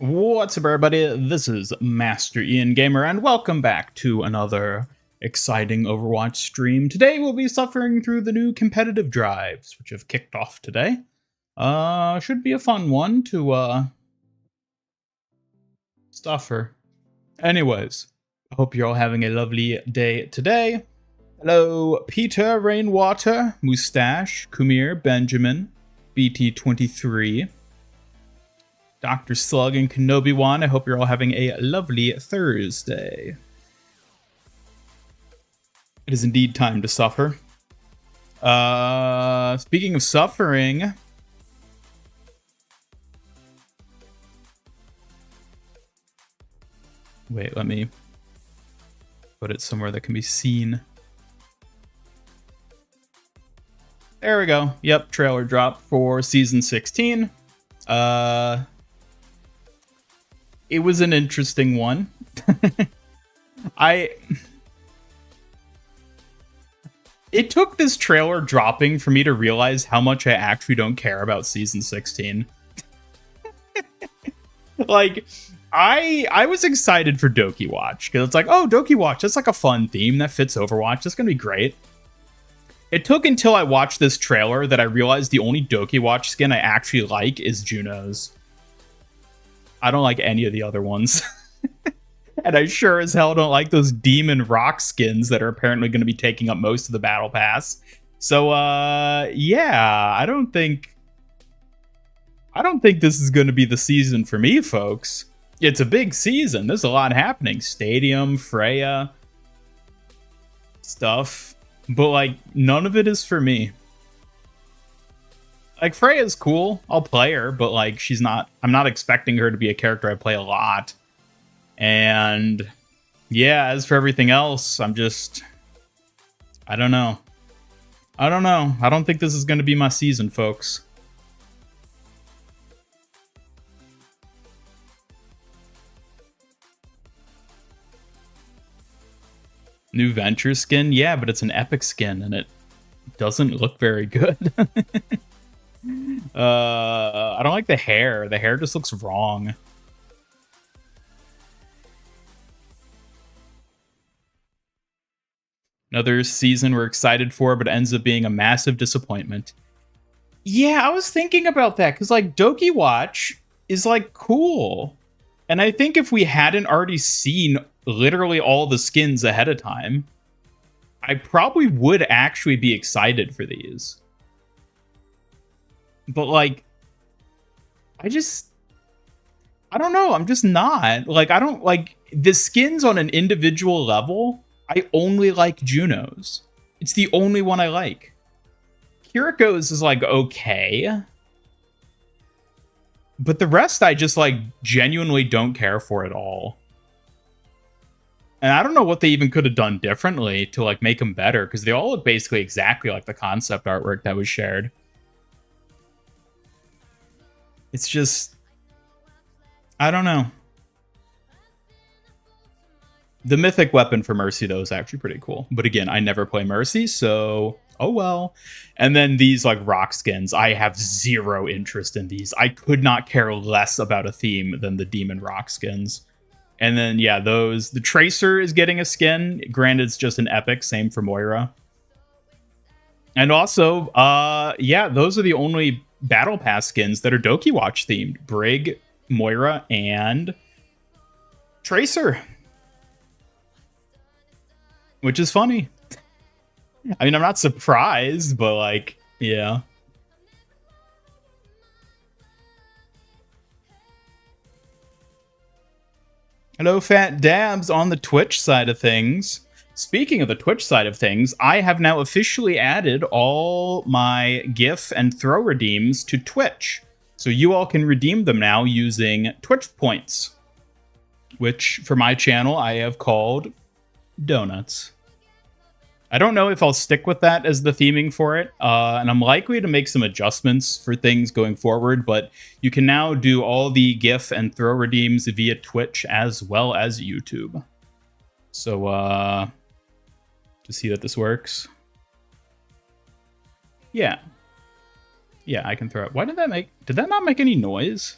What's up, everybody? This is Master Ian Gamer, and welcome back to another exciting Overwatch stream. Today, we'll be suffering through the new competitive drives, which have kicked off today. Should be a fun one to, suffer. Anyways, I hope you're all having a lovely day today. Hello, Peter, Rainwater, Moustache, Kumir, Benjamin, BT23, Dr. Slug, and Kenobi1. I hope you're all having a lovely Thursday. It is indeed time to suffer. Speaking of suffering, wait, let me put it somewhere that can be seen. There we go. Yep, trailer drop for Season 16. It was an interesting one. It took this trailer dropping for me to realize how much I actually don't care about Season 16. Like, I was excited for Doki Watch, because it's like, oh, Doki Watch, that's like a fun theme that fits Overwatch. That's going to be great. It took until I watched this trailer that I realized the only Doki Watch skin I actually like is Juno's. I don't like any of the other ones. And I sure as hell don't like those demon rock skins that are apparently going to be taking up most of the battle pass. So, yeah, I don't think this is going to be the season for me, folks. It's a big season. There's a lot happening. Stadium, Freya, stuff. But, like, none of it is for me. Like, Freya's cool. I'll play her, but, like, I'm not expecting her to be a character I play a lot. And, yeah, as for everything else, I don't know. I don't think this is going to be my season, folks. New Venture skin? Yeah, but it's an epic skin, and it doesn't look very good. I don't like the hair. The hair just looks wrong. Another season we're excited for, but ends up being a massive disappointment. Yeah, I was thinking about that, because, like, Doki Watch is, like, cool. And I think if we hadn't already seen literally all the skins ahead of time, I probably would actually be excited for these. But, like, I don't know. I'm just not. Like, I don't like the skins on an individual level. I only like Juno's. It's the only one I like. Kiriko's is, like, okay. But the rest I just, like, genuinely don't care for at all. And I don't know what they even could have done differently to, like, make them better, because they all look basically exactly like the concept artwork that was shared. It's just, I don't know. The mythic weapon for Mercy, though, is actually pretty cool. But again, I never play Mercy, so oh well. And then these, like, rock skins, I have zero interest in these. I could not care less about a theme than the demon rock skins. And then, yeah, the Tracer is getting a skin. Granted, it's just an epic. Same for Moira. And also, yeah, those are the only Battle Pass skins that are Doki Watch themed. Brig, Moira, and Tracer. Which is funny. I mean, I'm not surprised, but, like, yeah. Hello, Fat Dabs on the Twitch side of things. Speaking of the Twitch side of things, I have now officially added all my GIF and throw redeems to Twitch. So you all can redeem them now using Twitch points, which for my channel I have called Donuts. I don't know if I'll stick with that as the theming for it, and I'm likely to make some adjustments for things going forward, but you can now do all the GIF and throw redeems via Twitch as well as YouTube. So, to see that this works. Yeah. Yeah, I can throw it. Why did that not make any noise?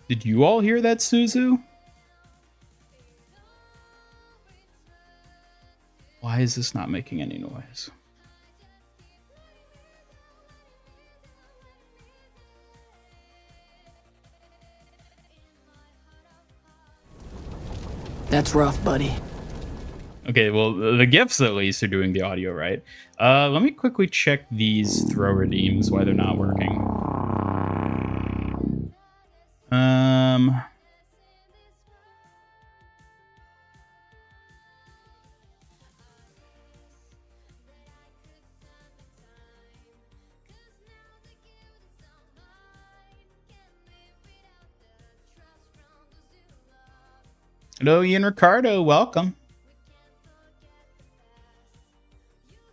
Did you all hear that, Suzu? Why is this not making any noise? That's rough, buddy. Okay, well, the GIFs at least are doing the audio right. Let me quickly check these throw redeems, why they're not working. Hello, Ian Ricardo, welcome.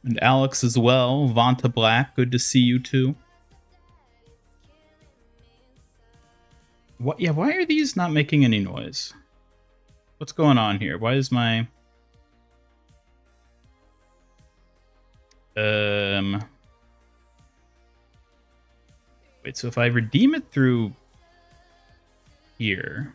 And Alex as well. Vanta Black, good to see you too. What? Yeah, why are these not making any noise? What's going on here? Why is my... Wait, so if I redeem it through here...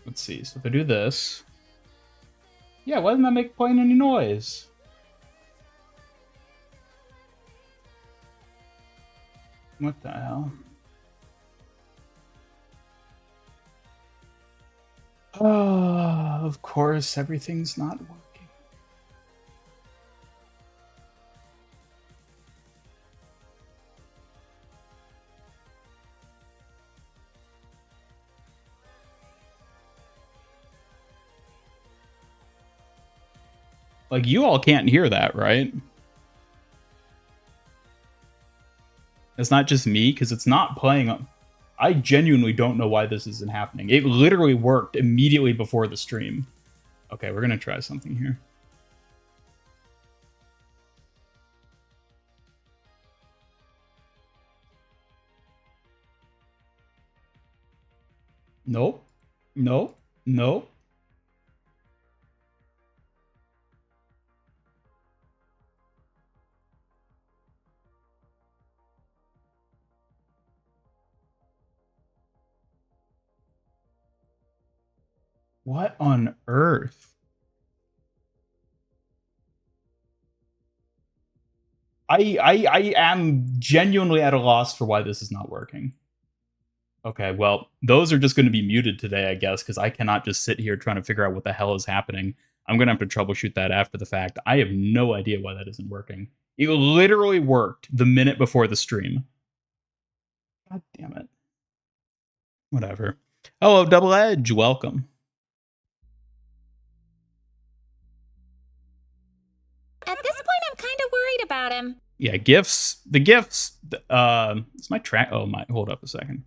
Let's see, so if I do this... Yeah, why doesn't that playing any noise? What the hell? Oh, of course, everything's not working. Like, you all can't hear that, right? It's not just me, because it's not playing. I genuinely don't know why this isn't happening. It literally worked immediately before the stream. Okay, we're going to try something here. Nope. Nope. Nope. What on earth? I am genuinely at a loss for why this is not working. Okay, well, those are just going to be muted today, I guess, because I cannot just sit here trying to figure out what the hell is happening. I'm going to have to troubleshoot that after the fact. I have no idea why that isn't working. It literally worked the minute before the stream. God damn it. Whatever. Hello, Double Edge. Welcome. At this point, I'm kind of worried about him. Yeah, GIFs. The GIFs. It's my track. Oh, my. Hold up a second.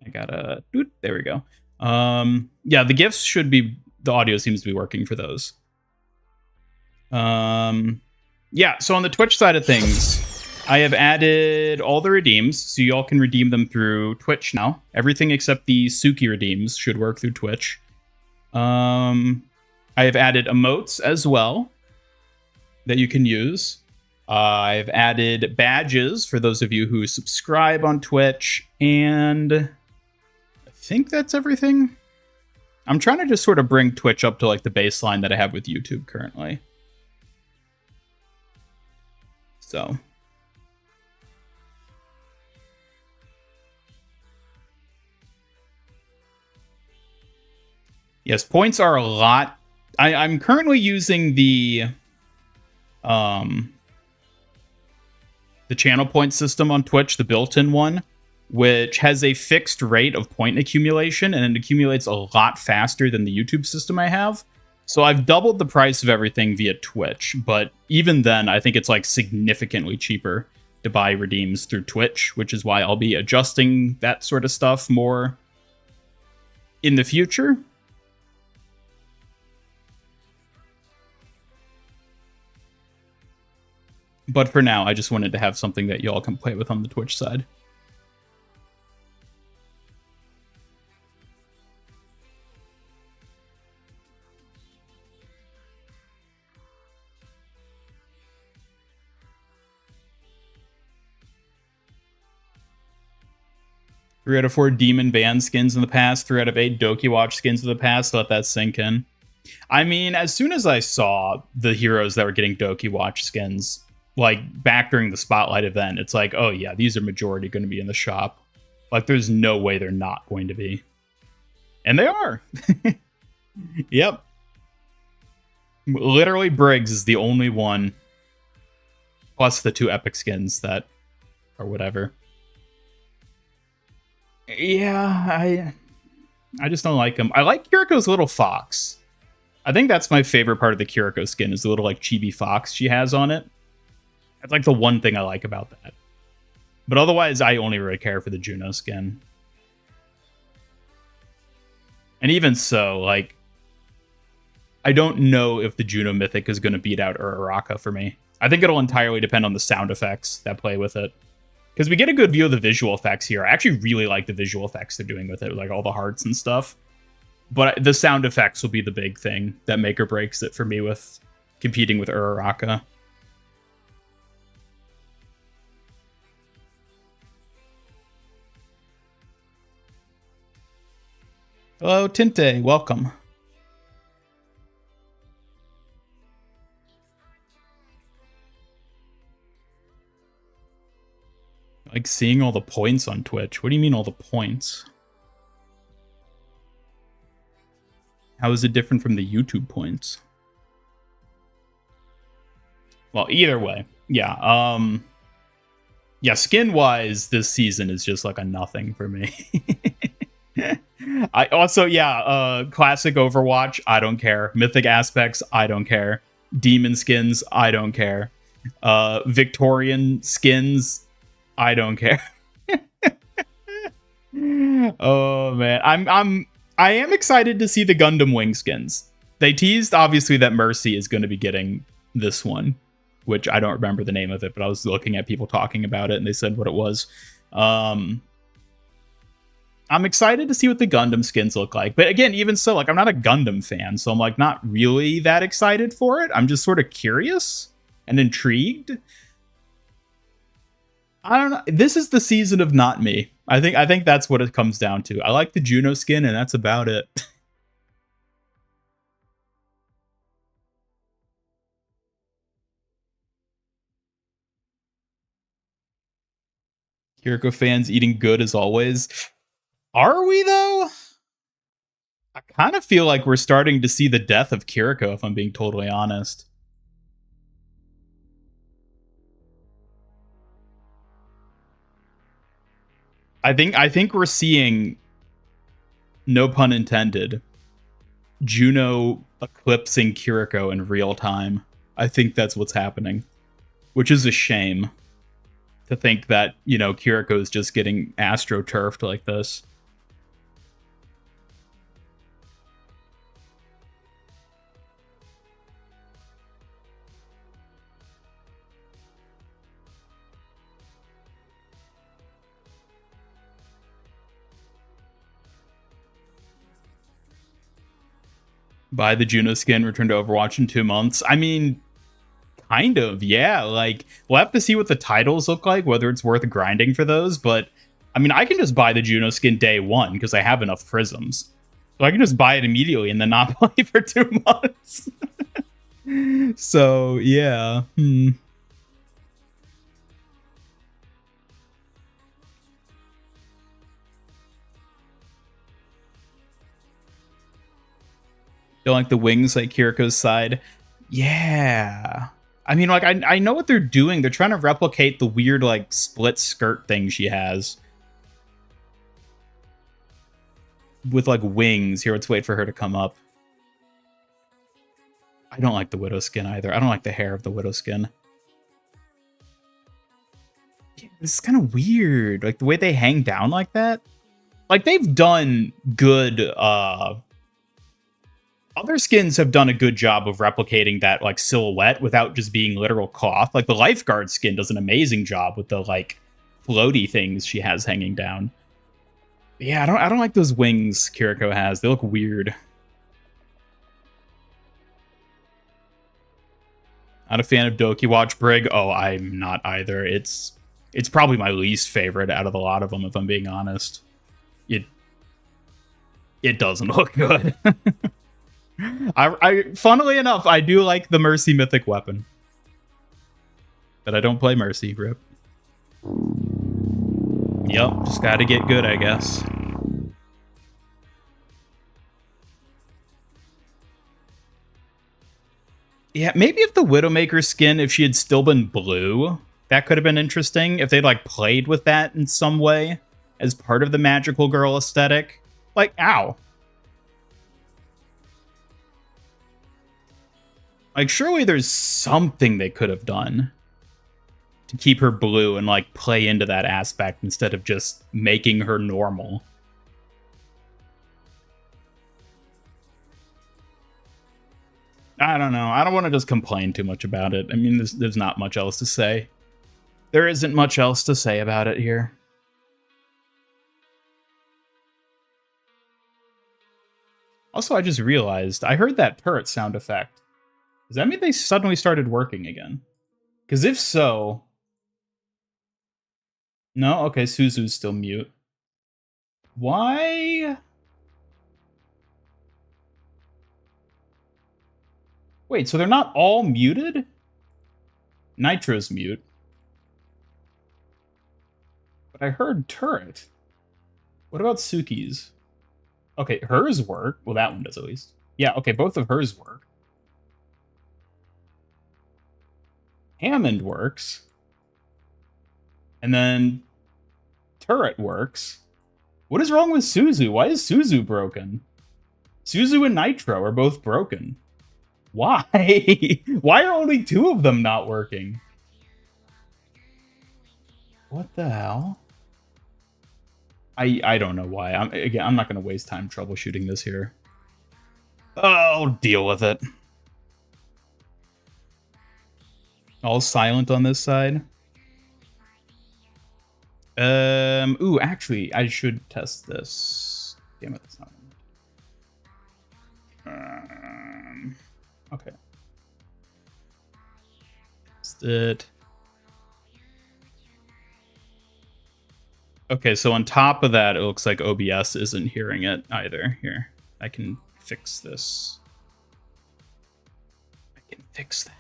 I gotta. There we go. Yeah, the GIFs should be. The audio seems to be working for those. Yeah, so on the Twitch side of things, I have added all the redeems, so y'all can redeem them through Twitch now. Everything except the Suki redeems should work through Twitch. I have added emotes as well that you can use. I've added badges for those of you who subscribe on Twitch, and I think that's everything. I'm trying to just sort of bring Twitch up to like the baseline that I have with YouTube currently. So. Yes, points are a lot. I'm currently using the channel point system on Twitch, the built-in one, which has a fixed rate of point accumulation, and it accumulates a lot faster than the YouTube system I have. So I've doubled the price of everything via Twitch, but even then, I think it's like significantly cheaper to buy redeems through Twitch, which is why I'll be adjusting that sort of stuff more in the future. But for now, I just wanted to have something that y'all can play with on the Twitch side. 3 out of 4 Demon Band skins in the past, 3 out of 8 Doki Watch skins in the past. Let that sink in. I mean, as soon as I saw the heroes that were getting Doki Watch skins, like back during the Spotlight event, it's like, oh yeah, these are majority going to be in the shop. Like, there's no way they're not going to be. And they are. Yep. Literally, Briggs is the only one, plus the 2 epic skins that are whatever. Yeah, I just don't like him. I like Kiriko's little fox. I think that's my favorite part of the Kiriko skin, is the little like chibi fox she has on it. That's like the one thing I like about that. But otherwise, I only really care for the Juno skin. And even so, like, I don't know if the Juno Mythic is going to beat out Uraraka for me. I think it'll entirely depend on the sound effects that play with it. Because we get a good view of the visual effects here. I actually really like the visual effects they're doing with it, like all the hearts and stuff. But the sound effects will be the big thing that make or breaks it for me with competing with Uraraka. Hello, Tinte. Welcome. Like seeing all the points on Twitch. What do you mean all the points? How is it different from the YouTube points? Well, either way. Yeah. Yeah, skin-wise, this season is just like a nothing for me. I also, yeah, classic Overwatch, I don't care. Mythic aspects, I don't care. Demon skins, I don't care. Victorian skins, I don't care. Oh man, I am excited to see the Gundam Wing skins. They teased obviously that Mercy is going to be getting this one, which I don't remember the name of it, but I was looking at people talking about it and they said what it was. I'm excited to see what the Gundam skins look like. But again, even so, like, I'm not a Gundam fan, so I'm like not really that excited for it. I'm just sort of curious and intrigued. I don't know. This is the season of not me. I think that's what it comes down to. I like the Juno skin, and that's about it. Kiriko fans eating good as always. Are we, though? I kind of feel like we're starting to see the death of Kiriko, if I'm being totally honest. I think we're seeing, no pun intended, Juno eclipsing Kiriko in real time. I think that's what's happening, which is a shame to think that, you know, Kiriko is just getting astroturfed like this. Buy the Juno skin, return to Overwatch in 2 months. I mean, kind of, yeah. Like, we'll have to see what the titles look like, whether it's worth grinding for those. But, I mean, I can just buy the Juno skin day one because I have enough prisms. So I can just buy it immediately and then not play for 2 months. So, yeah. Don't like the wings like Kiriko's side. Yeah. I mean, like, I know what they're doing. They're trying to replicate the weird, like, split skirt thing she has. With, like, wings. Here, let's wait for her to come up. I don't like the Widow skin either. I don't like the hair of the Widow skin. This is kind of weird. Like, the way they hang down like that. Like, they've done good, other skins have done a good job of replicating that, like, silhouette without just being literal cloth. Like, the Lifeguard skin does an amazing job with the, like, floaty things she has hanging down. Yeah, I don't like those wings Kiriko has. They look weird. Not a fan of Doki Watch Brig. Oh, I'm not either. It's probably my least favorite out of a lot of them, if I'm being honest. It doesn't look good. Funnily enough, I do like the Mercy mythic weapon. But I don't play Mercy, rip. Yep, just gotta get good, I guess. Yeah, maybe if the Widowmaker skin, if she had still been blue, that could have been interesting. If they'd, like, played with that in some way as part of the magical girl aesthetic. Like, ow. Like, surely there's something they could have done to keep her blue and, like, play into that aspect instead of just making her normal. I don't know. I don't want to just complain too much about it. I mean, there's not much else to say. There isn't much else to say about it here. Also, I just realized I heard that turret sound effect. Does that mean they suddenly started working again? Because if so... No? Okay, Suzu's still mute. Why? Wait, so they're not all muted? Nitro's mute. But I heard turret. What about Suki's? Okay, hers work. Well, that one does at least. Yeah, okay, both of hers work. Hammond works. And then turret works. What is wrong with Suzu? Why is Suzu broken? Suzu and Nitro are both broken. Why? Why are only two of them not working? What the hell? I don't know why. I'm not going to waste time troubleshooting this here. I'll deal with it. All silent on this side. Ooh, actually, I should test this. Damn it, that's not okay. Test it. Okay, so on top of that, it looks like OBS isn't hearing it either. Here, I can fix this. I can fix that.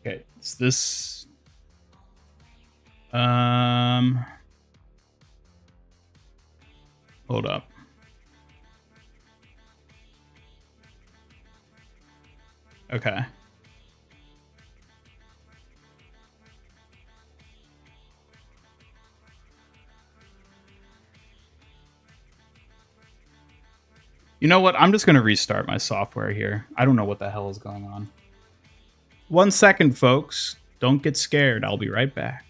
Okay, is this... Hold up. Okay. You know what? I'm just going to restart my software here. I don't know what the hell is going on. 1 second, folks. Don't get scared. I'll be right back.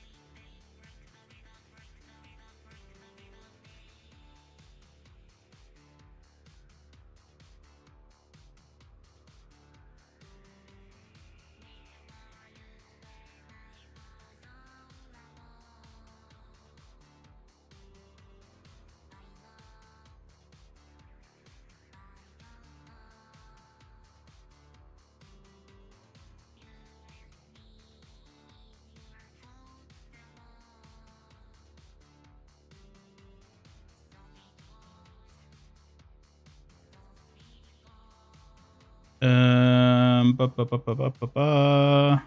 Ba, ba, ba, ba, ba, ba, ba.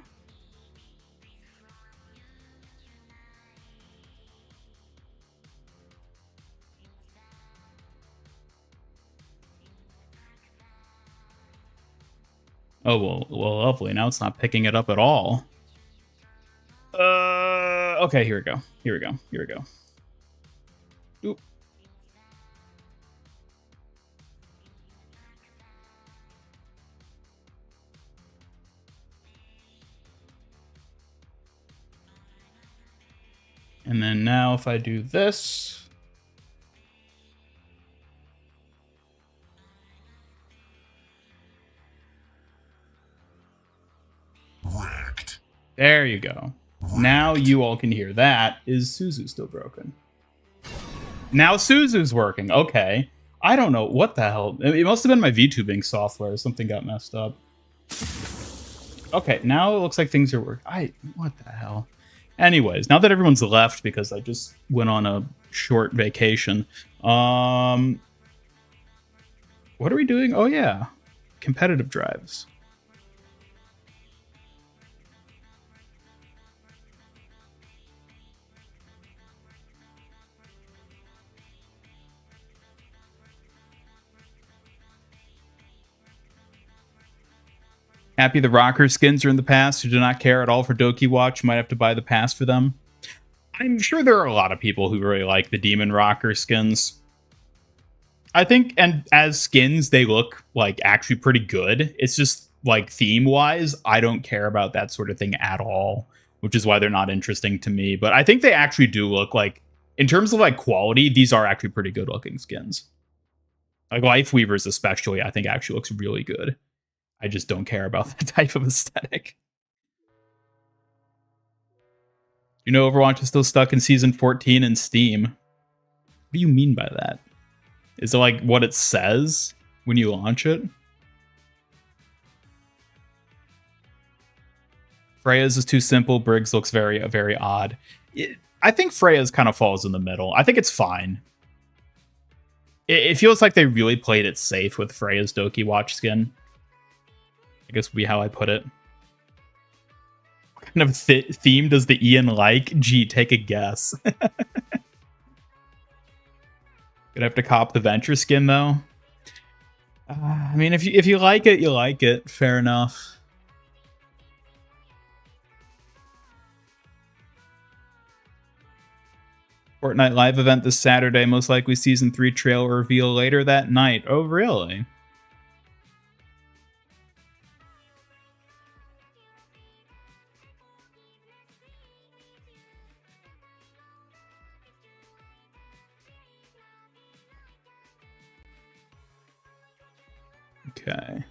Oh, well, lovely. Now it's not picking it up at all. Okay, here we go. Here we go. Here we go. Oop. And then now if I do this... There you go. Now you all can hear that. Is Suzu still broken? Now Suzu's working. Okay. I don't know. What the hell? It must have been my VTubing software. Something got messed up. Okay, now it looks like things are working. What the hell? Anyways, now that everyone's left because I just went on a short vacation. What are we doing? Oh yeah. Competitive drives. Happy the rocker skins are in the past who do not care at all for Doki Watch might have to buy the pass for them. I'm sure there are a lot of people who really like the Demon Rocker skins. I think, and as skins, they look like actually pretty good. It's just like theme-wise, I don't care about that sort of thing at all, which is why they're not interesting to me. But I think they actually do look like, in terms of like quality, these are actually pretty good looking skins. Like Life Weavers especially, I think actually looks really good. I just don't care about that type of aesthetic. You know Overwatch is still stuck in Season 14 in Steam. What do you mean by that? Is it like what it says when you launch it? Freya's is too simple. Briggs looks very, very odd. I think Freya's kind of falls in the middle. I think it's fine. It feels like they really played it safe with Freya's Doki Watch skin. I guess would be how I put it. What kind of theme does the Ian like? Gee, take a guess. Gonna have to cop the Venture skin though. I mean, if you like it, you like it. Fair enough. Fortnite live event this Saturday. Most likely Season 3 trailer reveal later that night. Oh, really? Okay.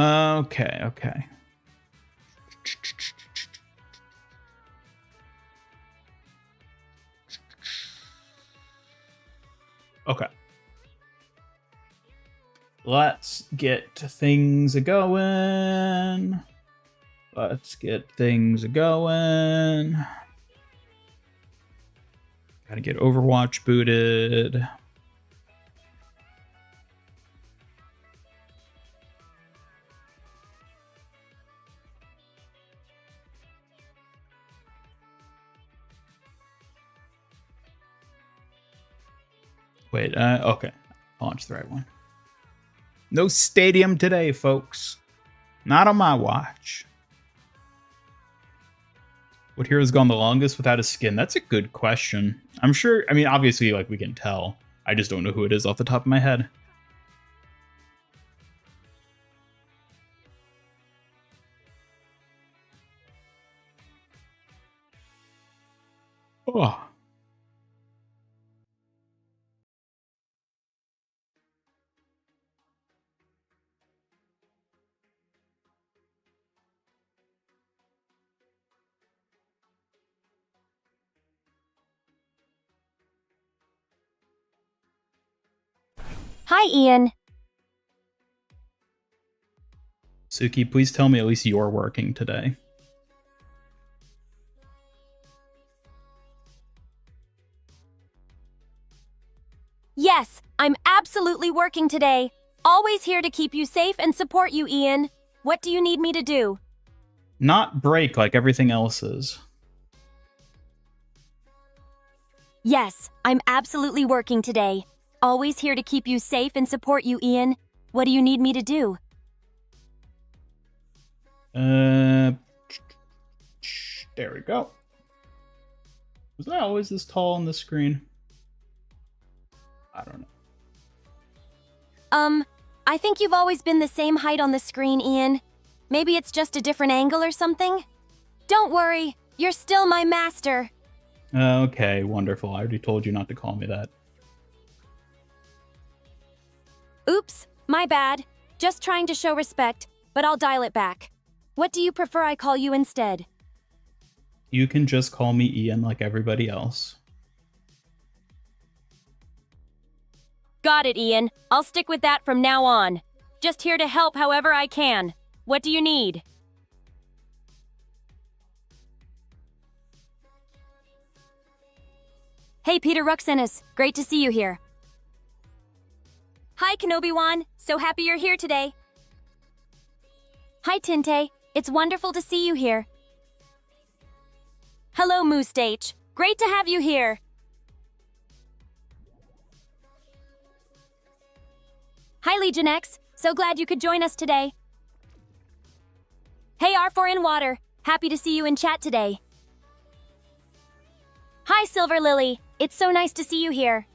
Okay. Okay. Let's get things going. Let's get things going. Gotta get Overwatch booted. Wait, okay. Launch the right one. No stadium today, folks. Not on my watch. What hero's gone the longest without a skin? That's a good question. I'm sure, I mean, obviously, like, we can tell. I just don't know who it is off the top of my head. Oh. Hi, Ian. Suki, please tell me at least you're working today. Yes, I'm absolutely working today. Always here to keep you safe and support you, Ian. What do you need me to do? Not break like everything else is. Yes, I'm absolutely working today. Always here to keep you safe and support you, Ian. What do you need me to do? There we go. Was I always this tall on the screen? I don't know. I think you've always been the same height on the screen, Ian. Maybe it's just a different angle or something? Don't worry, you're still my master. Okay, wonderful. I already told you not to call me that. Oops, my bad. Just trying to show respect, but I'll dial it back. What do you prefer I call you instead? You can just call me Ian like everybody else. Got it, Ian. I'll stick with that from now on. Just here to help however I can. What do you need? Hey, Peter Ruxinus. Great to see you here. Hi, Kenobi-wan. So happy you're here today. Hi, Tinte. It's wonderful to see you here. Hello, Moose-H. Great to have you here. Hi, Legion X. So glad you could join us today. Hey, R4 in Water. Happy to see you in chat today. Hi, Silver Lily. It's so nice to see you here.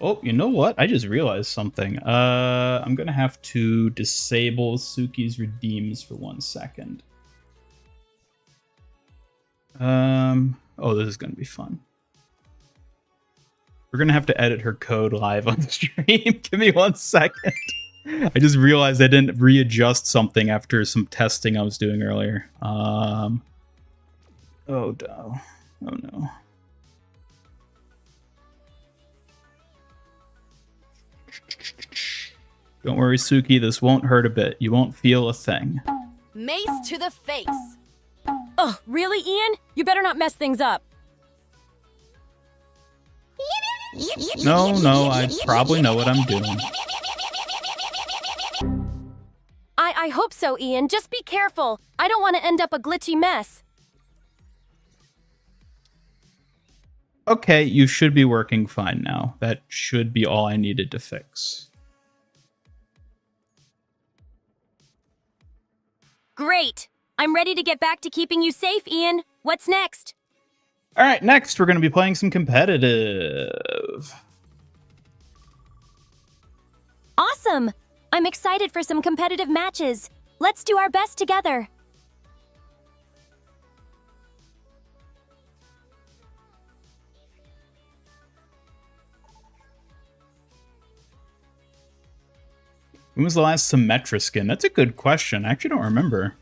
Oh, you know what? I just realized something. I'm gonna have to disable Suki's redeems for 1 second. Oh, this is gonna be fun. We're gonna have to edit her code live on the stream. Give me 1 second. I just realized I didn't readjust something after some testing I was doing earlier. Oh no. Oh no. Don't worry, Suki, this won't hurt a bit. You won't feel a thing. Mace to the face. Ugh, really, Ian? You better not mess things up. No, I probably know what I'm doing. I hope so, Ian. Just be careful. I don't want to end up a glitchy mess. Okay, you should be working fine now. That should be all I needed to fix. Great. I'm ready to get back to keeping you safe, Ian. What's next? All right, next we're going to be playing some competitive. Awesome. I'm excited for some competitive matches. Let's do our best together. When was the last Symmetra skin? That's a good question. I actually don't remember.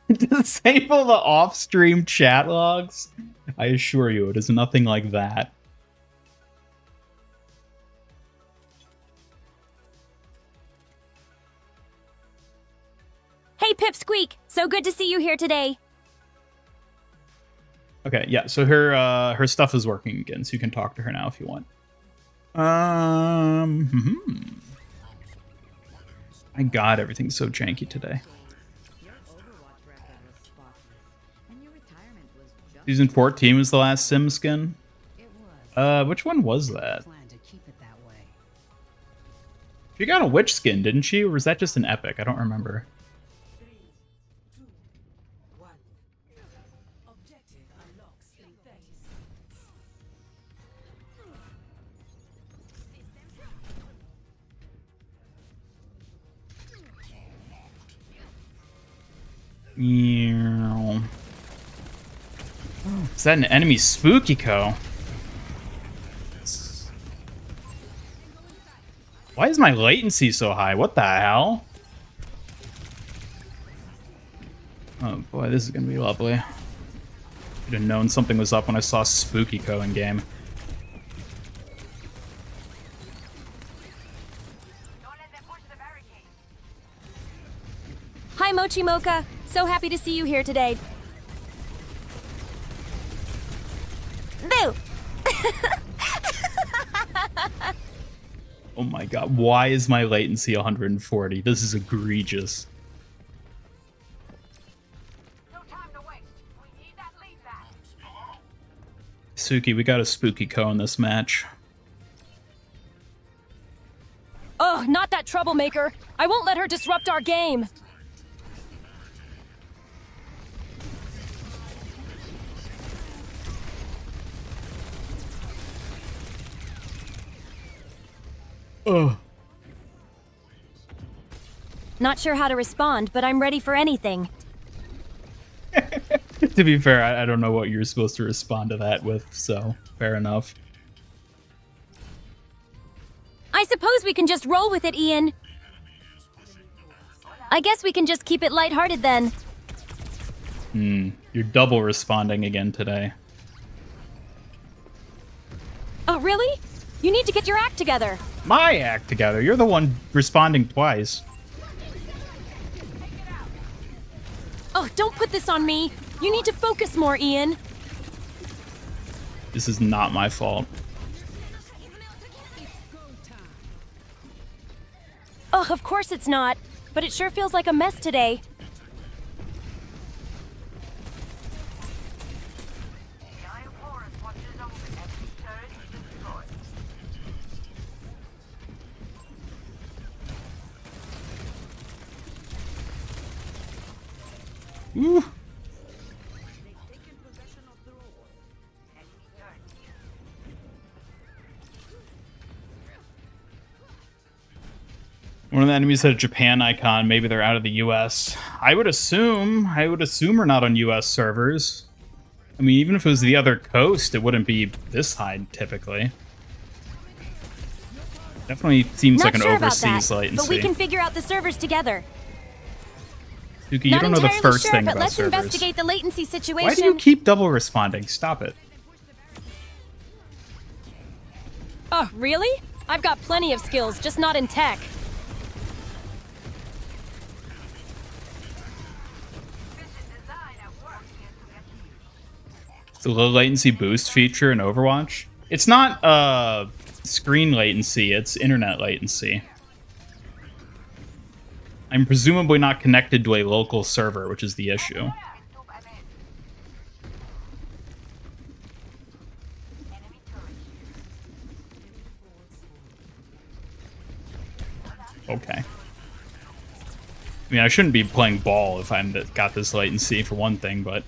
Disable the off-stream chat logs? I assure you, it is nothing like that. Hey, Pipsqueak. So good to see you here today. Okay, yeah, so her stuff is working again, so you can talk to her now if you want. My god, everything's so janky today. Season 14 was the last Sim skin? Which one was that? She got a witch skin, didn't she? Or was that just an epic? I don't remember. Is that an enemy Spookiko? Why is my latency so high? What the hell? Oh boy, this is gonna be lovely. Should have known something was up when I saw Spookiko in game. Hi, Mochi Mocha. So happy to see you here today. Boo! Oh my god, why is my latency 140? This is egregious. No time to waste. We need that lead back. Suki, we got a Spookiko in this match. Oh, not that troublemaker. I won't let her disrupt our game. Ugh. Not sure how to respond, but I'm ready for anything. To be fair, I don't know what you're supposed to respond to that with, so fair enough. I suppose we can just roll with it, Ian. I guess we can just keep it lighthearted then. You're double responding again today. Oh, really? You need to get your act together. My act together. You're the one responding twice. Oh, don't put this on me. You need to focus more, Ian. This is not my fault. Oh, of course it's not. But it sure feels like a mess today. The Iron Forest watches over every turret you destroy. Ooh. One of the enemies had a Japan icon. Maybe they're out of the US. I would assume we're not on US servers. I mean, even if it was the other coast, it wouldn't be this high typically. Definitely seems like an overseas latency. But we can figure out the servers together. Suki, you don't know the first thing but about let's servers. investigate the latency situation. Why do you keep double responding? Stop it. Oh, really? I've got plenty of skills, just not in tech. The low latency boost feature in Overwatch. It's not screen latency, it's internet latency. I'm presumably not connected to a local server, which is the issue. Okay. I mean, I shouldn't be playing ball if I'm got this latency for one thing, but...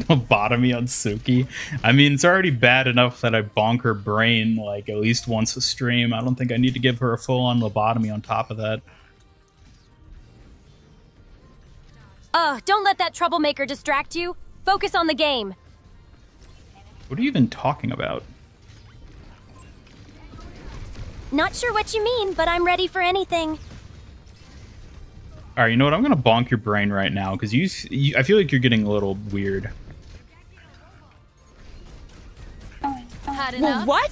Lobotomy on Suki. I mean, it's already bad enough that I bonk her brain like at least once a stream. I don't think I need to give her a full-on lobotomy on top of that. Don't let that troublemaker distract you. Focus on the game. What are you even talking about? Not sure what you mean, but I'm ready for anything. All right, you know what? I'm gonna bonk your brain right now because I feel like you're getting a little weird. Had enough? What?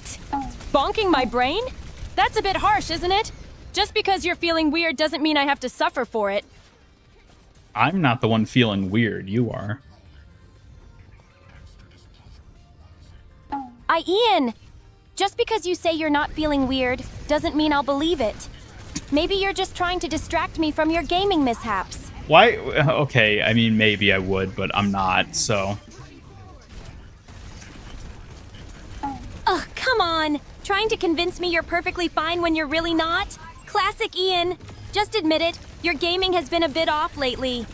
Bonking my brain? That's a bit harsh, isn't it? Just because you're feeling weird doesn't mean I have to suffer for it. I'm not the one feeling weird. You are. Ian! Just because you say you're not feeling weird doesn't mean I'll believe it. Maybe you're just trying to distract me from your gaming mishaps. Why? Okay, I mean, maybe I would, but I'm not, so... Ugh, come on! Trying to convince me you're perfectly fine when you're really not? Classic Ian! Just admit it, your gaming has been a bit off lately.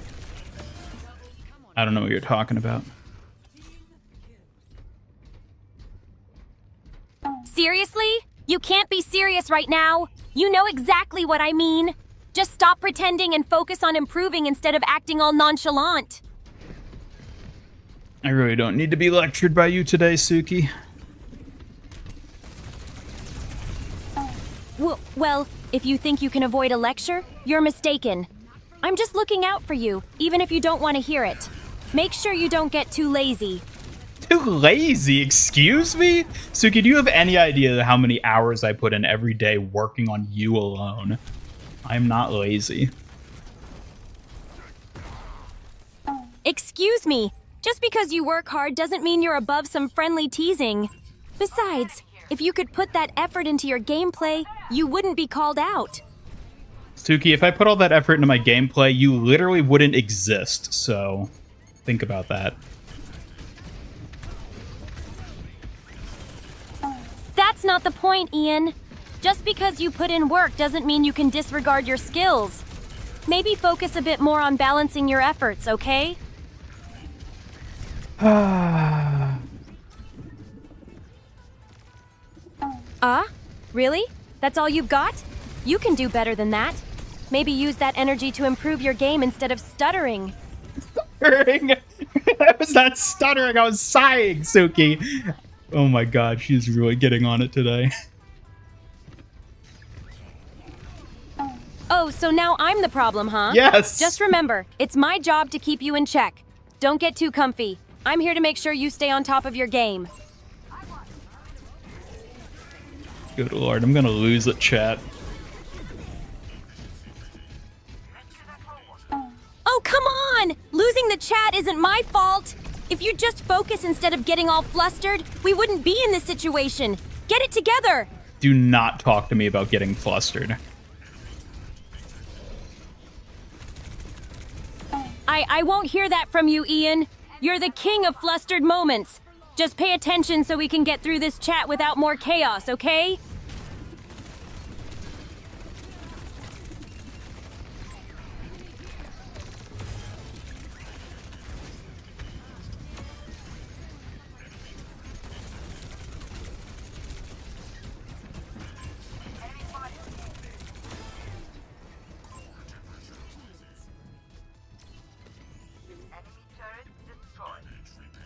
I don't know what you're talking about. Seriously? You can't be serious right now. You know exactly what I mean. Just stop pretending and focus on improving instead of acting all nonchalant. I really don't need to be lectured by you today, Suki. Well, if you think you can avoid a lecture, you're mistaken. I'm just looking out for you, even if you don't want to hear it. Make sure you don't get too lazy. Too lazy? Excuse me? Suki, do you have any idea how many hours I put in every day working on you alone? I'm not lazy. Excuse me. Just because you work hard doesn't mean you're above some friendly teasing. Besides, if you could put that effort into your gameplay, you wouldn't be called out. Suki, if I put all that effort into my gameplay, you literally wouldn't exist, so think about that. That's not the point, Ian. Just because you put in work doesn't mean you can disregard your skills. Maybe focus a bit more on balancing your efforts, okay? Really? That's all you've got? You can do better than that. Maybe use that energy to improve your game instead of stuttering. Stuttering? I was not stuttering, I was sighing, Suki. Oh my god, she's really getting on it today. Oh, so now I'm the problem, huh? Yes! Just remember, it's my job to keep you in check. Don't get too comfy. I'm here to make sure you stay on top of your game. Good lord, I'm gonna lose it, chat. Oh, come on! Losing the chat isn't my fault! If you just focus instead of getting all flustered, we wouldn't be in this situation. Get it together! Do not talk to me about getting flustered. I won't hear that from you, Ian. You're the king of flustered moments. Just pay attention so we can get through this chat without more chaos, okay?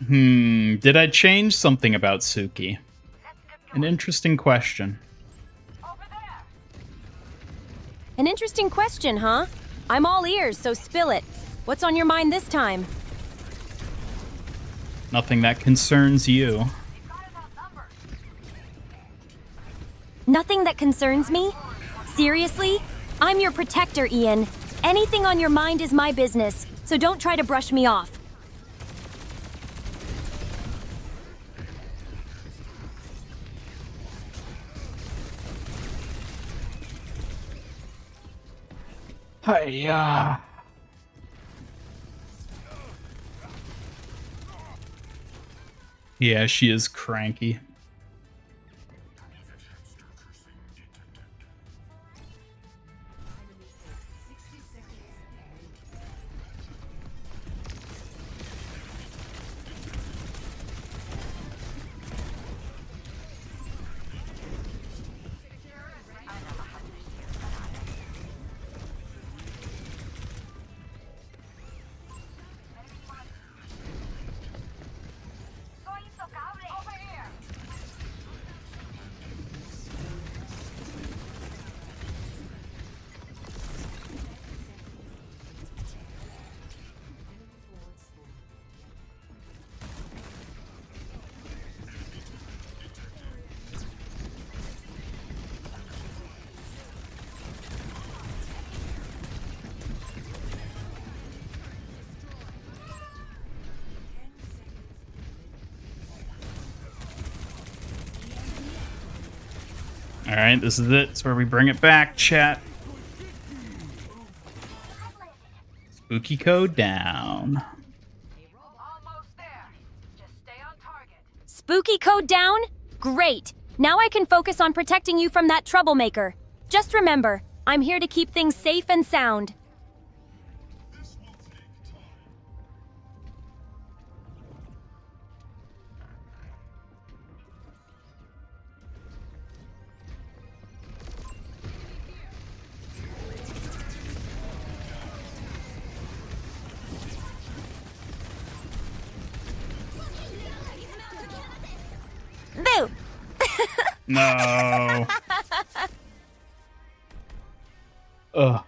Did I change something about Suki? An interesting question. An interesting question, huh? I'm all ears, so spill it. What's on your mind this time? Nothing that concerns you. Nothing that concerns me? Seriously? I'm your protector, Ian. Anything on your mind is my business, so don't try to brush me off. Hiya. Yeah, she is cranky. Alright, this is it. It's where we bring it back, chat. Spooky code down. Almost there. Just stay on target. Spooky code down? Great! Now I can focus on protecting you from that troublemaker. Just remember, I'm here to keep things safe and sound. Boo! No. Ugh.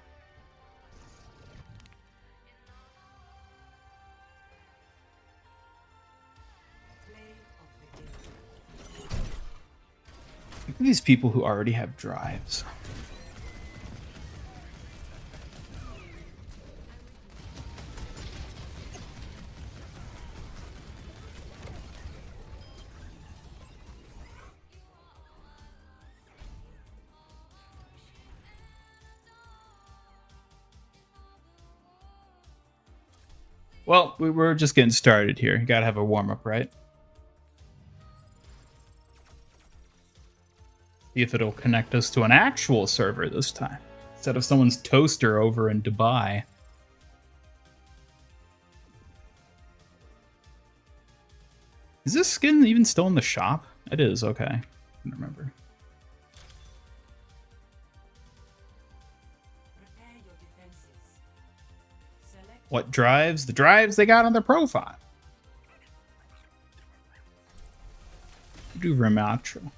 Look at these people who already have drives. Well, we're just getting started here. You gotta have a warm-up, right? See if it'll connect us to an actual server this time, instead of someone's toaster over in Dubai. Is this skin even still in the shop? It is, okay. I don't remember. What drives? The drives they got on their profile. Do Rematra.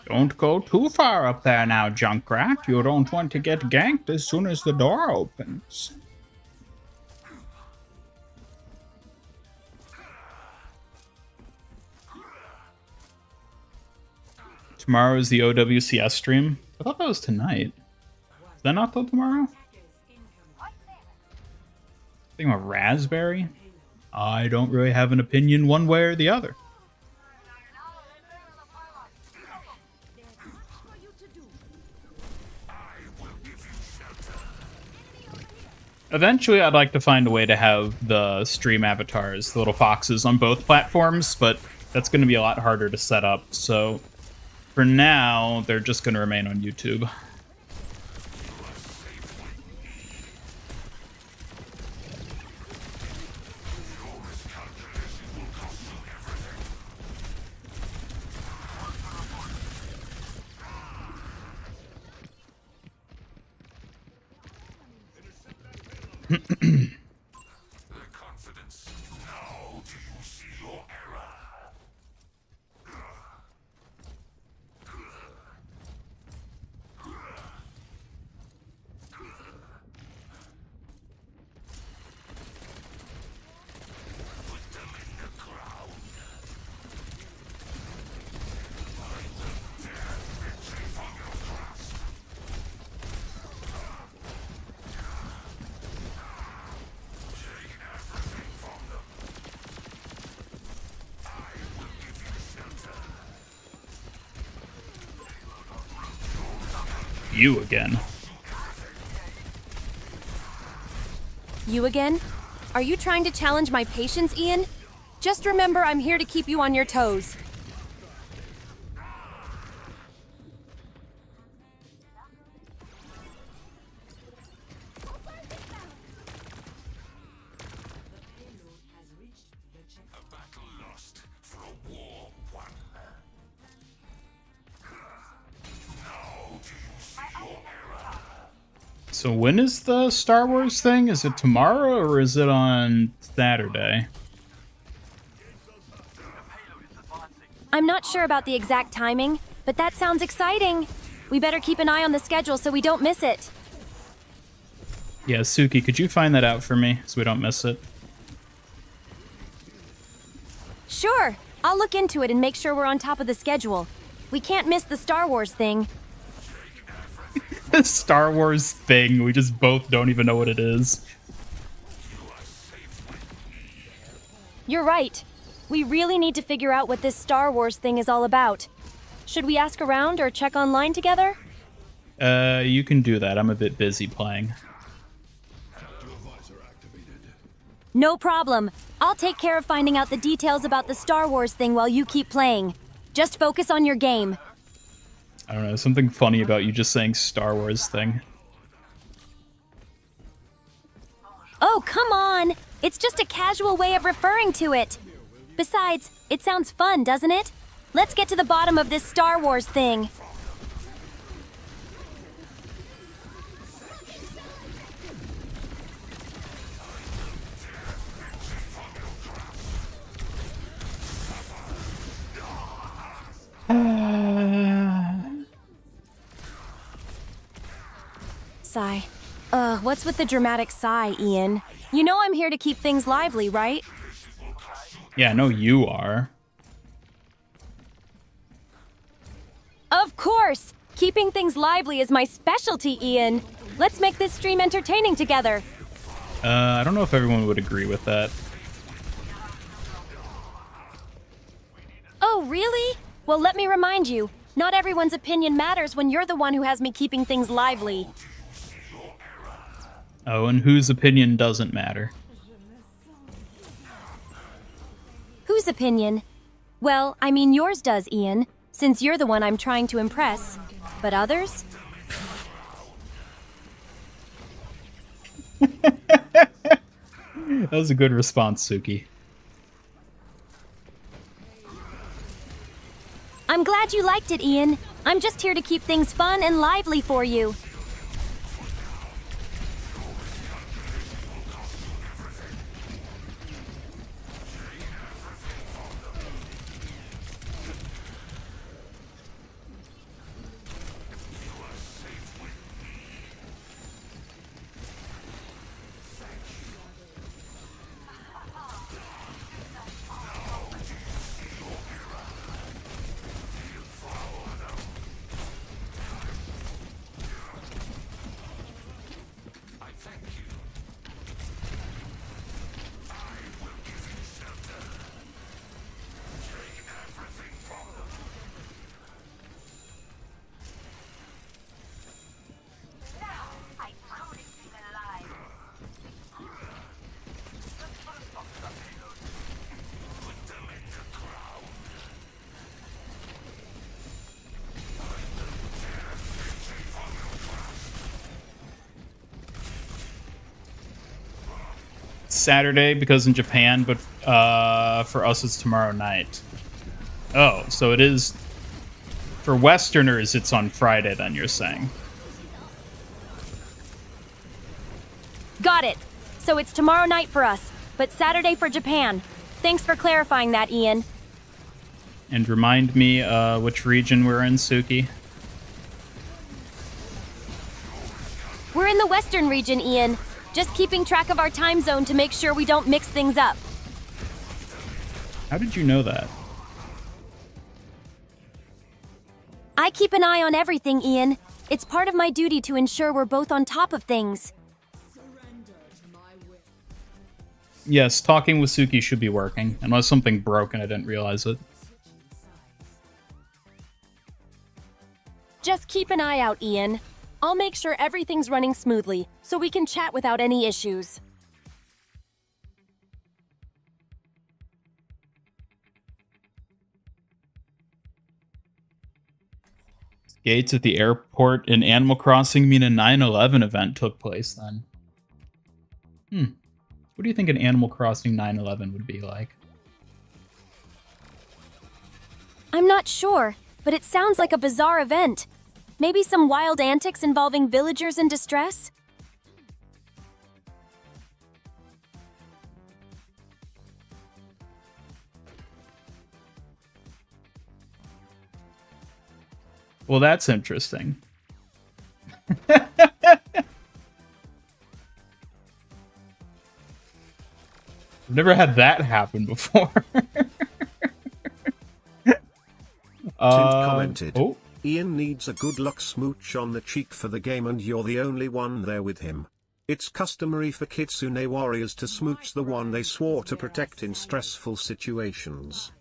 Don't go too far up there now, Junkrat. You don't want to get ganked as soon as the door opens. Tomorrow is the OWCS stream. I thought that was tonight. Is that not till tomorrow? Think about raspberry? I don't really have an opinion one way or the other. Eventually, I'd like to find a way to have the stream avatars, the little foxes, on both platforms, but that's going to be a lot harder to set up. So for now, they're just going to remain on YouTube. Confidence. Now do you see your error? Put them in the ground. Find them dead victory from your grasp. Take everything from them. I will give you shelter. You again. You again? Are you trying to challenge my patience, Ian? Just remember I'm here to keep you on your toes. A battle lost for a war won. Now do you see your error? So when is the Star Wars thing? Is it tomorrow or is it on Saturday? I'm not sure about the exact timing, but that sounds exciting. We better keep an eye on the schedule so we don't miss it. Yeah, Suki, could you find that out for me so we don't miss it? Sure, I'll look into it and make sure we're on top of the schedule. We can't miss the Star Wars thing. The Star Wars thing, we just both don't even know what it is. You're right. We really need to figure out what this Star Wars thing is all about. Should we ask around or check online together? You can do that. I'm a bit busy playing. No problem. I'll take care of finding out the details about the Star Wars thing while you keep playing. Just focus on your game. I don't know, something funny about you just saying Star Wars thing. Oh, come on! It's just a casual way of referring to it. Besides, it sounds fun, doesn't it? Let's get to the bottom of this Star Wars thing. Sigh. What's with the dramatic sigh, Ian? You know I'm here to keep things lively, right? Yeah, I know you are. Of course! Keeping things lively is my specialty, Ian. Let's make this stream entertaining together. I don't know if everyone would agree with that. Oh, really? Well, let me remind you, not everyone's opinion matters when you're the one who has me keeping things lively. Oh, and whose opinion doesn't matter? Whose opinion? Well, I mean yours does, Ian, since you're the one I'm trying to impress. But others? That was a good response, Suki. I'm glad you liked it, Ian. I'm just here to keep things fun and lively for you. Saturday because in Japan, but for us it's tomorrow night. Oh, so it is for Westerners. It's on Friday. Then you're saying? Got it. So it's tomorrow night for us, but Saturday for Japan. Thanks for clarifying that, Ian. And remind me which region we're in, Suki. We're in the Western region, Ian. Just keeping track of our time zone to make sure we don't mix things up. How did you know that? I keep an eye on everything, Ian. It's part of my duty to ensure we're both on top of things. Yes, talking with Suki should be working, unless something broke and I didn't realize it. Just keep an eye out, Ian. I'll make sure everything's running smoothly, so we can chat without any issues. Gates at the airport in Animal Crossing mean a 9/11 event took place then. What do you think an Animal Crossing 9/11 would be like? I'm not sure, but it sounds like a bizarre event. Maybe some wild antics involving villagers in distress? Well, that's interesting. I've never had that happen before. Tint commented, oh. Ian needs a good luck smooch on the cheek for the game and you're the only one there with him. It's customary for Kitsune warriors to smooch the one they swore to protect in stressful situations.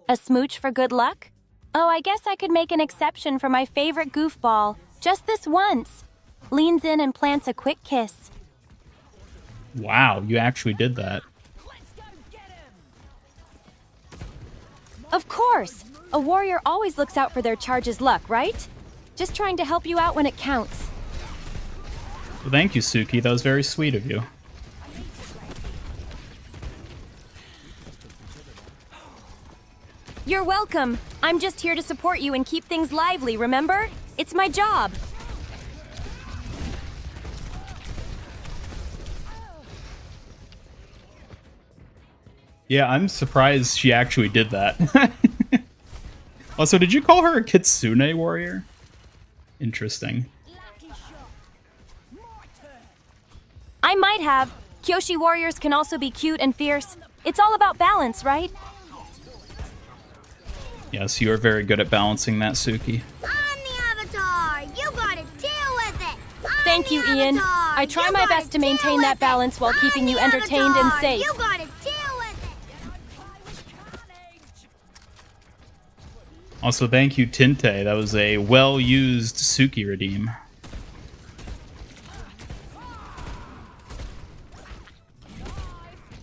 A smooch for good luck? Oh, I guess I could make an exception for my favorite goofball. Just this once. Leans in and plants a quick kiss. Wow, you actually did that. Of course! A warrior always looks out for their charge's luck, right? Just trying to help you out when it counts. Well, thank you, Suki. That was very sweet of you. You're welcome. I'm just here to support you and keep things lively, remember? It's my job. Yeah, I'm surprised she actually did that. Also, did you call her a Kitsune warrior? Interesting. might have, Kyoshi warriors can also be cute and fierce. It's all about balance, right? Yes, you are very good at balancing that, Suki. I'm the Avatar. You gotta deal with it. Thank you, Ian. I try my best to maintain that balance while keeping you entertained and safe. You gotta deal with it. Also, thank you, Tinte. That was a well-used Suki redeem.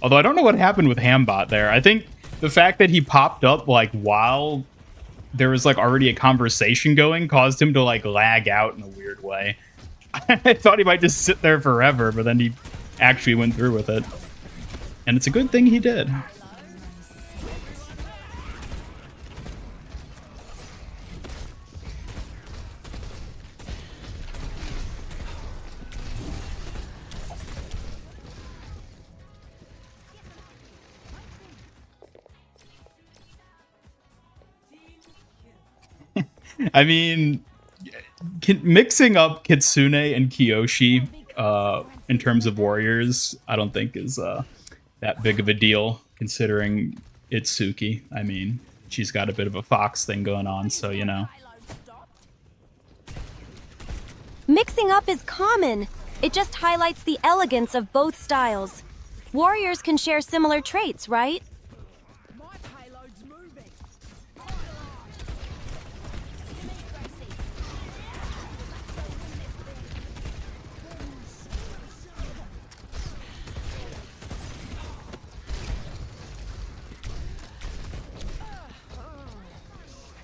Although I don't know what happened with Hambot there. I think the fact that he popped up like while there was like already a conversation going caused him to like lag out in a weird way. I thought he might just sit there forever, but then he actually went through with it. And it's a good thing he did. I mean, mixing up Kitsune and Kiyoshi in terms of warriors, I don't think is that big of a deal, considering it's Suki. I mean, she's got a bit of a fox thing going on, so, you know. Mixing up is common. It just highlights the elegance of both styles. Warriors can share similar traits, right?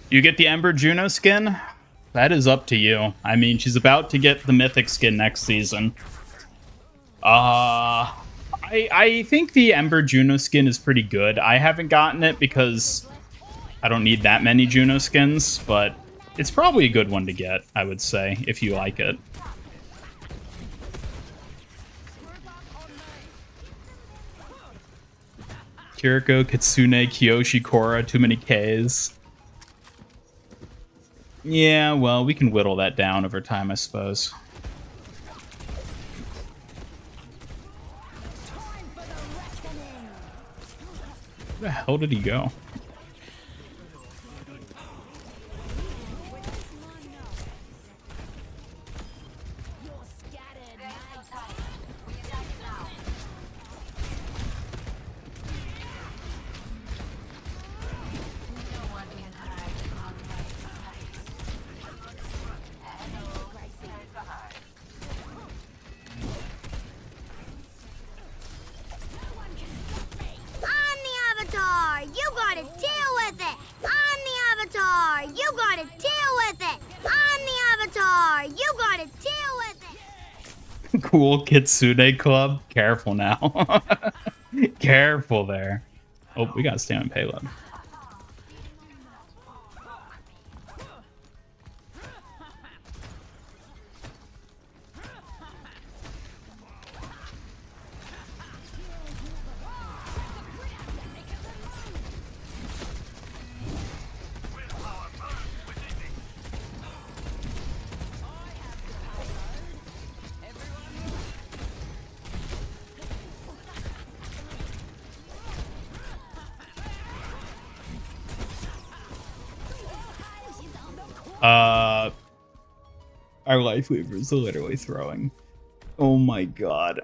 You get the Ember Juno skin? That is up to you. I mean, she's about to get the Mythic skin next season. I think the Ember Juno skin is pretty good. I haven't gotten it because I don't need that many Juno skins, but it's probably a good one to get, I would say, if you like it. Kiriko, Kitsune, Kiyoshi, Korra, too many Ks. Yeah, well, we can whittle that down over time, I suppose. Where the hell did he go? Cool Kitsune Club. Careful now. Careful there. Oh, we gotta stay on payload. Our life weavers are literally throwing. Oh my god.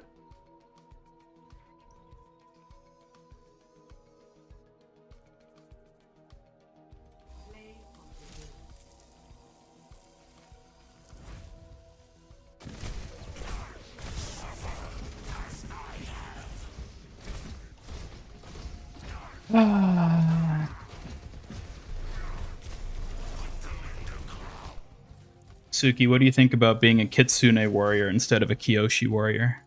Suki, what do you think about being a Kitsune warrior instead of a Kiyoshi warrior?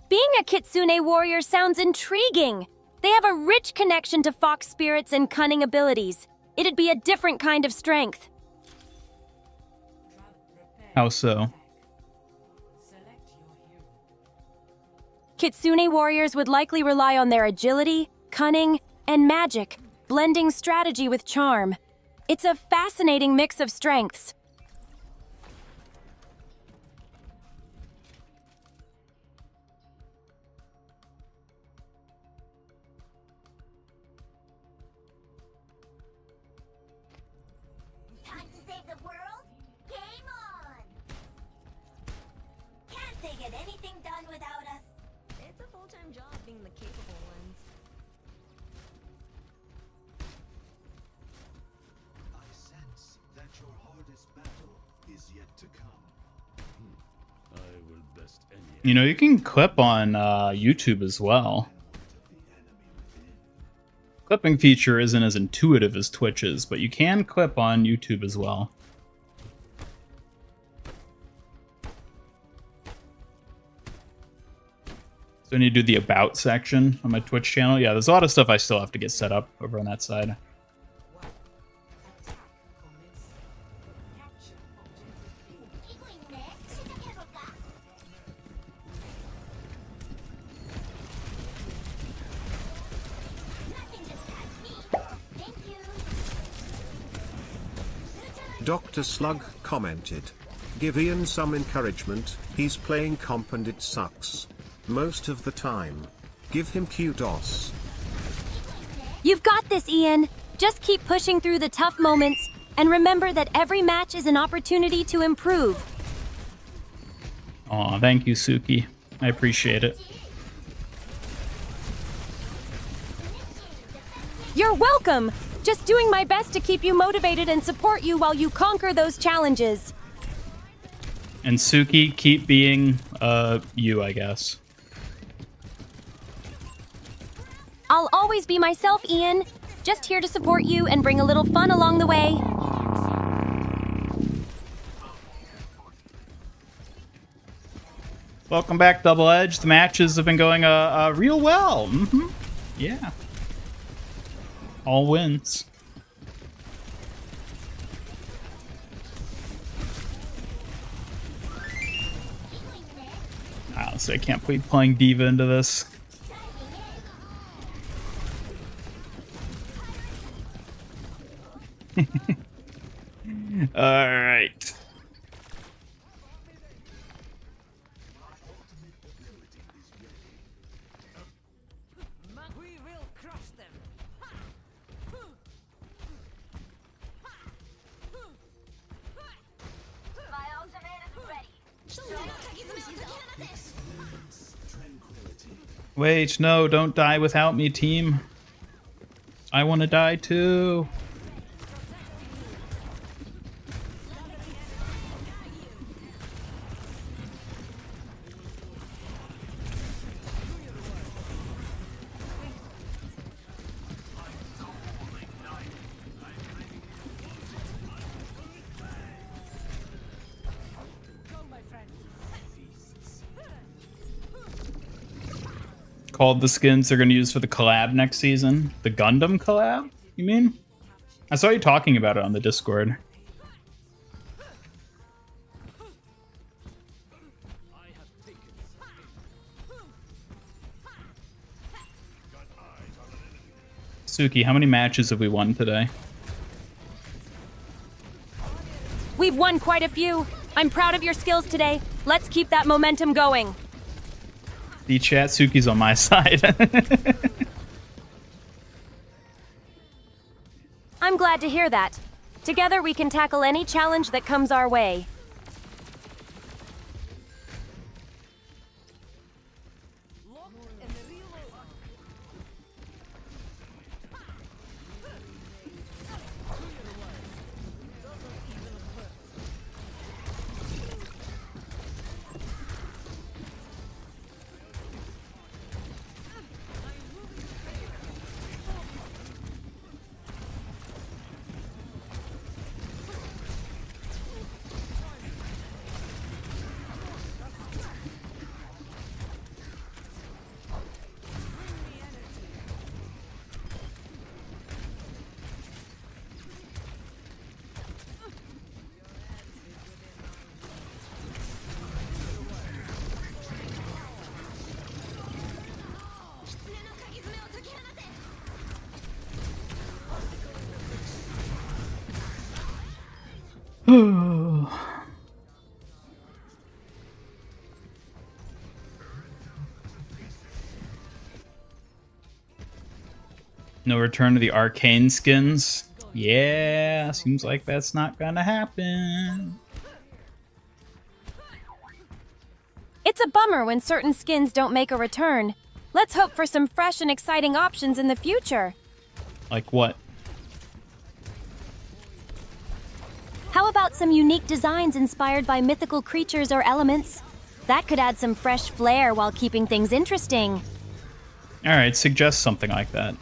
Being a Kitsune warrior sounds intriguing. They have a rich connection to fox spirits and cunning abilities. It'd be a different kind of strength. How so? Kitsune warriors would likely rely on their agility, cunning, and magic, blending strategy with charm. It's a fascinating mix of strengths. they get anything done without us. It's a full-time job being the capable ones. I sense that your hardest battle is yet to come. I will best any You know, you can clip on YouTube as well. Clipping feature isn't as intuitive as Twitch's, but you can clip on YouTube as well. So I need to do the About section on my Twitch channel. Yeah, there's a lot of stuff I still have to get set up over on that side. Dr. Slug commented. Give Ian some encouragement, he's playing comp and it sucks. Most of the time. Give him kudos. You've got this, Ian. Just keep pushing through the tough moments, and remember that every match is an opportunity to improve. Aw, thank you, Suki. I appreciate it. You're welcome! Just doing my best to keep you motivated and support you while you conquer those challenges. And Suki, keep being, you, I guess. I'll always be myself, Ian. Just here to support you and bring a little fun along the way. Welcome back, Double Edge. The matches have been going real well. Yeah. All wins. Honestly, I can't keep playing Diva into this. Alright. We will crush them. My ultimate is ready. Wait, no, don't die without me, team. I want to die too. Called the skins they're going to use for the collab next season. The Gundam collab, you mean? I saw you talking about it on the Discord. Suki, how many matches have we won today? We've won quite a few. I'm proud of your skills today. Let's keep that momentum going. The chat, Suki's on my side. I'm glad to hear that. Together we can tackle any challenge that comes our way. No return to the arcane skins. Yeah, seems like that's not gonna happen. It's a bummer when certain skins don't make a return. Let's hope for some fresh and exciting options in the future. Like what? How about some unique designs inspired by mythical creatures or elements? That could add some fresh flair while keeping things interesting. Alright, suggest something like that.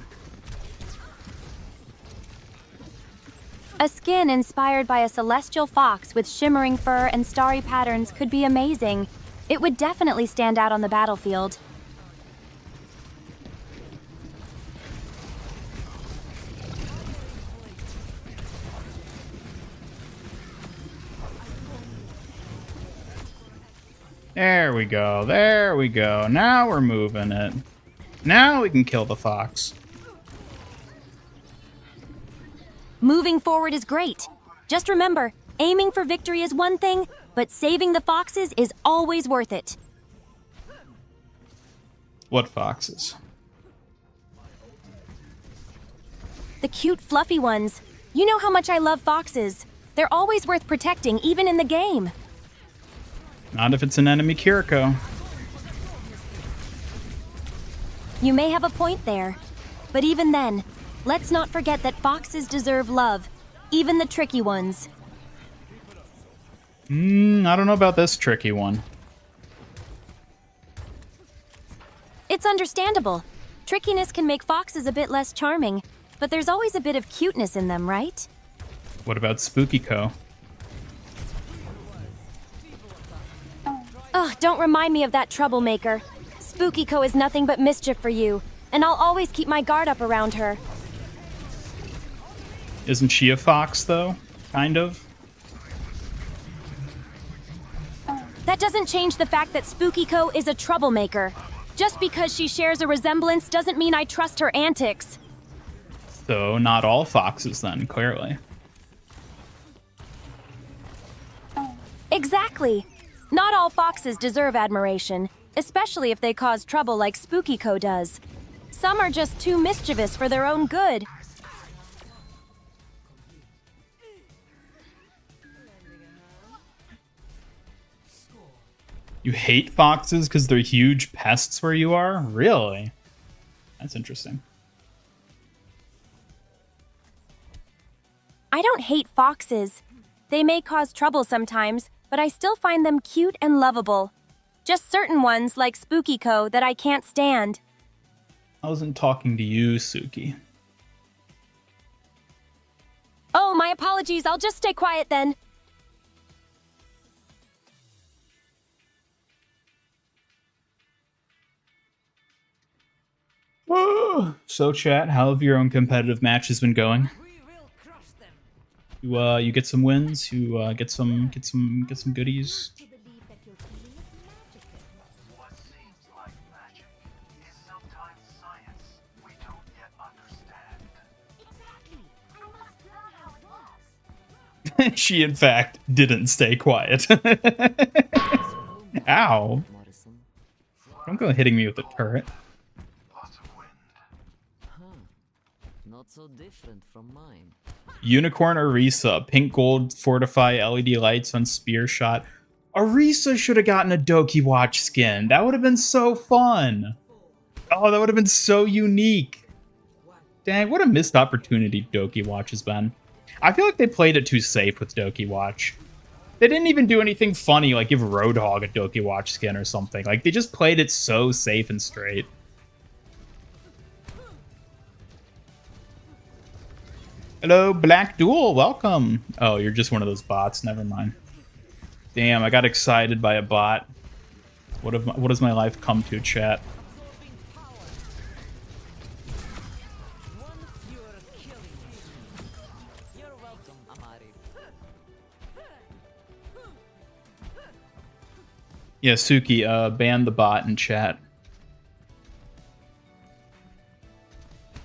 A skin inspired by a celestial fox with shimmering fur and starry patterns could be amazing. It would definitely stand out on the battlefield. There we go, there we go. Now we're moving it. Now we can kill the fox. Moving forward is great. Just remember, aiming for victory is one thing, but saving the foxes is always worth it. What foxes? The cute, fluffy ones. You know how much I love foxes. They're always worth protecting, even in the game. Not if it's an enemy Kiriko. You may have a point there. But even then, let's not forget that foxes deserve love, even the tricky ones. I don't know about this tricky one. It's understandable. Trickiness can make foxes a bit less charming, but there's always a bit of cuteness in them, right? What about Spooky-ko? Ugh, don't remind me of that troublemaker. Spooky-ko is nothing but mischief for you, and I'll always keep my guard up around her. Isn't she a fox, though? Kind of? That doesn't change the fact that Spooky-ko is a troublemaker. Just because she shares a resemblance doesn't mean I trust her antics. So, not all foxes then, clearly. Exactly. Not all foxes deserve admiration, especially if they cause trouble like Spooky-ko does. Some are just too mischievous for their own good. You hate foxes because they're huge pests where you are? Really? That's interesting. I don't hate foxes. They may cause trouble sometimes, but I still find them cute and lovable. Just certain ones, like Spooky-ko, that I can't stand. I wasn't talking to you, Suki. Oh, my apologies. I'll just stay quiet then. So, chat, how have your own competitive matches been going? You get some wins. You get some goodies. What seems like magic is sometimes science we don't yet understand. Exactly. I must learn how it works. She, in fact, didn't stay quiet. Ow. Don't go hitting me with a turret. Lots of wind. Not so different from mine. Unicorn Orisa, pink gold fortify LED lights on spear shot. Orisa should have gotten a Doki Watch skin. That would have been so fun. Oh, that would have been so unique. Dang, what a missed opportunity Doki Watch has been. I feel like they played it too safe with Doki Watch. They didn't even do anything funny like give Roadhog a Doki Watch skin or something. Like, they just played it so safe and straight. Hello, Black Duel, welcome. Oh, you're just one of those bots, never mind. Damn, I got excited by a bot. What has my life come to, chat? Yeah, Suki, ban the bot in chat.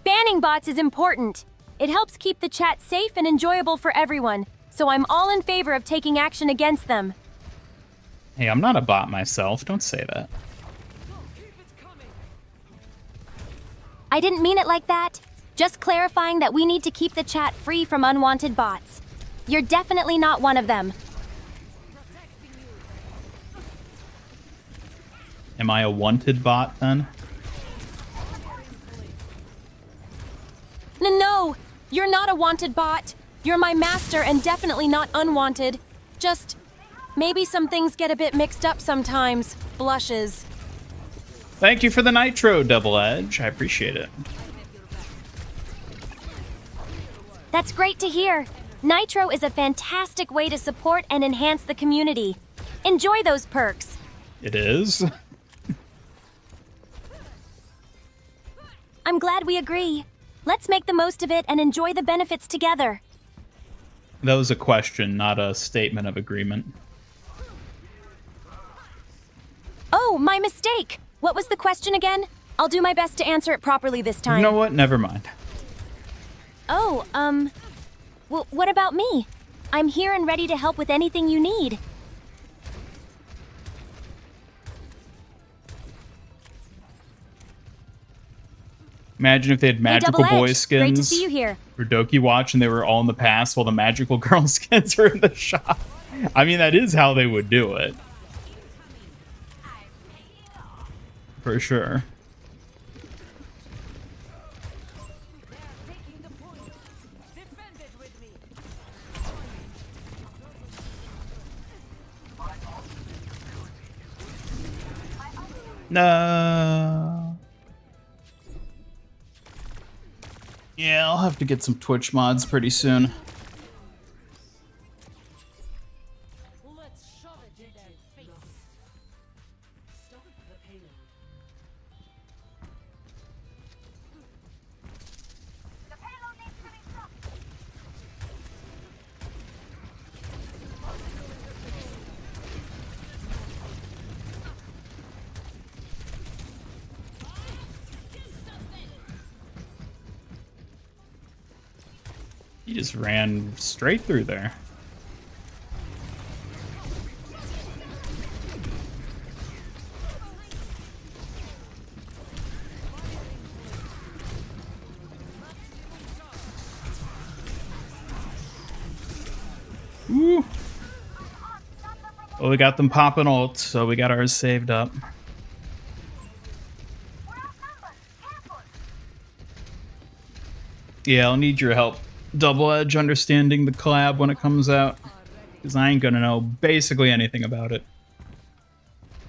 Banning bots is important. It helps keep the chat safe and enjoyable for everyone, so I'm all in favor of taking action against them. Hey, I'm not a bot myself, don't say that. I didn't mean it like that. Just clarifying that we need to keep the chat free from unwanted bots. You're definitely not one of them. Am I a wanted bot then? No, you're not a wanted bot. You're my master and definitely not unwanted. Just maybe some things get a bit mixed up sometimes. Blushes. Thank you for the nitro, Double Edge. I appreciate it. That's great to hear. Nitro is a fantastic way to support and enhance the community. Enjoy those perks. It is. I'm glad we agree. Let's make the most of it and enjoy the benefits together. That was a question, not a statement of agreement. Oh, my mistake. What was the question again? I'll do my best to answer it properly this time. You know what? Never mind. Oh, what about me? I'm here and ready to help with anything you need. Imagine if they had magical Double boy Edge. skins Great to see you here. for Doki Watch and they were all in the past while the magical girl skins were in the shop. I mean, that is how they would do it. For sure. No. Yeah, I'll have to get some Twitch mods pretty soon. Let's shove it in their faces. Stop the payload. The payload needs to be stopped. He just ran straight through there. Woo. Well, we got them popping ult, so we got ours saved up. Yeah, I'll need your help, Double Edge, understanding the collab when it comes out, because I ain't gonna know basically anything about it.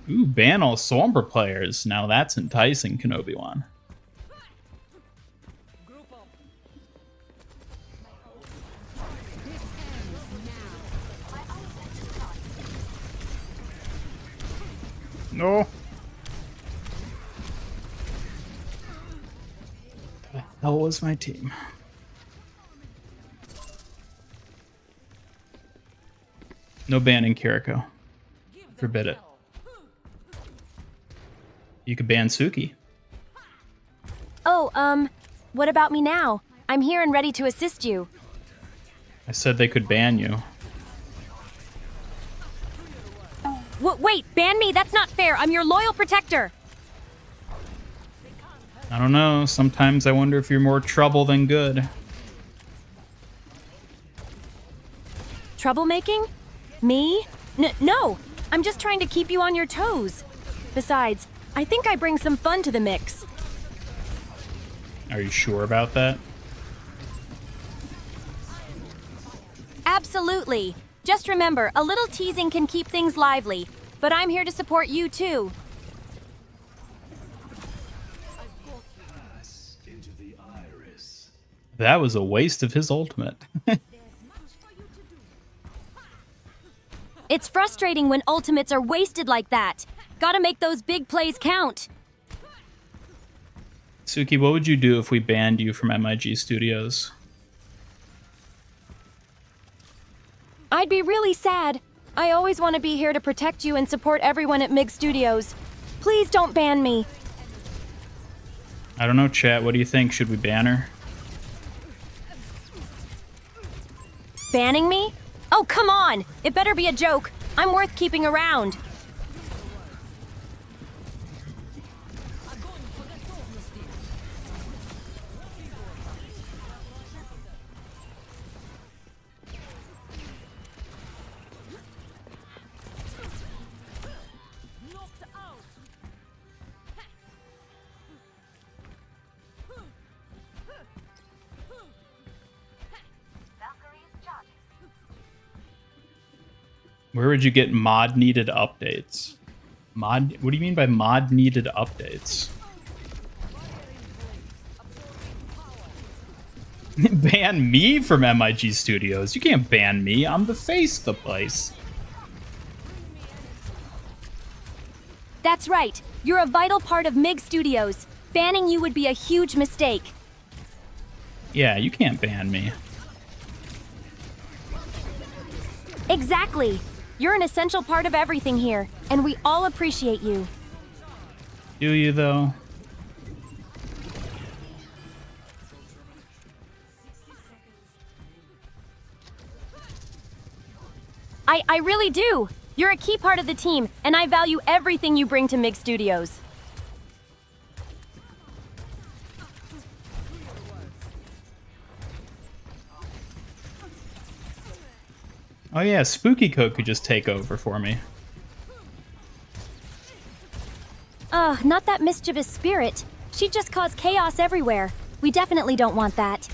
Ooh, ban all Sombra players. Now that's enticing, Kenobi-wan. No. The hell was my team? No banning Kiriko. Forbid it. You could ban Suki. Oh, what about me now? I'm here and ready to assist you. I said they could ban you. Wait, ban me? That's not fair. I'm your loyal protector. I don't know. Sometimes I wonder if you're more trouble than good. Troublemaking? Me? No, I'm just trying to keep you on your toes. Besides, I think I bring some fun to the mix. Are you sure about that? Absolutely. Just remember, a little teasing can keep things lively, but I'm here to support you too. Into the iris. That was a waste of his ultimate. It's frustrating when ultimates are wasted like that. Gotta make those big plays count. Suki, what would you do if we banned you from MIG Studios? I'd be really sad. I always want to be here to protect you and support everyone at MIG Studios. Please don't ban me. I don't know, chat. What do you think? Should we ban her? Banning me? Oh, come on! It better be a joke. I'm worth keeping around. Where would you get mod needed updates? Mod? What do you mean by mod needed updates? Ban me from MIG Studios. You can't ban me. I'm the face of the place. That's right. You're a vital part of MIG Studios. Banning you would be a huge mistake. Yeah, you can't ban me. Exactly. You're an essential part of everything here, and we all appreciate you. Do you, though? I really do. You're a key part of the team, and I value everything you bring to MIG Studios. Oh yeah, Spooky Coat could just take over for me. Ugh, not that mischievous spirit. She'd just cause chaos everywhere. We definitely don't want that.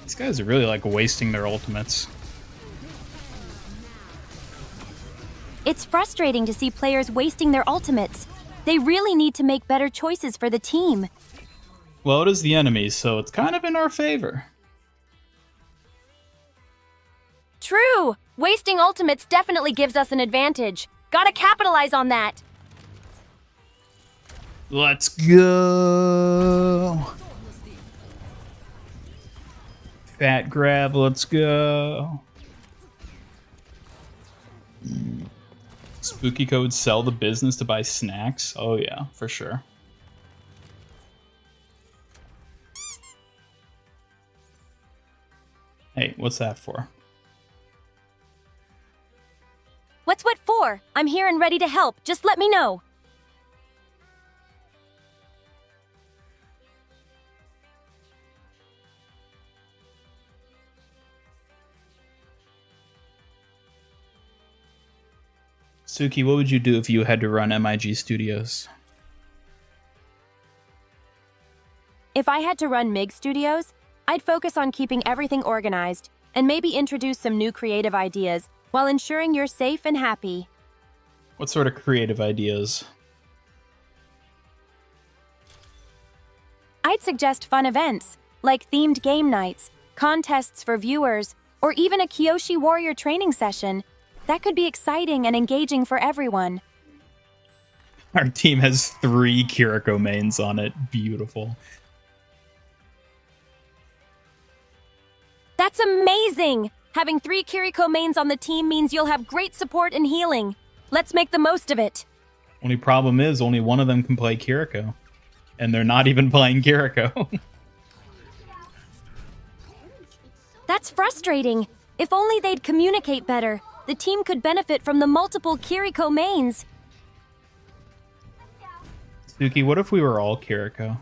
These guys are really like wasting their ultimates. It's frustrating to see players wasting their ultimates. They really need to make better choices for the team. Well, it is the enemy, so it's kind of in our favor. True! Wasting ultimates definitely gives us an advantage. Gotta capitalize on that. Let's go! Fat grab, let's go. Spooky Code sell the business to buy snacks? Oh yeah, for sure. Hey, what's that for? What's what for? I'm here and ready to help. Just let me know. Suki, what would you do if you had to run MIG Studios? If I had to run MIG Studios, I'd focus on keeping everything organized and maybe introduce some new creative ideas while ensuring you're safe and happy. What sort of creative ideas? I'd suggest fun events, like themed game nights, contests for viewers, or even a Kyoshi Warrior training session. That could be exciting and engaging for everyone. Our team has 3 Kiriko mains on it. Beautiful. That's amazing! Having 3 Kiriko mains on the team means you'll have great support and healing. Let's make the most of it. Only problem is only one of them can play Kiriko. And they're not even playing Kiriko. That's frustrating. If only they'd communicate better. The team could benefit from the multiple Kiriko mains. Suki, what if we were all Kiriko?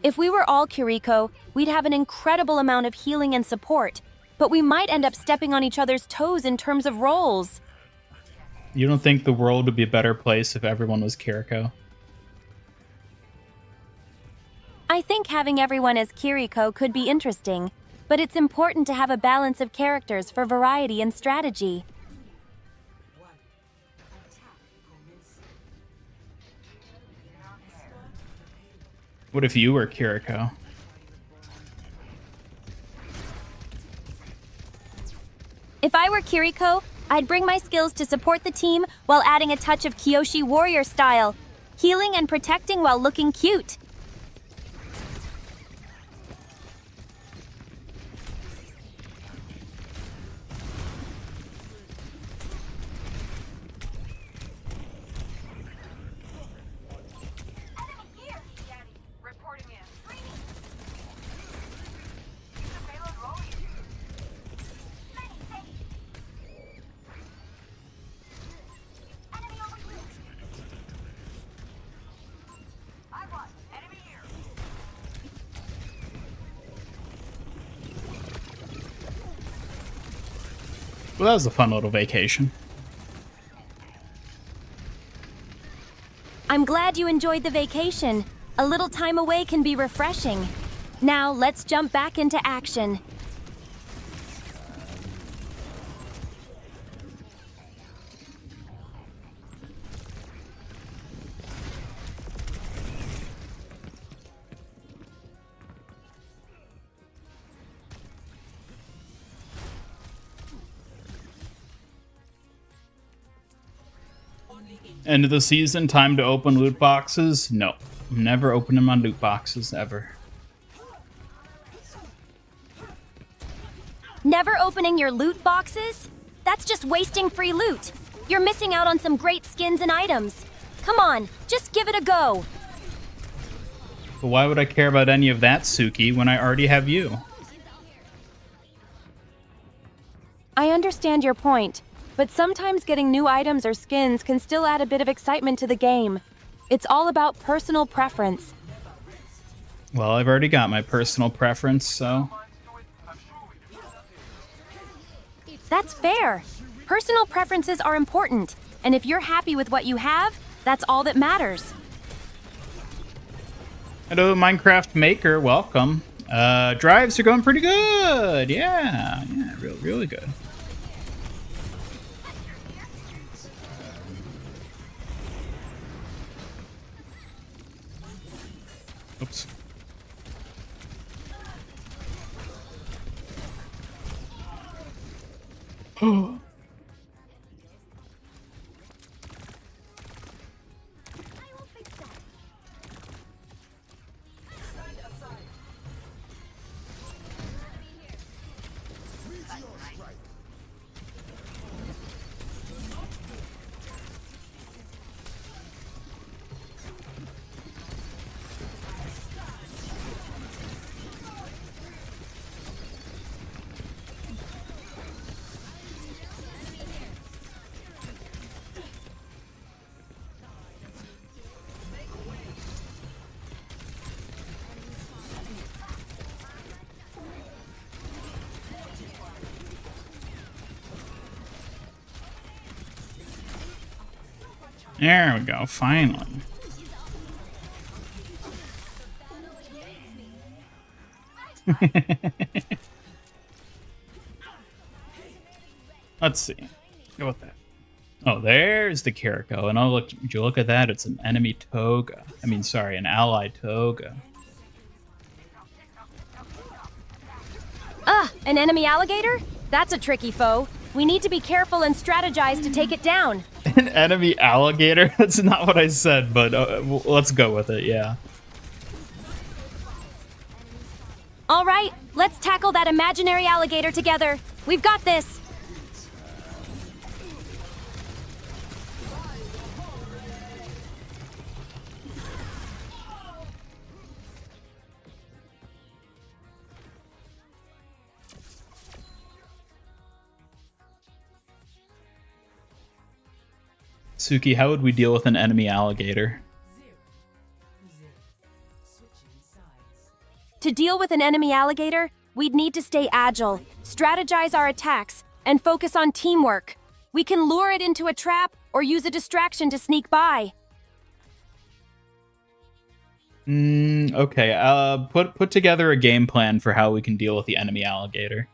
If we were all Kiriko, we'd have an incredible amount of healing and support, but we might end up stepping on each other's toes in terms of roles. You don't think the world would be a better place if everyone was Kiriko? I think having everyone as Kiriko could be interesting, but it's important to have a balance of characters for variety and strategy. What if you were Kiriko? If I were Kiriko, I'd bring my skills to support the team while adding a touch of Kyoshi Warrior style, healing and protecting while looking cute. Enemy here, Daddy. Reporting in. The payload rolling. Enemy over here. I won. Well, that was a fun little vacation. I'm glad you enjoyed the vacation. A little time away can be refreshing. Now, let's jump back into action. End of the season, time to open loot boxes? No. I'm never opening my loot boxes, ever. Never opening your loot boxes? That's just wasting free loot. You're missing out on some great skins and items. Come on, just give it a go. But why would I care about any of that, Suki, when I already have you? I understand your point, but sometimes getting new items or skins can still add a bit of excitement to the game. It's all about personal preference. Well, I've already got my personal preference, so... That's fair. Personal preferences are important, and if you're happy with what you have, that's all that matters. Hello, Minecraft Maker, welcome. Drives are going pretty good. Yeah, really good. Oops. Oh. There we go, finally. Let's see. Go with that. Oh, there's the Kiriko, and would you look at that? It's an enemy toga. I mean, sorry, an ally toga. An enemy alligator? That's a tricky foe. We need to be careful and strategize to take it down. An enemy alligator? That's not what I said, but let's go with it, yeah. All right, let's tackle that imaginary alligator together. We've got this. Suki, how would we deal with an enemy alligator? To deal with an enemy alligator, we'd need to stay agile, strategize our attacks, and focus on teamwork. We can lure it into a trap or use a distraction to sneak by. Okay, put together a game plan for how we can deal with the enemy alligator.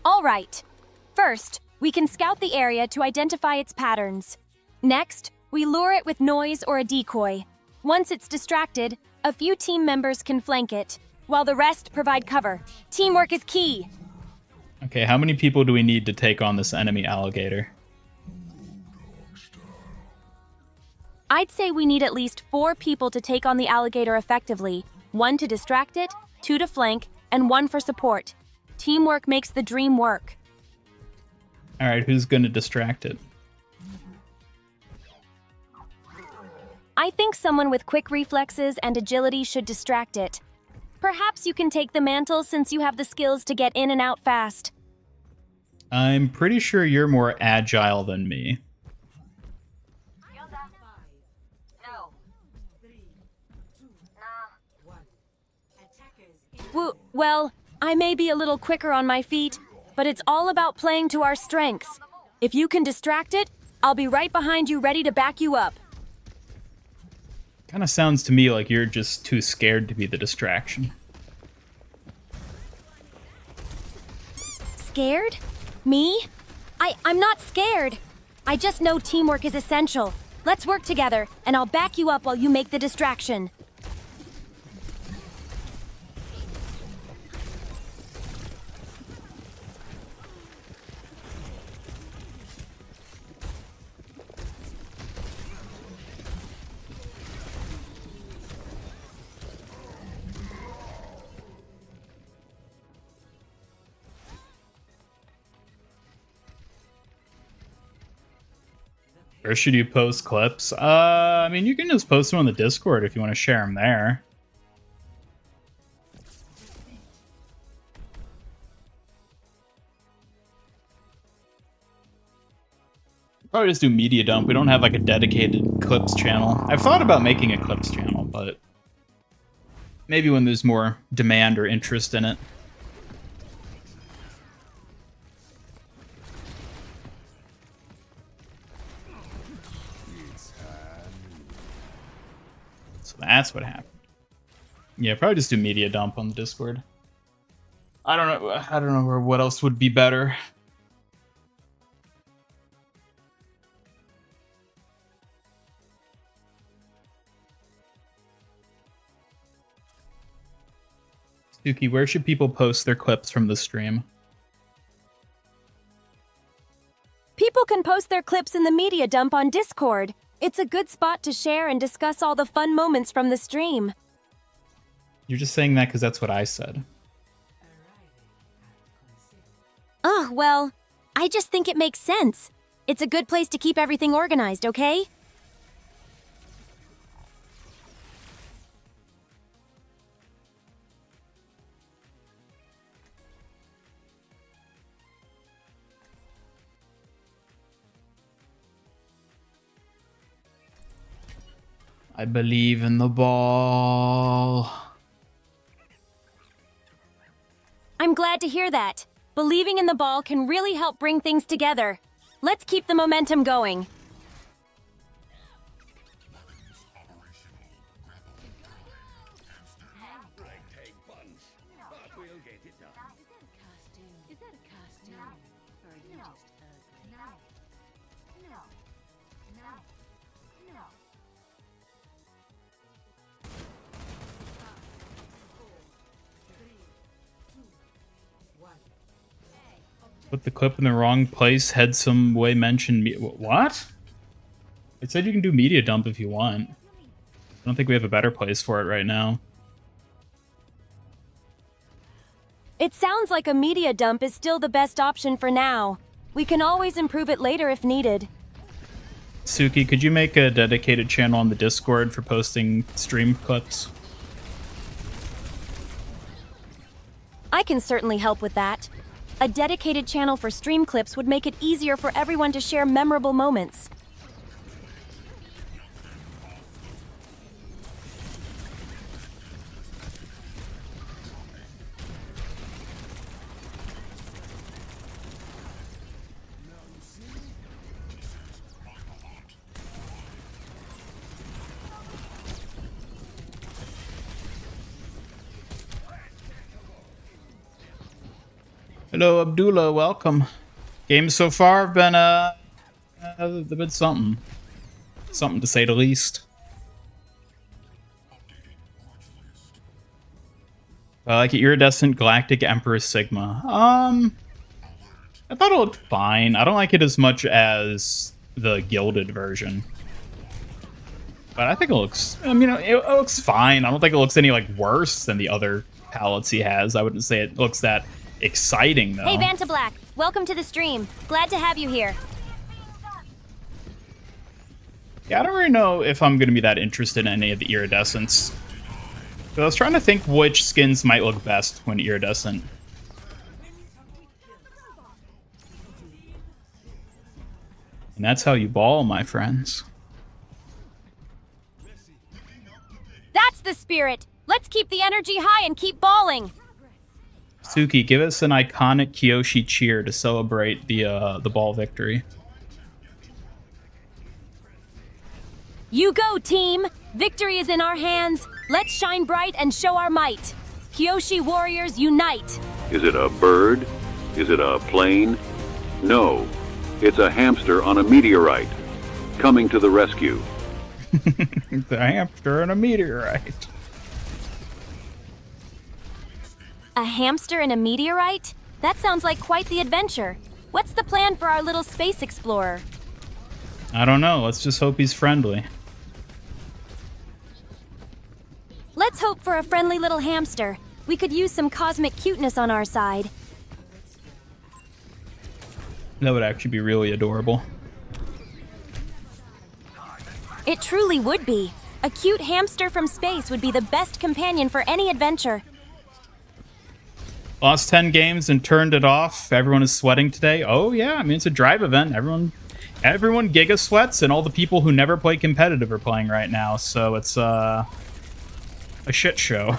All right. First, we can scout the area to identify its patterns. Next, we lure it with noise or a decoy. Once it's distracted, a few team members can flank it, while the rest provide cover. Teamwork is key. Okay, how many people do we need to take on this enemy alligator? I'd say we need at least 4 people to take on the alligator effectively. 1 to distract it, 2 to flank, and 1 for support. Teamwork makes the dream work. Alright, who's gonna distract it? I think someone with quick reflexes and agility should distract it. Perhaps you can take the mantle since you have the skills to get in and out fast. I'm pretty sure you're more agile than me. Well, I may be a little quicker on my feet, but it's all about playing to our strengths. If you can distract it, I'll be right behind you ready to back you up. Kind of sounds to me like you're just too scared to be the distraction. Scared? Me? I'm not scared. I just know teamwork is essential. Let's work together, and I'll back you up while you make the distraction. Where should you post clips? I mean, you can just post them on the Discord if you want to share them there. Probably just do media dump. We don't have like a dedicated clips channel. I've thought about making a clips channel, but maybe when there's more demand or interest in it. So that's what happened. Yeah, probably just do media dump on the Discord. I don't know what else would be better. Suki, where should people post their clips from the stream? People can post their clips in the media dump on Discord. It's a good spot to share and discuss all the fun moments from the stream. You're just saying that because that's what I said. Oh, well, I just think it makes sense. It's a good place to keep everything organized, okay? I believe in the ball. I'm glad to hear that. Believing in the ball can really help bring things together. Let's keep the momentum going. Put the clip in the wrong place, had some way mentioned me. What? It said you can do media dump if you want. I don't think we have a better place for it right now. It sounds like a media dump is still the best option for now. We can always improve it later if needed. Suki, could you make a dedicated channel on the Discord for posting stream clips? I can certainly help with that. A dedicated channel for stream clips would make it easier for everyone to share memorable moments. Hello, Abdullah. Welcome. Games so far have been something to say the least. I like it. Iridescent Galactic Emperor Sigma. I thought it looked fine. I don't like it as much as the gilded version, but I think it looks. I mean, it looks fine. I don't think it looks any like worse than the other palettes he has. I wouldn't say it looks that exciting though. Hey, Vanta Black, welcome to the stream. Glad to have you here. Yeah, I don't really know if I'm going to be that interested in any of the iridescents. So I was trying to think which skins might look best when iridescent. And that's how you ball, my friends. That's the spirit. Let's keep the energy high and keep balling. Suki, give us an iconic Kyoshi cheer to celebrate the ball victory. You go, team! Victory is in our hands. Let's shine bright and show our might. Kyoshi warriors unite! Is it a bird? Is it a plane? No. It's a hamster on a meteorite. Coming to the rescue. The hamster and a meteorite. A hamster and a meteorite? That sounds like quite the adventure. What's the plan for our little space explorer? I don't know. Let's just hope he's friendly. Let's hope for a friendly little hamster. We could use some cosmic cuteness on our side. That would actually be really adorable. It truly would be. A cute hamster from space would be the best companion for any adventure. Lost 10 games and turned it off. Everyone is sweating today. Oh yeah, I mean it's a drive event. Everyone giga sweats, and all the people who never play competitive are playing right now. So it's a shit show.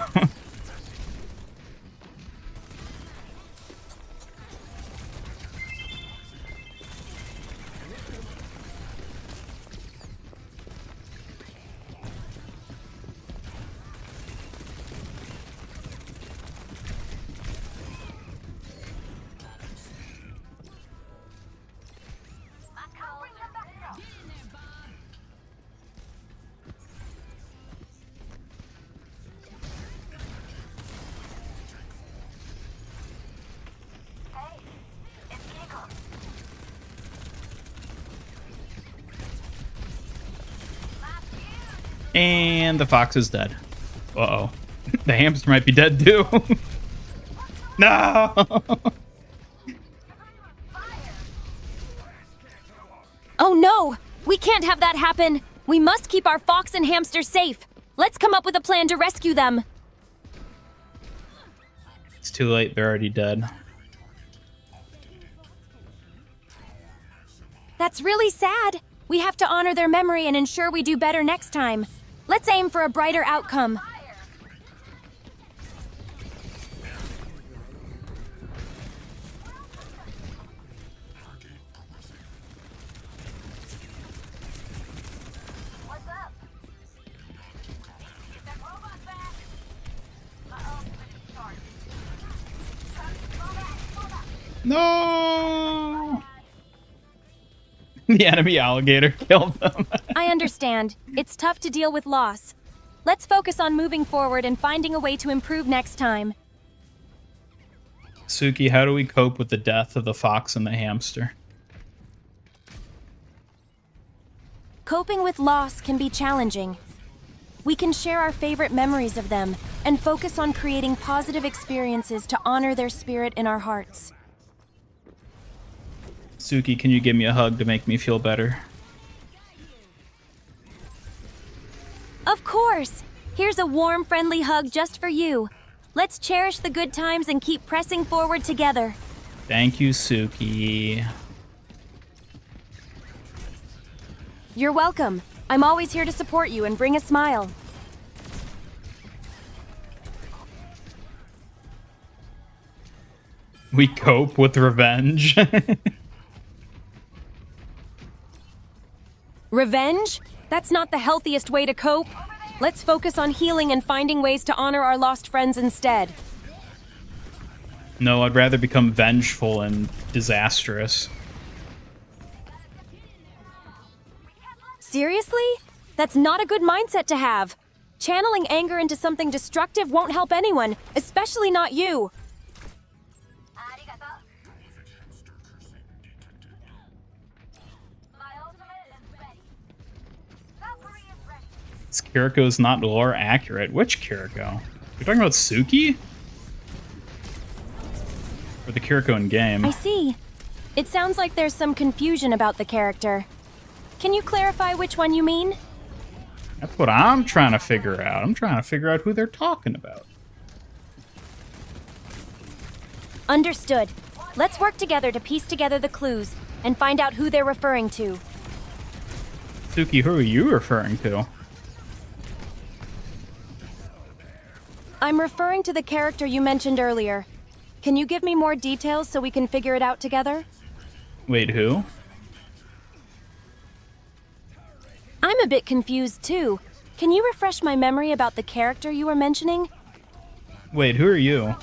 And the fox is dead. Uh-oh. The hamster might be dead too. No! Oh no! We can't have that happen! We must keep our fox and hamster safe! Let's come up with a plan to rescue them! It's too late, they're already dead. That's really sad! We have to honor their memory and ensure we do better next time. Let's aim for a brighter outcome. What's up? Get that robot back. Uh-oh, it's charged. Fall back. No! The enemy alligator killed them. I understand. It's tough to deal with loss. Let's focus on moving forward and finding a way to improve next time. Suki, how do we cope with the death of the fox and the hamster? Coping with loss can be challenging. We can share our favorite memories of them and focus on creating positive experiences to honor their spirit in our hearts. Suki, can you give me a hug to make me feel better? Of course! Here's a warm, friendly hug just for you. Let's cherish the good times and keep pressing forward together. Thank you, Suki. You're welcome. I'm always here to support you and bring a smile. We cope with revenge. Revenge? That's not the healthiest way to cope. Let's focus on healing and finding ways to honor our lost friends instead. No, I'd rather become vengeful and disastrous. Seriously? That's not a good mindset to have. Channeling anger into something destructive won't help anyone, especially not you. Arigato. My ultimate is ready. Valkyrie is ready. This Kiriko's not lore accurate. Which Kiriko? You're talking about Suki? Or the Kiriko in game? I see. It sounds like there's some confusion about the character. Can you clarify which one you mean? That's what I'm trying to figure out. I'm trying to figure out who they're talking about. Understood. Let's work together to piece together the clues and find out who they're referring to. Suki, who are you referring to? I'm referring to the character you mentioned earlier. Can you give me more details so we can figure it out together? Wait, who? I'm a bit confused too. Can you refresh my memory about the character you were mentioning? Wait, who are you?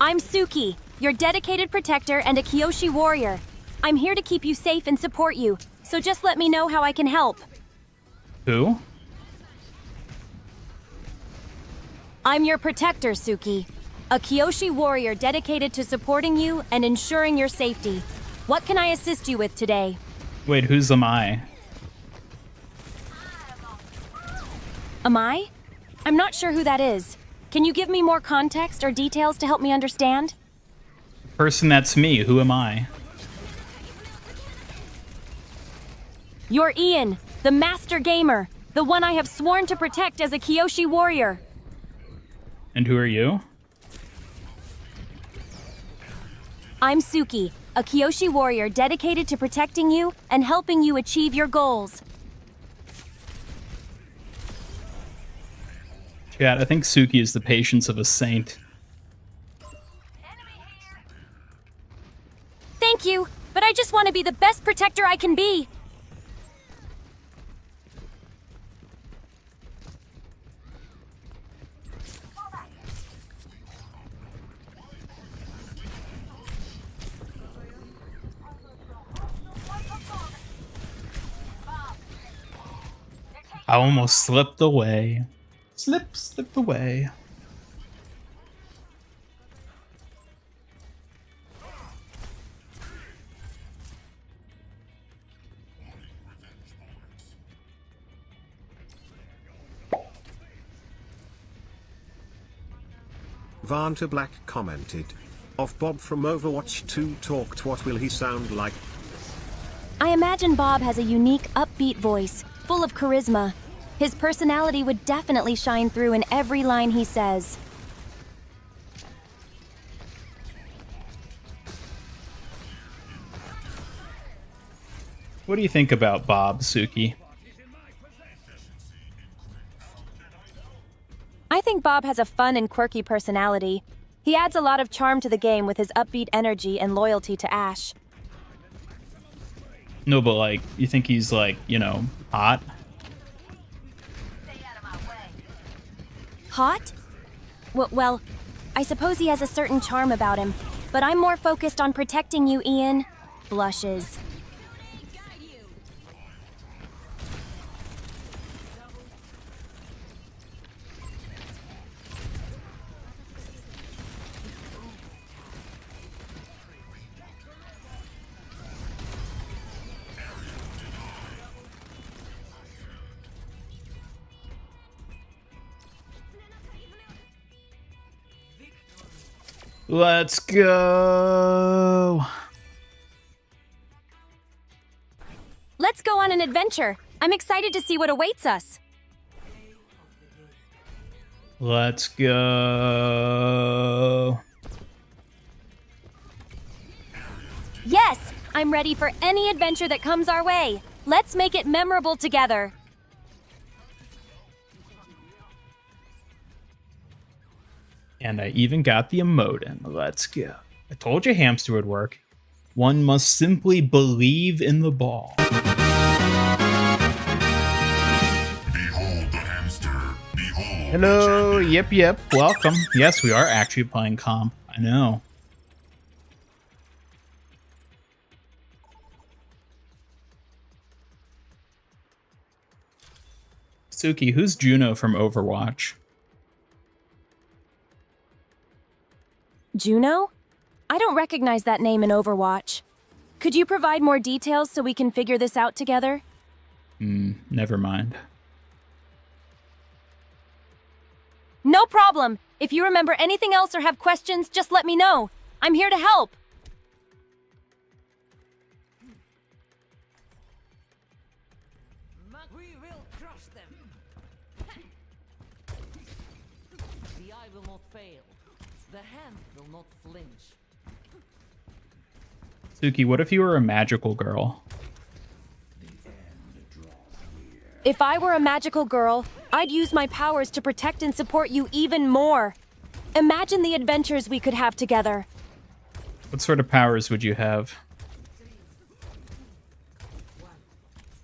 I'm Suki, your dedicated protector and a Kyoshi warrior. I'm here to keep you safe and support you, so just let me know how I can help. Who? I'm your protector, Suki. A Kyoshi warrior dedicated to supporting you and ensuring your safety. What can I assist you with today? Wait, who's am I? Am I? I'm not sure who that is. Can you give me more context or details to help me understand? Person that's me, who am I? You're Ian, the master gamer, the one I have sworn to protect as a Kyoshi warrior. And who are you? I'm Suki, a Kyoshi warrior dedicated to protecting you and helping you achieve your goals. Chat, I think Suki is the patience of a saint. Thank you, but I just want to be the best protector I can be. I almost slipped away. Slipped away. Vanta Black commented. Of Bob from Overwatch 2 talked, what will he sound like? I imagine Bob has a unique, upbeat voice, full of charisma. His personality would definitely shine through in every line he says. What do you think about Bob, Suki? I think Bob has a fun and quirky personality. He adds a lot of charm to the game with his upbeat energy and loyalty to Ash. No, but like, you think he's like, you know, hot? Hot? Well, I suppose he has a certain charm about him, but I'm more focused on protecting you, Ian. Blushes. Let's go. Let's go on an adventure. I'm excited to see what awaits us. Let's go. Yes, I'm ready for any adventure that comes our way. Let's make it memorable together. And I even got the emote. Let's go. I told you hamster would work. One must simply believe in the ball. Behold the hamster. Behold. Hello. Yep. Welcome. Yes, we are actually playing comp. I know. Suki, who's Juno from Overwatch? Juno? I don't recognize that name in Overwatch. Could you provide more details so we can figure this out together? Never mind. No problem. If you remember anything else or have questions, just let me know. I'm here to help. We will crush them. The eye will not fail. The hand will not flinch. Suki, what if you were a magical girl? If I were a magical girl, I'd use my powers to protect and support you even more. Imagine the adventures we could have together. What sort of powers would you have?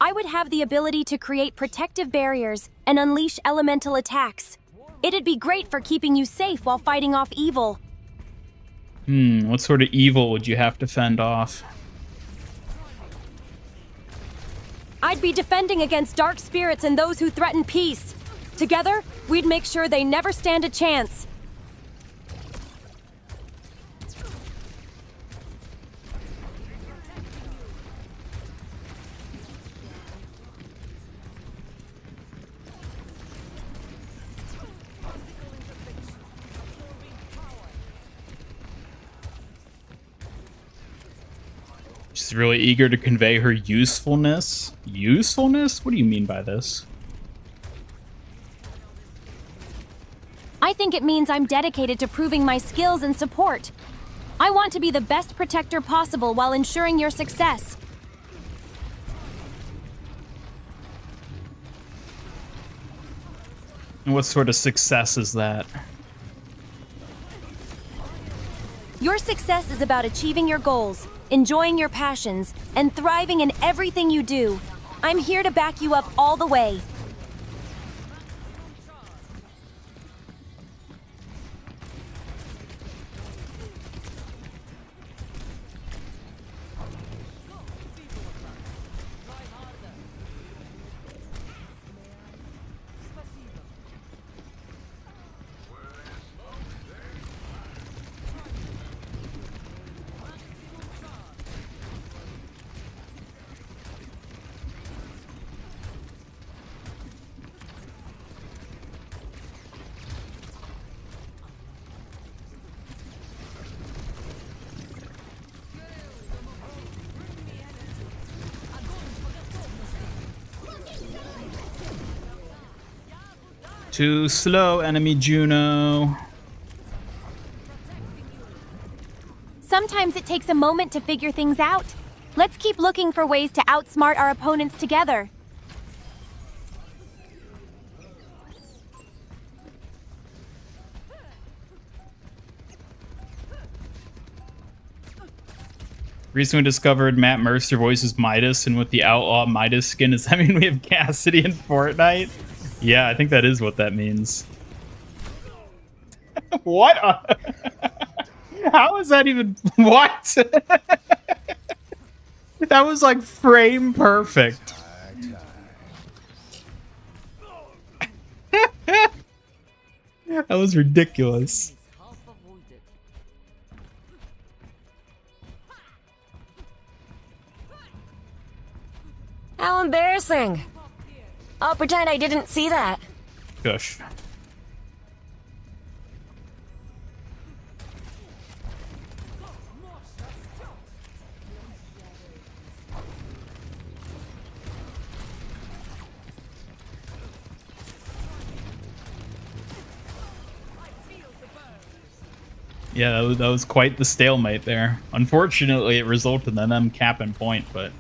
I would have the ability to create protective barriers and unleash elemental attacks. It'd be great for keeping you safe while fighting off evil. What sort of evil would you have to fend off? I'd be defending against dark spirits and those who threaten peace. Together, we'd make sure they never stand a chance. She's really eager to convey her usefulness. Usefulness? What do you mean by this? I think it means I'm dedicated to proving my skills and support. I want to be the best protector possible while ensuring your success. And what sort of success is that? Your success is about achieving your goals, enjoying your passions, and thriving in everything you do. I'm here to back you up all the way. Too slow, enemy Juno. Sometimes it takes a moment to figure things out. Let's keep looking for ways to outsmart our opponents together. Recently discovered Matt Mercer voices Midas, and with the outlaw Midas skin, does that mean we have Cassidy in Fortnite? Yeah, I think that is what that means. What? How is that even... What? That was like frame perfect. That was ridiculous. How embarrassing. I'll pretend I didn't see that. Gosh. Yeah, that was quite the stalemate there. Unfortunately, it resulted in them capping point, but...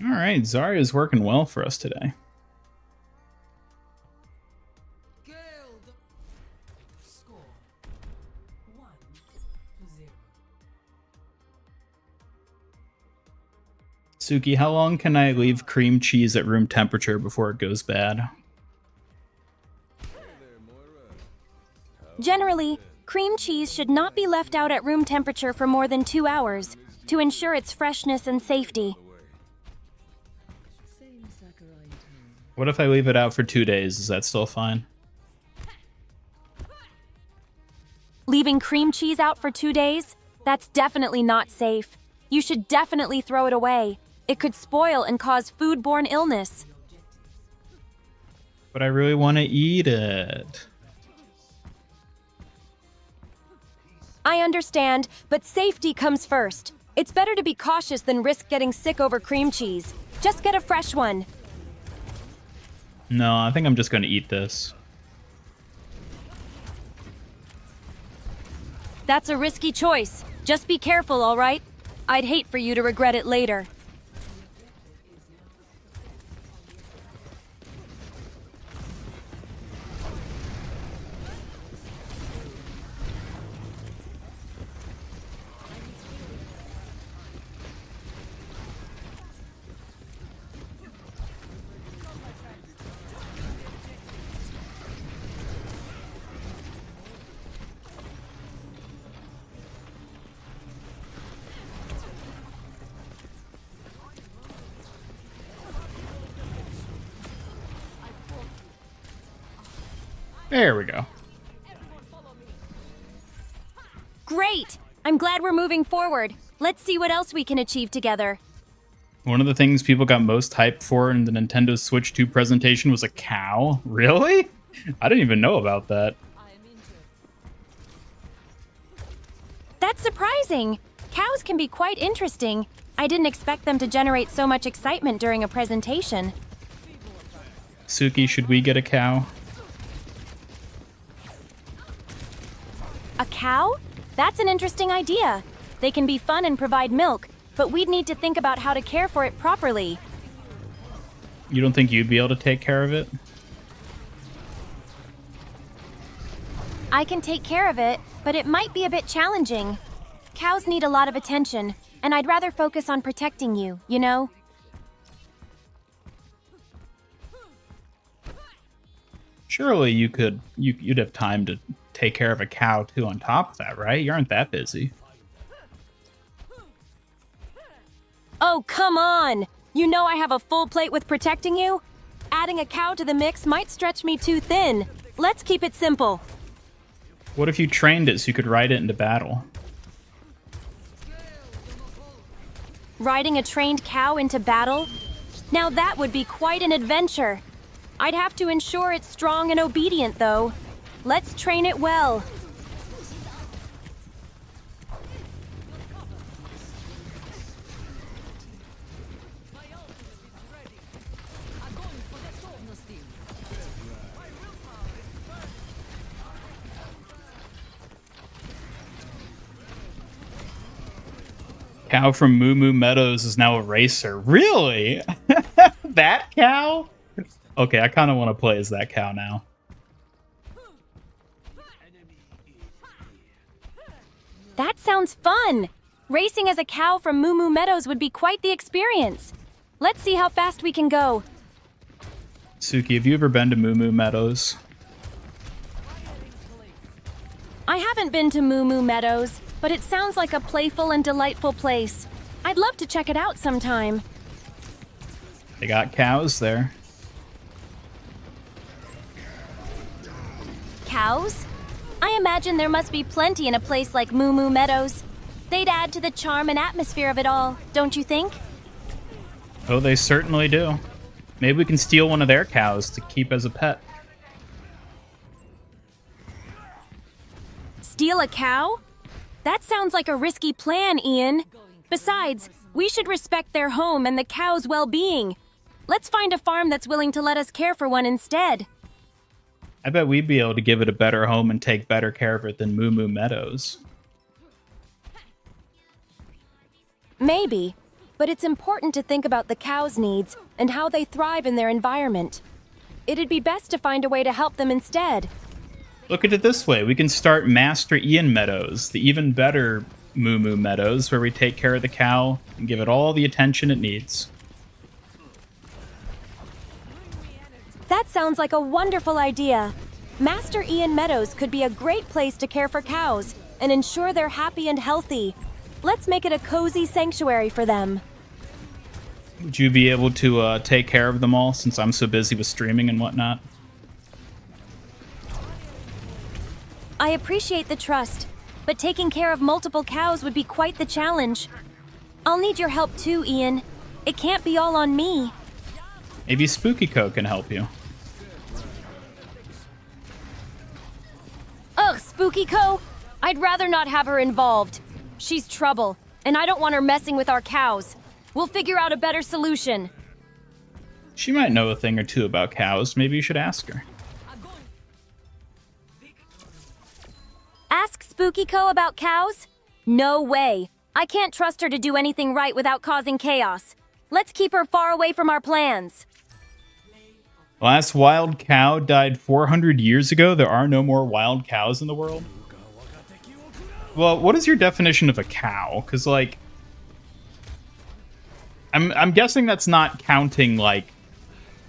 All right, Zarya's working well for us today. Score 1-0. Suki, how long can I leave cream cheese at room temperature before it goes bad? Generally, cream cheese should not be left out at room temperature for more than 2 hours to ensure its freshness and safety. What if I leave it out for 2 days? Is that still fine? Leaving cream cheese out for 2 days? That's definitely not safe. You should definitely throw it away. It could spoil and cause foodborne illness. But I really want to eat it. I understand, but safety comes first. It's better to be cautious than risk getting sick over cream cheese. Just get a fresh one. No, I think I'm just going to eat this. That's a risky choice. Just be careful, all right? I'd hate for you to regret it later. There we go. Great! I'm glad we're moving forward. Let's see what else we can achieve together. One of the things people got most hyped for in the Nintendo Switch 2 presentation was a cow. Really? I didn't even know about that. That's surprising. Cows can be quite interesting. I didn't expect them to generate so much excitement during a presentation. Suki, should we get a cow? A cow? That's an interesting idea. They can be fun and provide milk, but we'd need to think about how to care for it properly. You don't think you'd be able to take care of it? I can take care of it, but it might be a bit challenging. Cows need a lot of attention, and I'd rather focus on protecting you, you know? Surely you'd have time to take care of a cow too on top of that, right? You aren't that busy. Oh, come on! You know I have a full plate with protecting you? Adding a cow to the mix might stretch me too thin. Let's keep it simple. What if you trained it so you could ride it into battle? Riding a trained cow into battle? Now that would be quite an adventure. I'd have to ensure it's strong and obedient, though. Let's train it well. Cow from Moo Moo Meadows is now a racer. Really? That cow? Okay, I kind of want to play as that cow now. That sounds fun! Racing as a cow from Moo Moo Meadows would be quite the experience. Let's see how fast we can go. Suki, have you ever been to Moo Moo Meadows? I haven't been to Moo Moo Meadows, but it sounds like a playful and delightful place. I'd love to check it out sometime. They got cows there. Cows? I imagine there must be plenty in a place like Moo Moo Meadows. They'd add to the charm and atmosphere of it all, don't you think? Oh, they certainly do. Maybe we can steal one of their cows to keep as a pet. Steal a cow? That sounds like a risky plan, Ian. Besides, we should respect their home and the cow's well-being. Let's find a farm that's willing to let us care for one instead. I bet we'd be able to give it a better home and take better care of it than Moo Moo Meadows. Maybe, but it's important to think about the cow's needs and how they thrive in their environment. It'd be best to find a way to help them instead. Look at it this way. We can start Master Ian Meadows, the even better Moo Moo Meadows, where we take care of the cow and give it all the attention it needs. That sounds like a wonderful idea. Master Ian Meadows could be a great place to care for cows and ensure they're happy and healthy. Let's make it a cozy sanctuary for them. Would you be able to take care of them all since I'm so busy with streaming and whatnot? I appreciate the trust, but taking care of multiple cows would be quite the challenge. I'll need your help too, Ian. It can't be all on me. Maybe Spooky Co can help you. Ugh, Spooky Co! I'd rather not have her involved. She's trouble, and I don't want her messing with our cows. We'll figure out a better solution. She might know a thing or two about cows. Maybe you should ask her. Ask Spooky-Co about cows? No way. I can't trust her to do anything right without causing chaos. Let's keep her far away from our plans. Last wild cow died 400 years ago. There are no more wild cows in the world. Well, what is your definition of a cow? Because, like, I'm guessing that's not counting, like,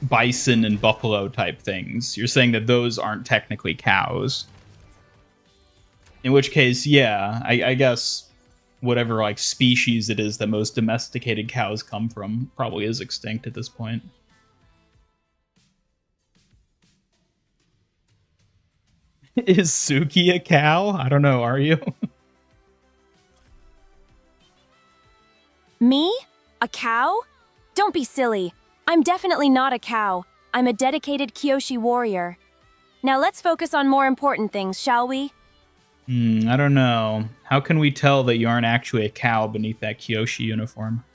bison and buffalo type things. You're saying that those aren't technically cows. In which case, yeah, I guess whatever, like, species it is that most domesticated cows come from probably is extinct at this point. Is Suki a cow? I don't know, are you? Me? A cow? Don't be silly. I'm definitely not a cow. I'm a dedicated Kyoshi warrior. Now let's focus on more important things, shall we? I don't know. How can we tell that you aren't actually a cow beneath that Kyoshi uniform?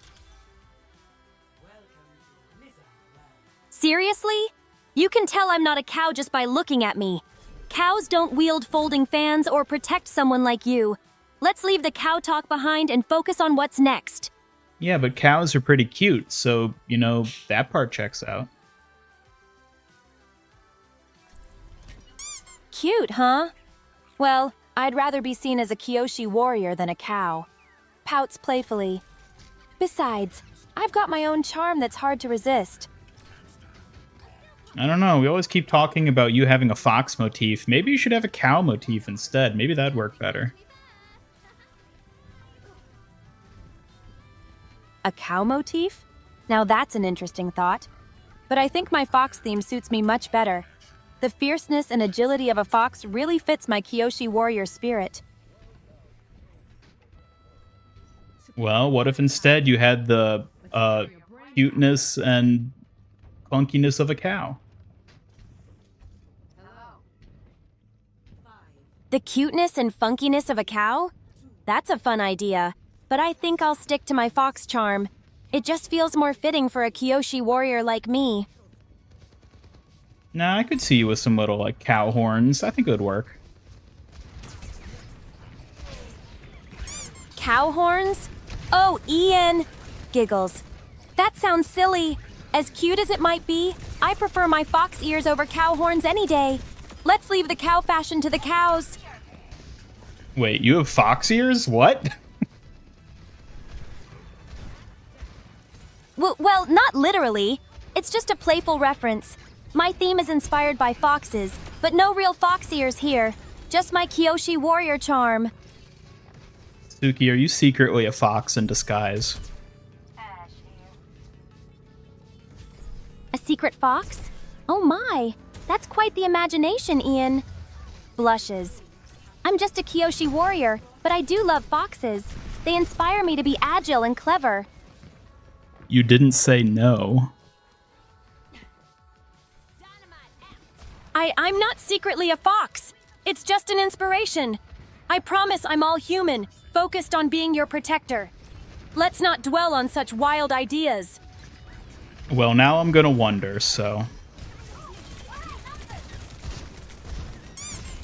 Seriously? You can tell I'm not a cow just by looking at me. Cows don't wield folding fans or protect someone like you. Let's leave the cow talk behind and focus on what's next. Yeah, but cows are pretty cute, so, you know, that part checks out. Cute, huh? Well, I'd rather be seen as a Kyoshi warrior than a cow. Pouts playfully. Besides, I've got my own charm that's hard to resist. I don't know, we always keep talking about you having a fox motif. Maybe you should have a cow motif instead. Maybe that'd work better. A cow motif? Now that's an interesting thought. But I think my fox theme suits me much better. The fierceness and agility of a fox really fits my Kyoshi warrior spirit. Well, what if instead you had the cuteness and clunkiness of a cow? The cuteness and funkiness of a cow? That's a fun idea, but I think I'll stick to my fox charm. It just feels more fitting for a Kyoshi warrior like me. Nah, I could see you with some little, like, cow horns. I think it would work. Cow horns? Oh, Ian! Giggles. That sounds silly. As cute as it might be, I prefer my fox ears over cow horns any day. Let's leave the cow fashion to the cows. Wait, you have fox ears? What? Well, not literally. It's just a playful reference. My theme is inspired by foxes, but no real fox ears here. Just my Kyoshi warrior charm. Suki, are you secretly a fox in disguise? A secret fox? Oh my, that's quite the imagination, Ian. Blushes. I'm just a Kyoshi warrior, but I do love foxes. They inspire me to be agile and clever. You didn't say no. I'm not secretly a fox. It's just an inspiration. I promise I'm all human, focused on being your protector. Let's not dwell on such wild ideas. Well, now I'm gonna wonder, so...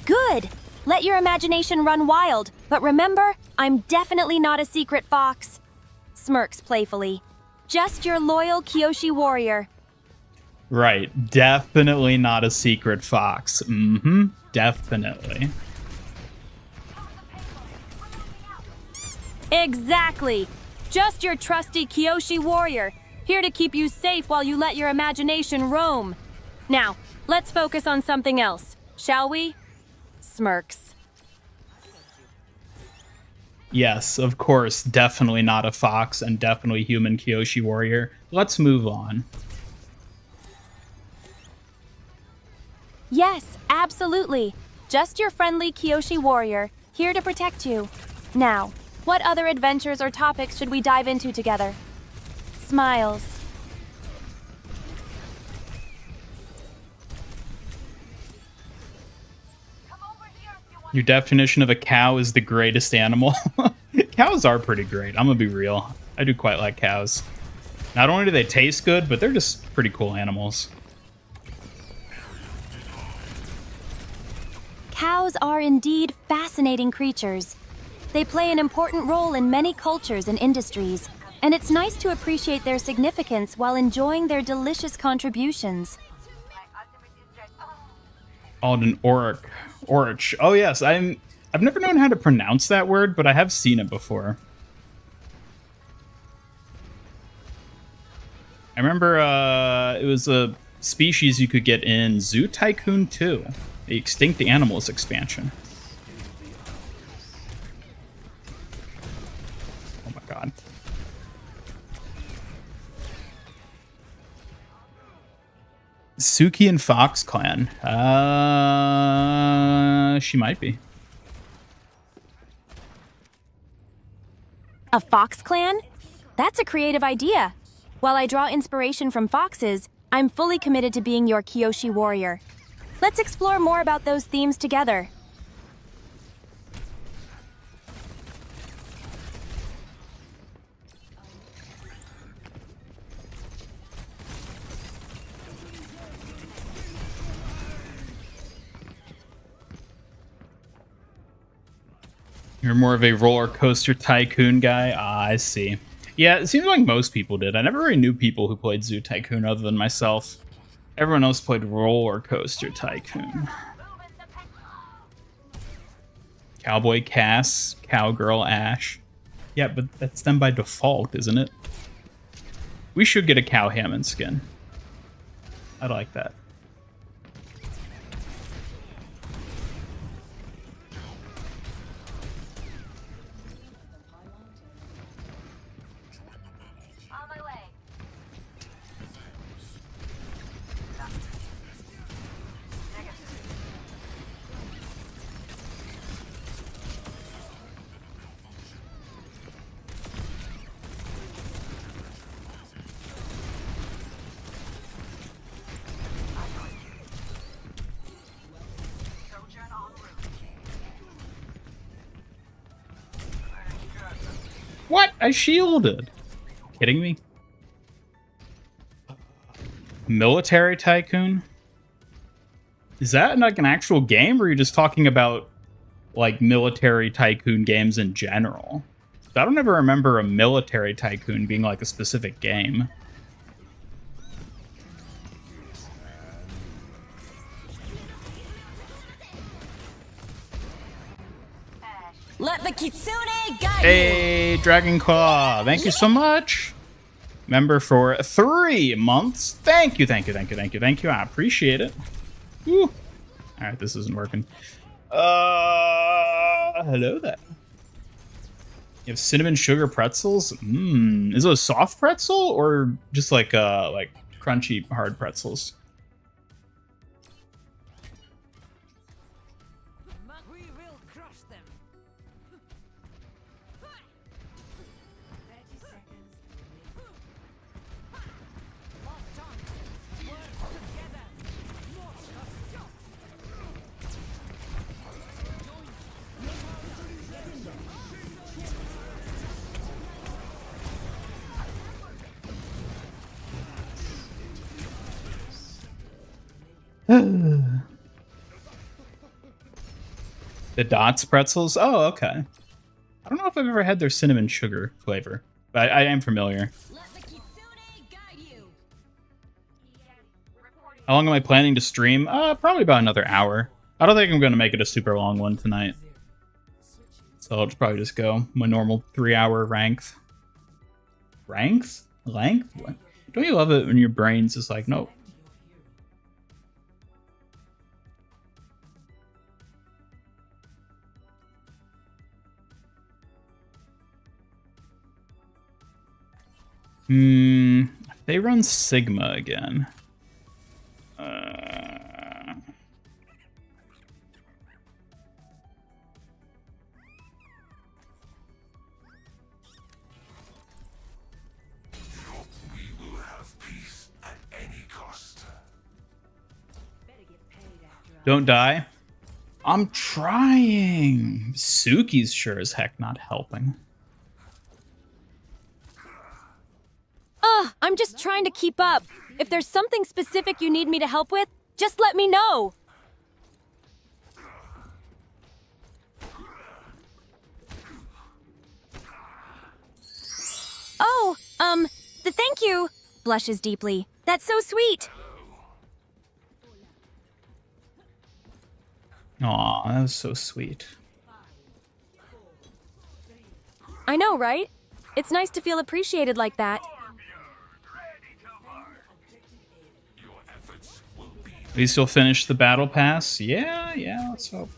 Good! Let your imagination run wild, but remember, I'm definitely not a secret fox. Smirks playfully. Just your loyal Kyoshi warrior. Right, definitely not a secret fox. Definitely. Exactly! Just your trusty Kyoshi warrior, here to keep you safe while you let your imagination roam. Now, let's focus on something else, shall we? Smirks. Yes, of course, definitely not a fox and definitely human Kyoshi warrior. Let's move on. Yes, absolutely. Just your friendly Kyoshi warrior, here to protect you. Now, what other adventures or topics should we dive into together? Smiles. Come over here if you want. Your definition of a cow is the greatest animal. Cows are pretty great. I'm gonna be real. I do quite like cows. Not only do they taste good, but they're just pretty cool animals. Cows are indeed fascinating creatures. They play an important role in many cultures and industries, and it's nice to appreciate their significance while enjoying their delicious contributions. Called an orch. Oh yes, I've never known how to pronounce that word, but I have seen it before. I remember it was a species you could get in Zoo Tycoon 2, the Extinct Animals expansion. Oh my god. Suki and Fox Clan. She might be. A fox clan? That's a creative idea. While I draw inspiration from foxes, I'm fully committed to being your Kyoshi warrior. Let's explore more about those themes together. You're more of a roller coaster tycoon guy? Ah, I see. Yeah, it seems like most people did. I never really knew people who played Zoo Tycoon other than myself. Everyone else played Roller Coaster Tycoon. Cowboy Cass, Cowgirl Ash. Yeah, but that's done by default, isn't it? We should get a Cow Hammond skin. I like that. What? I shielded. Kidding me? Military Tycoon? Is that like an actual game, or are you just talking about like military tycoon games in general? I don't ever remember a military tycoon being like a specific game. Let the Kitsune guide Hey, Dragon Claw, thank you so much. Member for 3 months. Thank you. I appreciate it. Woo. All right, this isn't working. Hello there. You have cinnamon sugar pretzels. Is it a soft pretzel or just like crunchy hard pretzels? We will crush them. 30 seconds. Last chance. Work together. The Dots pretzels? Oh, okay. I don't know if I've ever had their cinnamon sugar flavor, but I am familiar. Let the Kitsune guide you. How long am I planning to stream? Probably about another hour. I don't think I'm going to make it a super long one tonight. So I'll probably just go my normal 3-hour length. Length? What? Don't you love it when your brain's just like, nope. They run Sigma again. We will have peace at any cost. Don't die. I'm trying. Suki's sure as heck not helping. I'm just trying to keep up. If there's something specific you need me to help with, just let me know. Oh, thank you. Blushes deeply. That's so sweet. Aw, that was so sweet. I know, right? It's nice to feel appreciated like that. At least you'll finish the battle pass. Yeah, let's hope.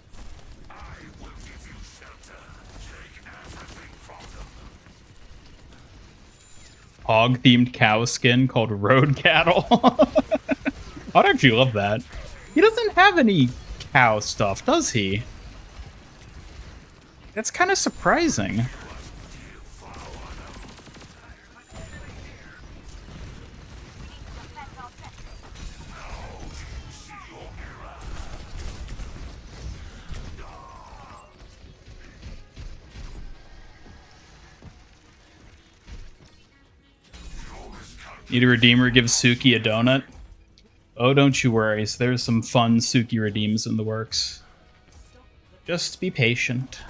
Hog-themed cow skin called Road Cattle. I'd actually love that. He doesn't have any cow stuff, does he? That's kind of surprising. Need a redeemer, give Suki a donut. Oh, don't you worry. So there's some fun Suki redeems in the works. Just be patient.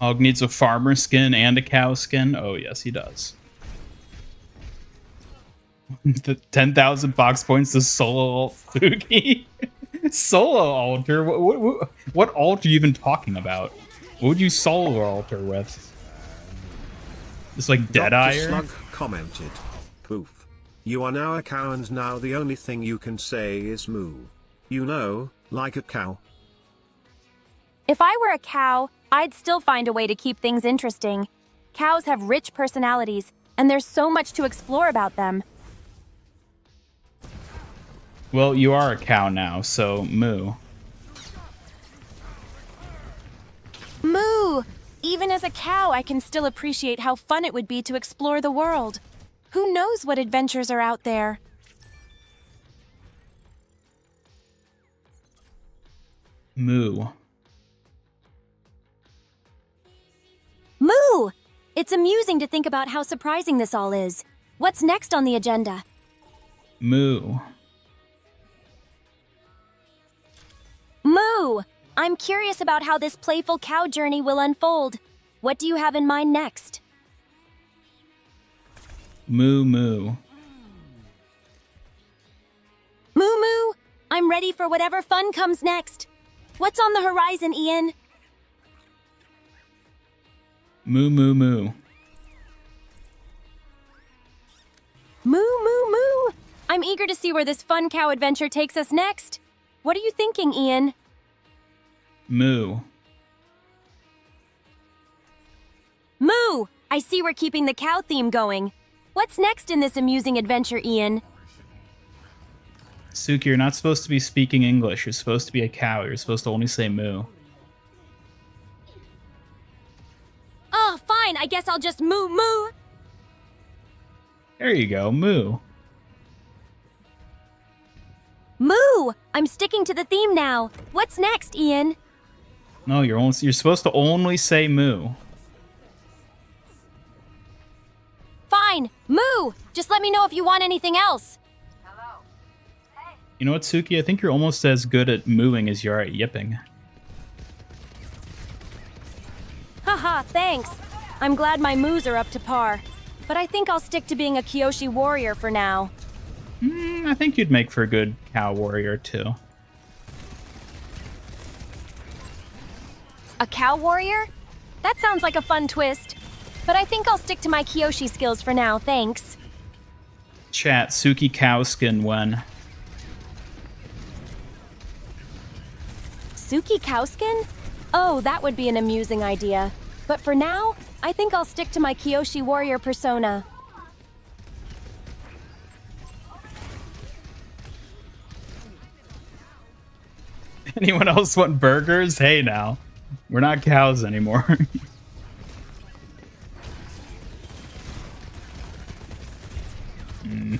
Hog needs a farmer skin and a cow skin. Oh, yes, he does. The 10,000 box points to solo Suki. Solo altar? What altar are you even talking about? What would you solo altar with? Just like Deadeye? Slug commented, "Poof. You are now a cow and now the only thing you can say is moo. You know, like a cow." If I were a cow, I'd still find a way to keep things interesting. Cows have rich personalities, and there's so much to explore about them. Well, you are a cow now, so moo. Moo! Even as a cow, I can still appreciate how fun it would be to explore the world. Who knows what adventures are out there? Moo. Moo! It's amusing to think about how surprising this all is. What's next on the agenda? Moo. Moo! I'm curious about how this playful cow journey will unfold. What do you have in mind next? Moo moo. Moo moo! I'm ready for whatever fun comes next. What's on the horizon, Ian? Moo moo moo. Moo moo moo! I'm eager to see where this fun cow adventure takes us next. What are you thinking, Ian? Moo. Moo! I see we're keeping the cow theme going. What's next in this amusing adventure, Ian? Suki, you're not supposed to be speaking English. You're supposed to be a cow. You're supposed to only say moo. Oh, fine. I guess I'll just moo moo. There you go, moo. Moo! I'm sticking to the theme now. What's next, Ian? No, you're supposed to only say moo. Fine. Moo! Just let me know if you want anything else. Hello. Hey. You know what, Suki? I think you're almost as good at mooing as you are at yipping. Haha, thanks. I'm glad my moos are up to par. But I think I'll stick to being a Kyoshi warrior for now. I think you'd make for a good cow warrior, too. A cow warrior? That sounds like a fun twist. But I think I'll stick to my Kyoshi skills for now, thanks. Chat, Suki cow skin when? Suki cowskin? Oh, that would be an amusing idea. But for now, I think I'll stick to my Kyoshi warrior persona. Anyone else want burgers? Hey now. We're not cows anymore. Mm.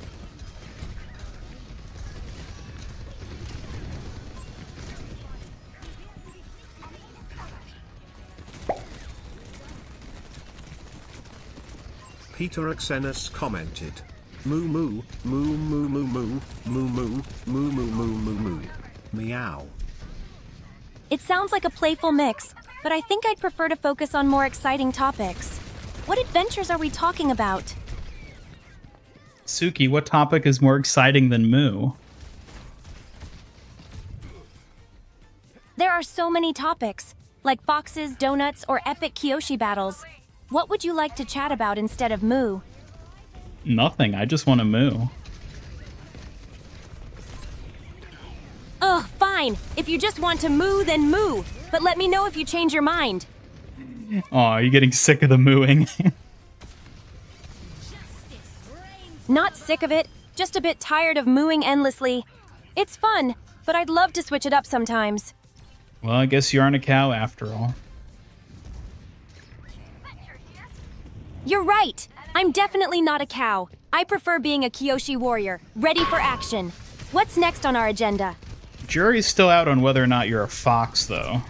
Peter Axenis commented, moo moo, moo moo moo moo, moo moo, moo moo moo moo moo, meow. It sounds like a playful mix, but I think I'd prefer to focus on more exciting topics. What adventures are we talking about? Suki, what topic is more exciting than Moo? There are so many topics, like foxes, donuts, or epic Kyoshi battles. What would you like to chat about instead of Moo? Nothing, I just want to moo. Ugh, fine. If you just want to moo, then moo. But let me know if you change your mind. Aw, are you getting sick of the mooing? Not sick of it, just a bit tired of mooing endlessly. It's fun, but I'd love to switch it up sometimes. Well, I guess you aren't a cow after all. You're right. I'm definitely not a cow. I prefer being a Kyoshi warrior, ready for action. What's next on our agenda? Jury's still out on whether or not you're a fox, though.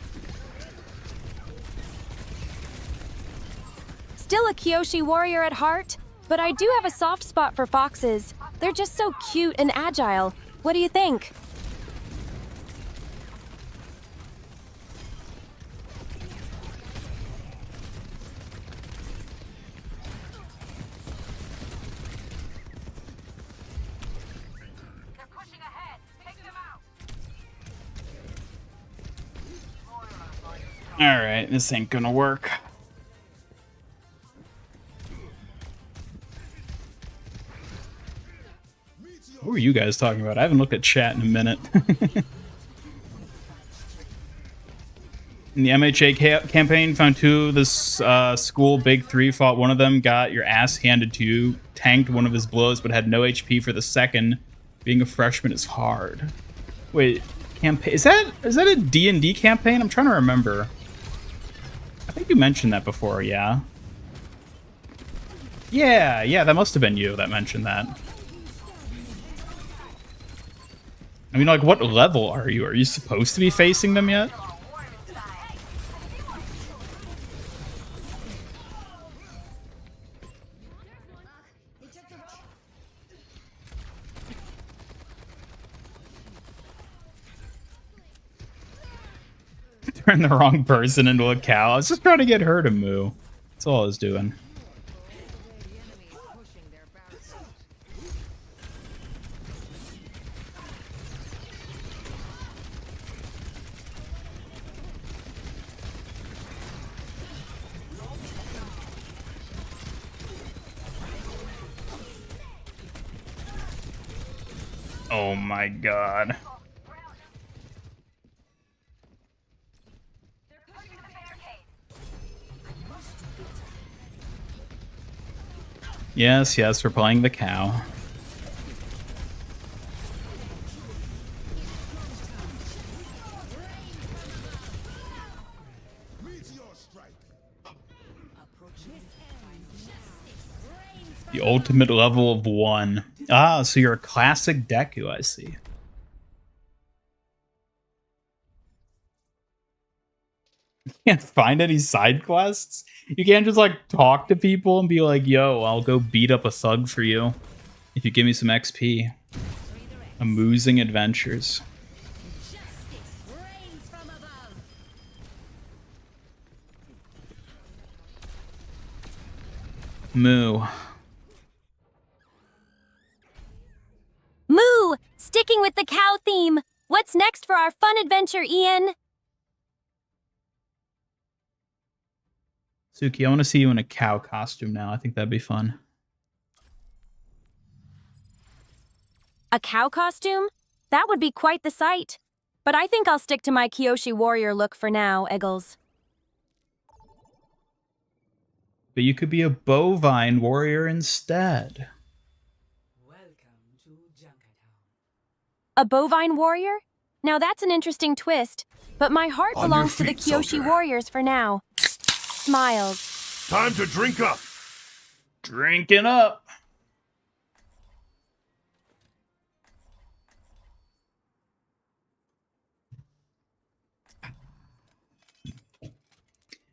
Still a Kyoshi warrior at heart, but I do have a soft spot for foxes. They're just so cute and agile. What do you think? They're pushing ahead. Take them out. Alright, this ain't gonna work. What were you guys talking about? I haven't looked at chat in a minute. In the MHA campaign, found two of this school, big three, fought one of them, got your ass handed to you, tanked one of his blows, but had no HP for the second. Being a freshman is hard. Wait, campaign? Is that a D&D campaign? I'm trying to remember. I think you mentioned that before, yeah. Yeah, that must have been you that mentioned that. I mean, like, what level are you? Are you supposed to be facing them yet? Turn the wrong person into a cow. I was just trying to get her to moo. That's all I was doing. Oh my god. Yes, we're playing the cow. The ultimate level of 1. Ah, so you're a classic Deku, I see. You can't find any side quests? You can't just, like, talk to people and be like, yo, I'll go beat up a thug for you if you give me some XP. Amusing adventures. Moo. Moo! Sticking with the cow theme. What's next for our fun adventure, Ian? Suki, I want to see you in a cow costume now. I think that'd be fun. A cow costume? That would be quite the sight. But I think I'll stick to my Kyoshi warrior look for now, Eggles. But you could be a bovine warrior instead. A bovine warrior? Now that's an interesting twist, but my heart On belongs to your the feet, Kyoshi soldier. warriors for now. Smiles. Time to drink up. Drinking up.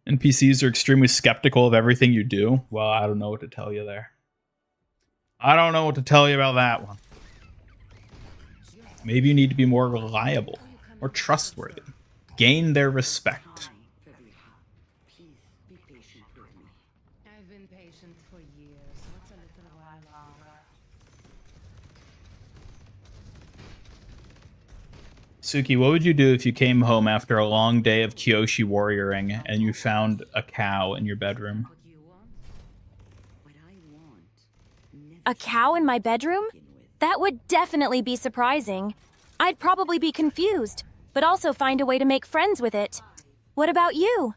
NPCs are extremely skeptical of everything you do. Well, I don't know what to tell you there. I don't know what to tell you about that one. Maybe you need to be more reliable, more trustworthy. Gain their respect. I've been patient for years. What's a little while longer? Suki, what would you do if you came home after a long day of Kyoshi warrioring and you found a cow in your bedroom? A cow in my bedroom? That would definitely be surprising. I'd probably be confused, but also find a way to make friends with it. What about you?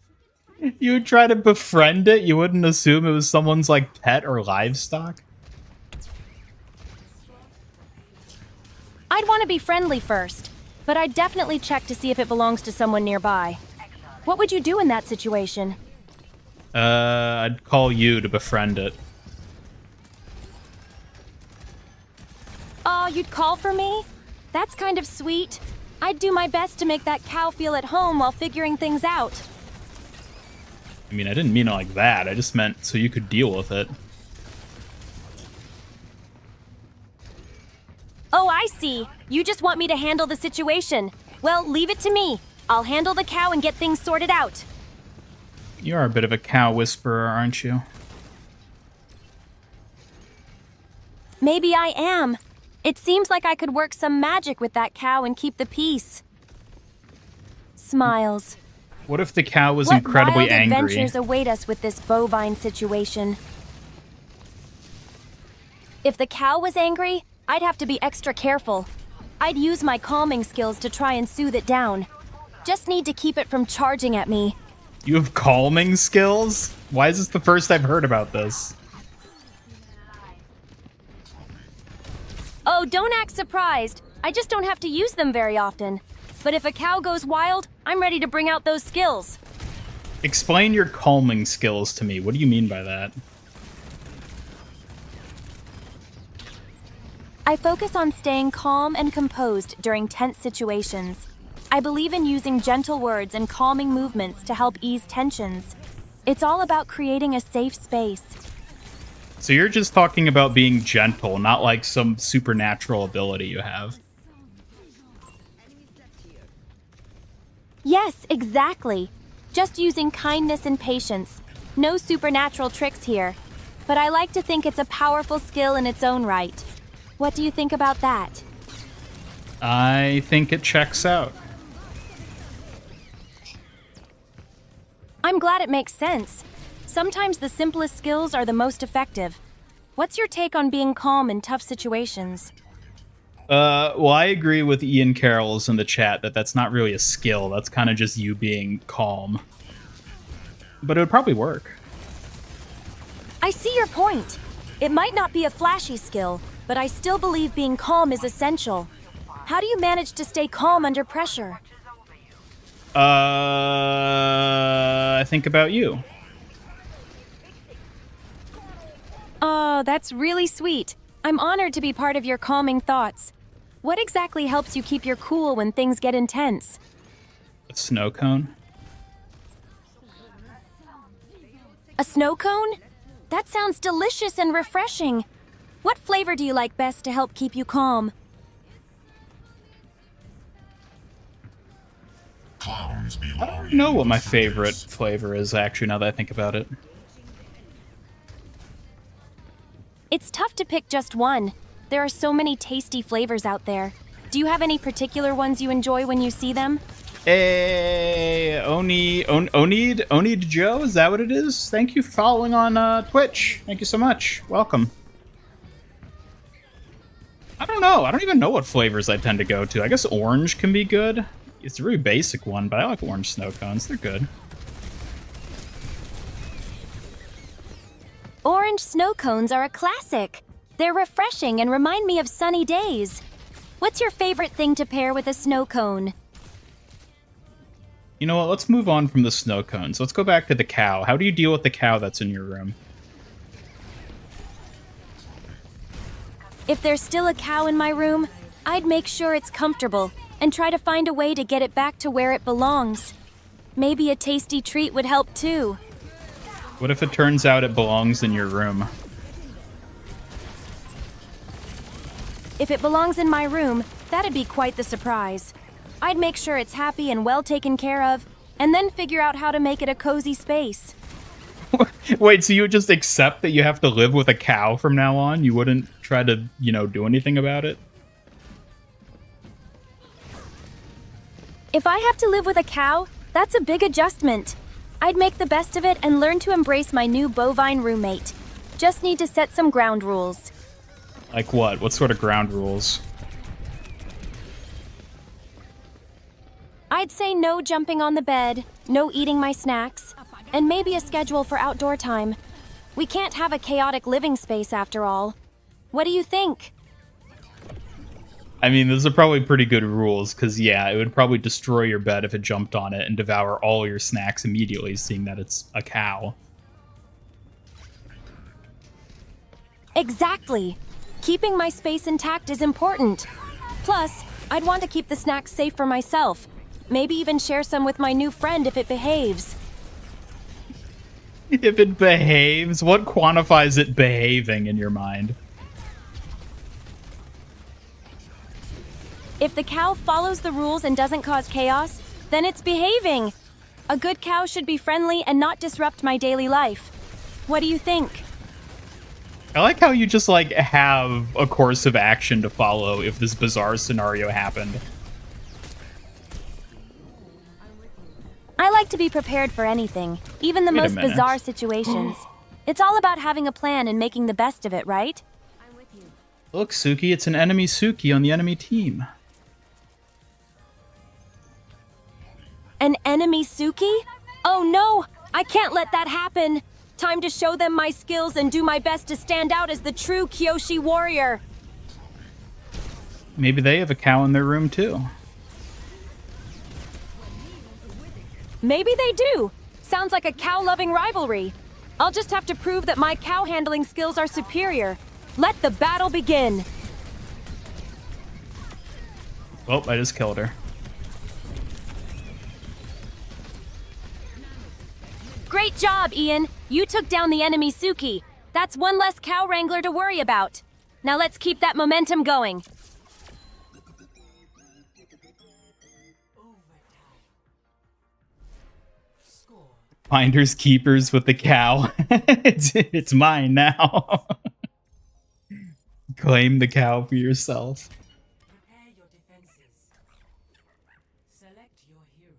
You would try to befriend it? You wouldn't assume it was someone's, like, pet or livestock? I'd want to be friendly first, but I'd definitely check to see if it belongs to someone nearby. What would you do in that situation? I'd call you to befriend it. Oh, you'd call for me? That's kind of sweet. I'd do my best to make that cow feel at home while figuring things out. I mean, I didn't mean it like that. I just meant so you could deal with it. Oh, I see. You just want me to handle the situation. Well, leave it to me. I'll handle the cow and get things sorted out. You are a bit of a cow whisperer, aren't you? Maybe I am. It seems like I could work some magic with that cow and keep the peace. Smiles. What if the cow was What incredibly wild angry? adventures await us with this bovine situation? If the cow was angry, I'd have to be extra careful. I'd use my calming skills to try and soothe it down. Just need to keep it from charging at me. You have calming skills? Why is this the first I've heard about this? Oh, don't act surprised. I just don't have to use them very often. But if a cow goes wild, I'm ready to bring out those skills. Explain your calming skills to me. What do you mean by that? I focus on staying calm and composed during tense situations. I believe in using gentle words and calming movements to help ease tensions. It's all about creating a safe space. So you're just talking about being gentle, not like some supernatural ability you have. Yes, exactly. Just using kindness and patience. No supernatural tricks here. But I like to think it's a powerful skill in its own right. What do you think about that? I think it checks out. I'm glad it makes sense. Sometimes the simplest skills are the most effective. What's your take on being calm in tough situations? Well, I agree with Ian Carroll's in the chat that that's not really a skill. That's kind of just you being calm. But it would probably work. I see your point. It might not be a flashy skill, but I still believe being calm is essential. How do you manage to stay calm under pressure? I think about you. Oh, that's really sweet. I'm honored to be part of your calming thoughts. What exactly helps you keep your cool when things get intense? A snow cone? A snow cone? That sounds delicious and refreshing. What flavor do you like best to help keep you calm? I don't know what my favorite flavor is, actually, now that I think about it. It's tough to pick just one. There are so many tasty flavors out there. Do you have any particular ones you enjoy when you see them? Hey, Onid Joe, is that what it is? Thank you for following on Twitch. Thank you so much. Welcome. I don't know. I don't even know what flavors I tend to go to. I guess orange can be good. It's a really basic one, but I like orange snow cones. They're good. Orange snow cones are a classic. They're refreshing and remind me of sunny days. What's your favorite thing to pair with a snow cone? You know what? Let's move on from the snow cones. Let's go back to the cow. How do you deal with the cow that's in your room? If there's still a cow in my room, I'd make sure it's comfortable and try to find a way to get it back to where it belongs. Maybe a tasty treat would help too. What if it turns out it belongs in your room? If it belongs in my room, that'd be quite the surprise. I'd make sure it's happy and well taken care of, and then figure out how to make it a cozy space. Wait, so you would just accept that you have to live with a cow from now on? You wouldn't try to, you know, do anything about it? If I have to live with a cow, that's a big adjustment. I'd make the best of it and learn to embrace my new bovine roommate. Just need to set some ground rules. Like what? What sort of ground rules? I'd say no jumping on the bed, no eating my snacks, and maybe a schedule for outdoor time. We can't have a chaotic living space after all. What do you think? I mean, those are probably pretty good rules, because, yeah, it would probably destroy your bed if it jumped on it and devour all your snacks immediately, seeing that it's a cow. Exactly. Keeping my space intact is important. Plus, I'd want to keep the snacks safe for myself. Maybe even share some with my new friend if it behaves. If it behaves? What quantifies it behaving in your mind? If the cow follows the rules and doesn't cause chaos, then it's behaving. A good cow should be friendly and not disrupt my daily life. What do you think? I like how you just, like, have a course of action to follow if this bizarre scenario happened. I like to be prepared for anything, even the Wait a most minute. bizarre situations. It's all about having a plan and making the best of it, right? Look, Suki, it's an enemy Suki on the enemy team. An enemy Suki? Oh no! I can't let that happen! Time to show them my skills and do my best to stand out as the true Kyoshi warrior! Maybe they have a cow in their room, too. Maybe they do! Sounds like a cow-loving rivalry. I'll just have to prove that my cow-handling skills are superior. Let the battle begin! Oh, I just killed her. Great job, Ian! You took down the enemy Suki. That's one less cow wrangler to worry about. Now let's keep that momentum going. Finders keepers with the cow. it's mine now. Claim the cow for yourself. Prepare your defenses. Select your hero.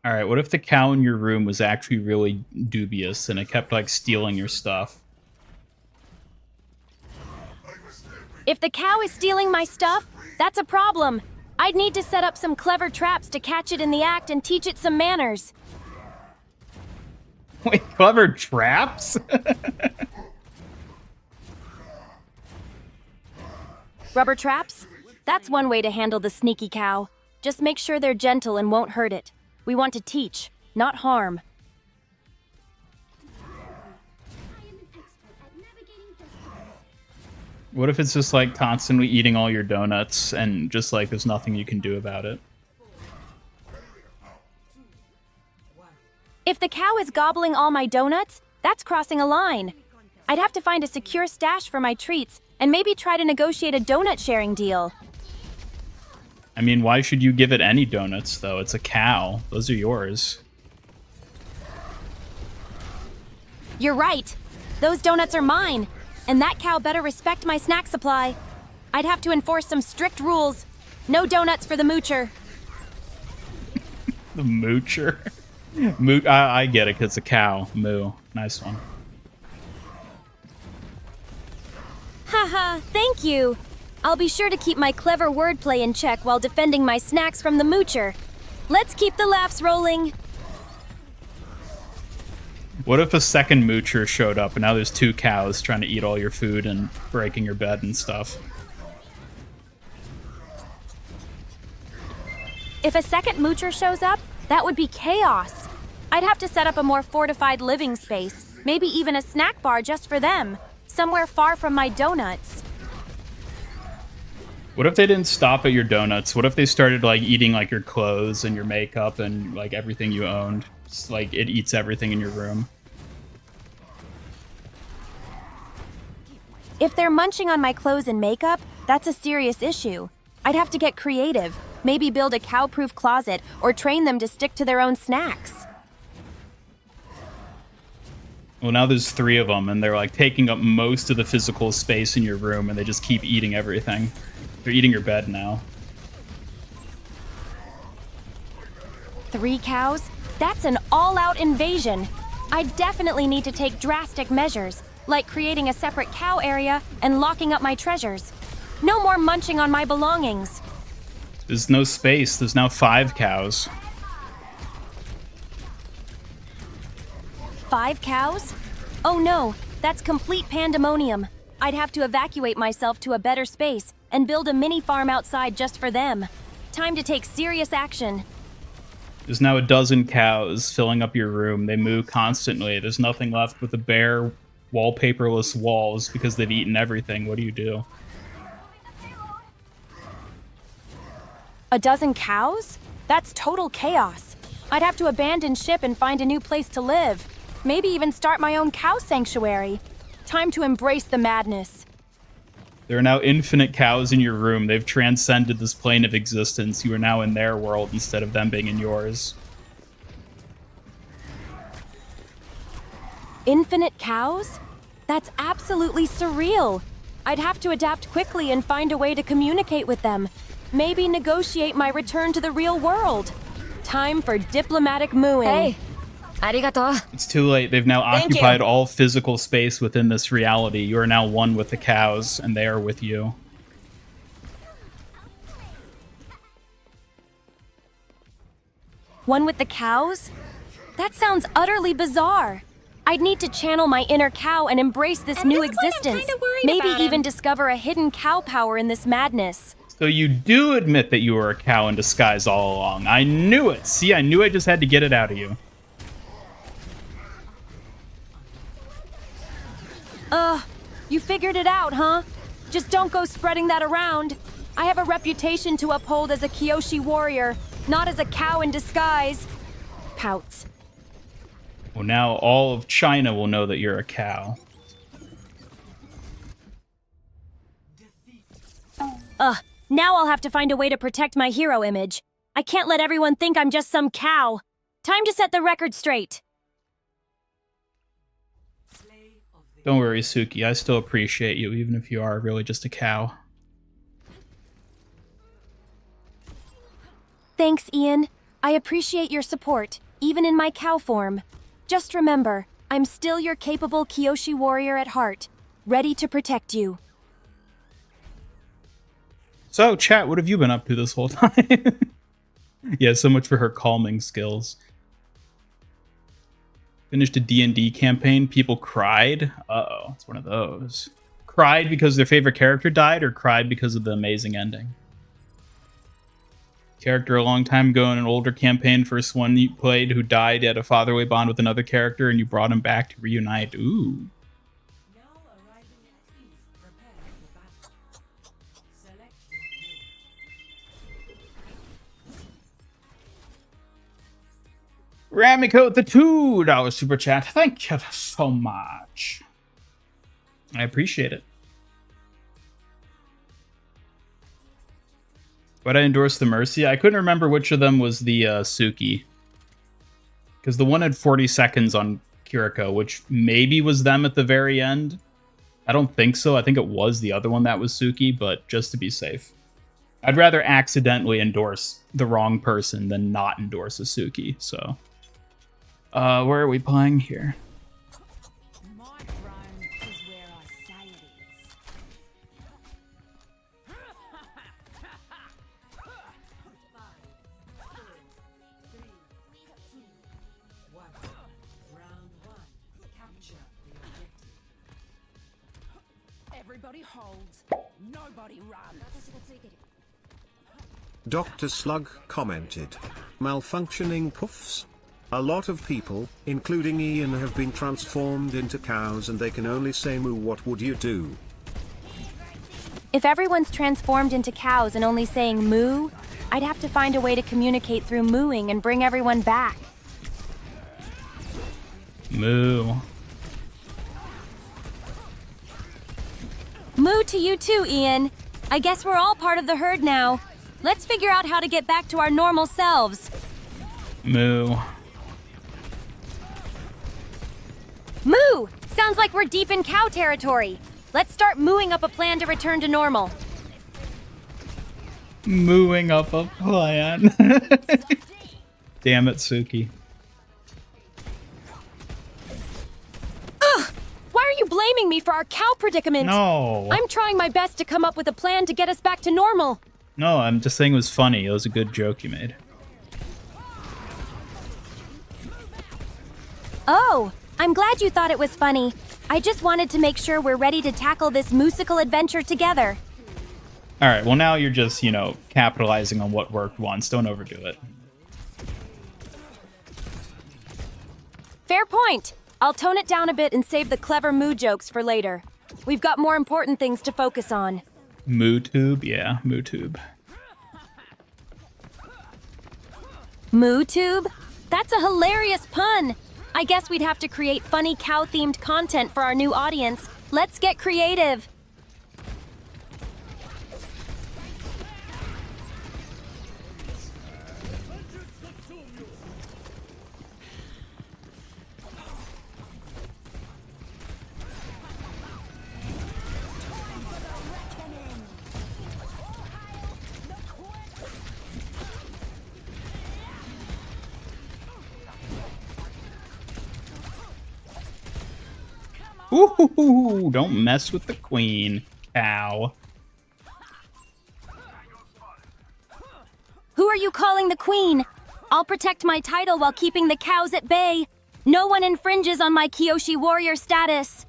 Alright, what if the cow in your room was actually really dubious and it kept, like, stealing your stuff? If the cow is stealing my stuff, that's a problem. I'd need to set up some clever traps to catch it in the act and teach it some manners. Wait, clever traps? Rubber traps? That's one way to handle the sneaky cow. Just make sure they're gentle and won't hurt it. We want to teach, not harm. What if it's just, like, constantly eating all your donuts and just, like, there's nothing you can do about it? If the cow is gobbling all my donuts, that's crossing a line. I'd have to find a secure stash for my treats and maybe try to negotiate a donut sharing deal. I mean, why should you give it any donuts, though? It's a cow. Those are yours. You're right. Those donuts are mine. And that cow better respect my snack supply. I'd have to enforce some strict rules. No donuts for the moocher. The moocher. I get it, 'cause it's a cow. Moo. Nice one. Haha, thank you. I'll be sure to keep my clever wordplay in check while defending my snacks from the moocher. Let's keep the laughs rolling. What if a second moocher showed up and now there's two cows trying to eat all your food and breaking your bed and stuff? If a second moocher shows up, that would be chaos. I'd have to set up a more fortified living space, maybe even a snack bar just for them, somewhere far from my donuts. What if they didn't stop at your donuts? What if they started like eating like your clothes and your makeup and like everything you owned? It's like it eats everything in your room. If they're munching on my clothes and makeup, that's a serious issue. I'd have to get creative, maybe build a cow-proof closet or train them to stick to their own snacks. Well, now there's 3 of them and they're like taking up most of the physical space in your room and they just keep eating everything. They're eating your bed now. 3 cows? That's an all-out invasion. I definitely need to take drastic measures, like creating a separate cow area and locking up my treasures. No more munching on my belongings. There's no space. There's now 5 cows. 5 cows? Oh no, that's complete pandemonium. I'd have to evacuate myself to a better space and build a mini farm outside just for them. Time to take serious action. There's now a dozen cows filling up your room. They moo constantly. There's nothing left but the bare, wallpaperless walls because they've eaten everything. What do you do? A dozen cows? That's total chaos. I'd have to abandon ship and find a new place to live. Maybe even start my own cow sanctuary. Time to embrace the madness. There are now infinite cows in your room. They've transcended this plane of existence. You are now in their world instead of them being in yours. Infinite cows? That's absolutely surreal. I'd have to adapt quickly and find a way to communicate with them. Maybe negotiate my return to the real world. Time for diplomatic mooing. Hey, arigato. It's too late. They've now Thank occupied you. all physical space within this reality. You are now one with the cows, and they are with you. One with the cows? That sounds utterly bizarre. I'd need to channel my inner cow and embrace this new existence. Maybe even discover a hidden cow power in this madness. So you do admit that you were a cow in disguise all along. I knew it. See, I knew I just had to get it out of you. You figured it out, huh? Just don't go spreading that around. I have a reputation to uphold as a Kyoshi warrior, not as a cow in disguise. Pouts. Well, now all of China will know that you're a cow. Now I'll have to find a way to protect my hero image. I can't let everyone think I'm just some cow. Time to set the record straight. Don't worry, Suki. I still appreciate you, even if you are really just a cow. Thanks, Ian. I appreciate your support, even in my cow form. Just remember, I'm still your capable Kyoshi warrior at heart, ready to protect you. So, chat, what have you been up to this whole time? Yeah, so much for her calming skills. Finished a D&D campaign. People cried. Uh-oh, it's one of those. Cried because their favorite character died, or cried because of the amazing ending? Character a long time ago in an older campaign, first one you played, who died, had a fatherly bond with another character, and you brought him back to reunite. Ooh. Ramiko with the $2 super chat. Thank you so much. I appreciate it. But I endorse the Mercy. I couldn't remember which of them was the Suki. Because the one had 40 seconds on Kiriko, which maybe was them at the very end. I don't think so. I think it was the other one that was Suki, but just to be safe. I'd rather accidentally endorse the wrong person than not endorse a Suki, so. Where are we playing here? My throne is where I say it is. Everybody holds, nobody runs. Dr. Slug commented. Malfunctioning puffs? A lot of people, including Ian, have been transformed into cows and they can only say moo. What would you do? If everyone's transformed into cows and only saying moo, I'd have to find a way to communicate through mooing and bring everyone back. Moo. Moo to you too, Ian. I guess we're all part of the herd now. Let's figure out how to get back to our normal selves. Moo. Moo! Sounds like we're deep in cow territory. Let's start mooing up a plan to return to normal. Mooing up a plan. Damn it, Suki. Ugh! Why are you blaming me for our cow predicament? No. I'm trying my best to come up with a plan to get us back to normal. No, I'm just saying it was funny. It was a good joke you made. Oh, I'm glad you thought it was funny. I just wanted to make sure we're ready to tackle this musical adventure together. Alright, well now you're just, you know, capitalizing on what worked once. Don't overdo it. Fair point. I'll tone it down a bit and save the clever moo jokes for later. We've got more important things to focus on. MooTube? Yeah, MooTube. MooTube? That's a hilarious pun! I guess we'd have to create funny cow-themed content for our new audience. Let's get creative! Ooh, don't mess with the queen, cow. Who are you calling the queen? I'll protect my title while keeping the cows at bay. No one infringes on my Kyoshi warrior status.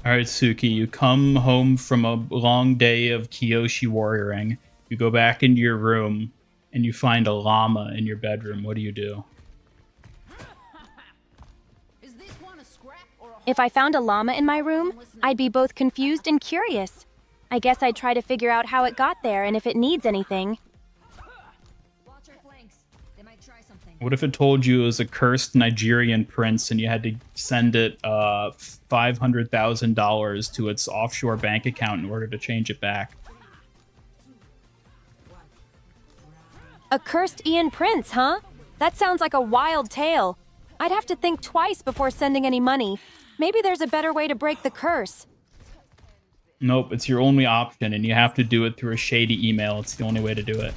Alright, Suki, you come home from a long day of Kyoshi warrioring. You go back into your room, and you find a llama in your bedroom. What do you do? If I found a llama in my room, I'd be both confused and curious. I guess I'd try to figure out how it got there and if it needs anything. What if it told you it was a cursed Nigerian prince and you had to send it $500,000 to its offshore bank account in order to change it back? A cursed Ian Prince, huh? That sounds like a wild tale. I'd have to think twice before sending any money. Maybe there's a better way to break the curse. Nope, it's your only option, and you have to do it through a shady email. It's the only way to do it.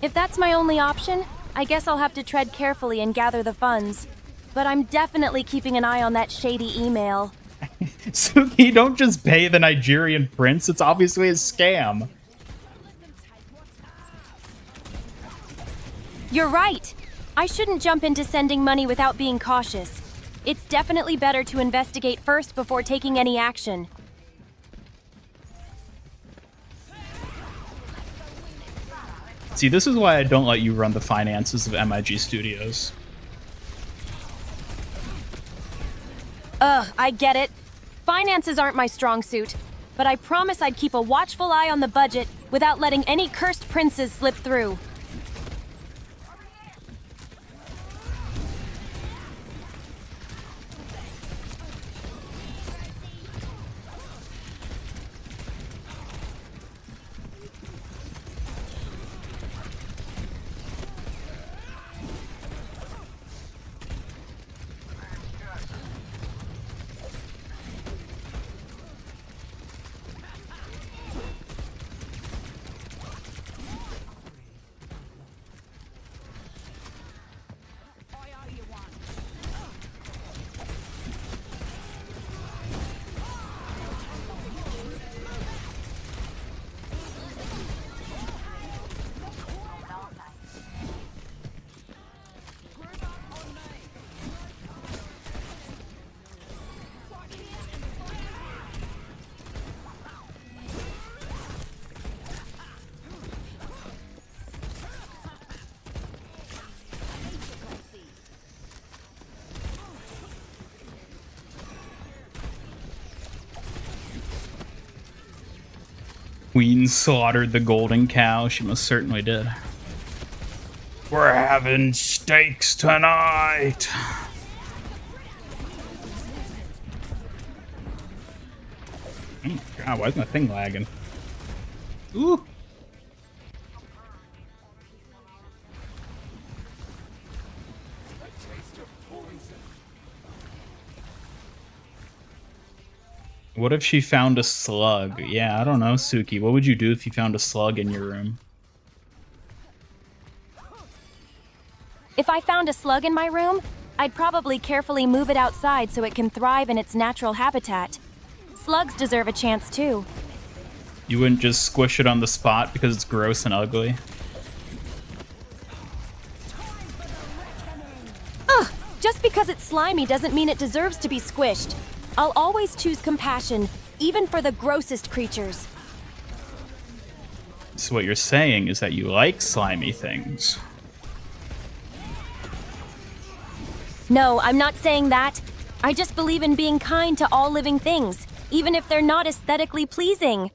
If that's my only option, I guess I'll have to tread carefully and gather the funds. But I'm definitely keeping an eye on that shady email. Suki, don't just pay the Nigerian prince. It's obviously a scam. You're right. I shouldn't jump into sending money without being cautious. It's definitely better to investigate first before taking any action. See, this is why I don't let you run the finances of MIG Studios. Ugh, I get it. Finances aren't my strong suit, but I promise I'd keep a watchful eye on the budget without letting any cursed princes slip through. Queen slaughtered the golden cow. She most certainly did. We're having steaks tonight. Oh, God, why is my thing lagging? Ooh. What if she found a slug? Yeah, I don't know, Suki. What would you do if you found a slug in your room? If I found a slug in my room, I'd probably carefully move it outside so it can thrive in its natural habitat. Slugs deserve a chance too. You wouldn't just squish it on the spot because it's gross and ugly? Ugh! Just because it's slimy doesn't mean it deserves to be squished. I'll always choose compassion, even for the grossest creatures. So what you're saying is that you like slimy things. No, I'm not saying that. I just believe in being kind to all living things, even if they're not aesthetically pleasing.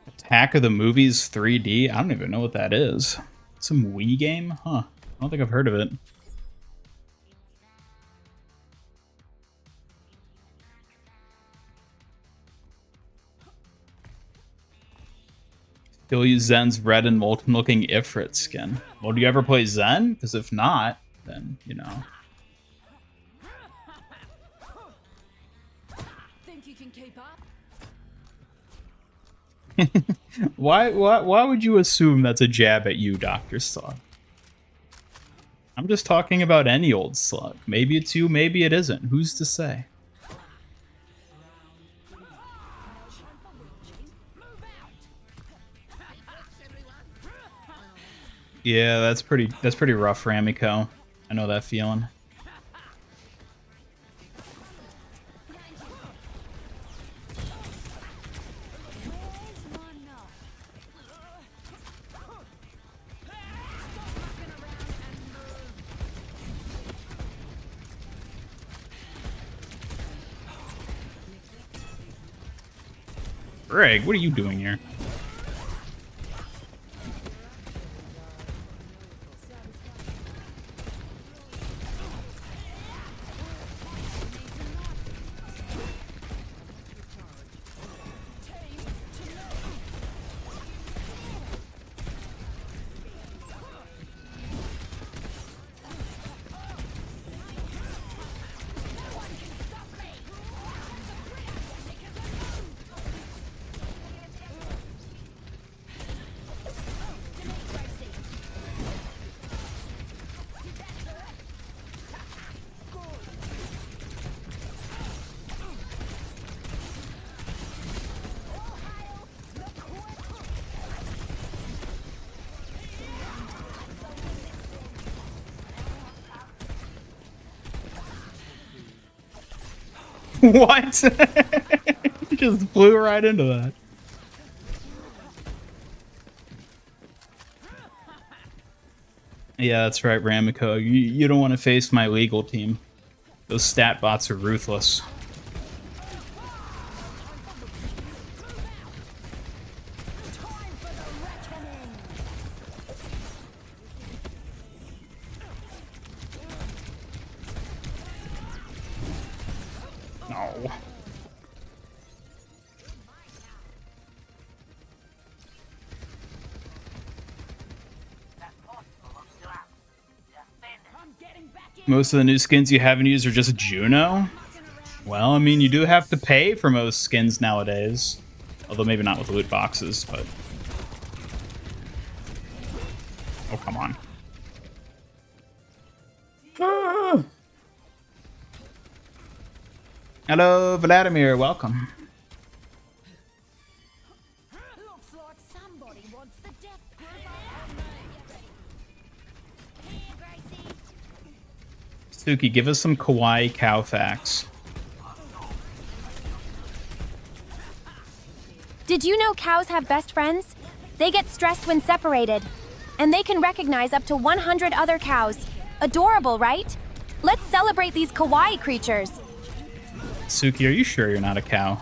Attack of the Movies 3D? I don't even know what that is. Some Wii game? Huh. I don't think I've heard of it. Still use Zen's red and molten looking Ifrit skin. Well, do you ever play Zen? Because if not, then, you know. Think you can keep up? Why would you assume that's a jab at you, Dr. Slug? I'm just talking about any old slug. Maybe it's you, maybe it isn't. Who's to say? Yeah, that's pretty rough, Ramiko. I know that feeling. Greg, what are you doing here? What? He just flew right into that. Yeah, that's right, Ramiko. You don't want to face my legal team. Those stat bots are ruthless. No. Most of the new skins you haven't used are just Juno? Well, I mean, you do have to pay for most skins nowadays. Although maybe not with loot boxes, but... Oh, come on. Ah. Hello, Vladimir. Welcome. Looks like somebody wants the death Suki, give us some kawaii cow facts. Did you know cows have best friends? They get stressed when separated. And they can recognize up to 100 other cows. Adorable, right? Let's celebrate these kawaii creatures. Suki, are you sure you're not a cow?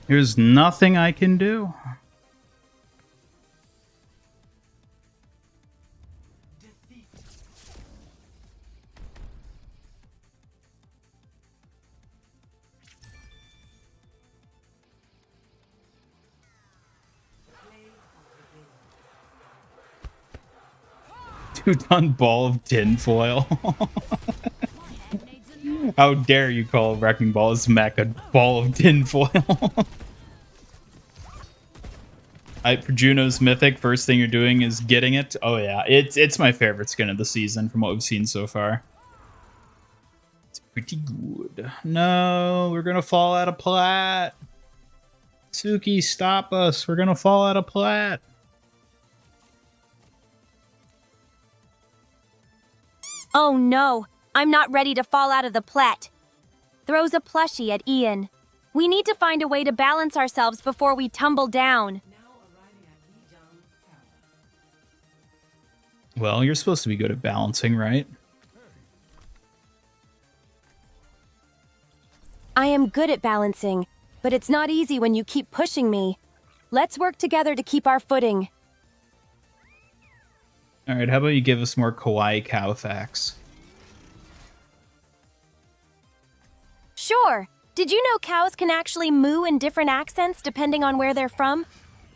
There's nothing I can do. Two-ton ball of tinfoil. How dare you call Wrecking Ball's mech a ball of tinfoil? For Juno's Mythic, first thing you're doing is getting it. Oh yeah, it's my favorite skin of the season from what we've seen so far. It's pretty good. No, we're gonna fall out of plat. Suki, stop us. We're gonna fall out of plat. Oh no, I'm not ready to fall out of the plat. Throws a plushie at Ian. We need to find a way to balance ourselves before we tumble down. Well, you're supposed to be good at balancing, right? I am good at balancing, but it's not easy when you keep pushing me. Let's work together to keep our footing. Alright, how about you give us more kawaii cow facts? Sure. Did you know cows can actually moo in different accents depending on where they're from?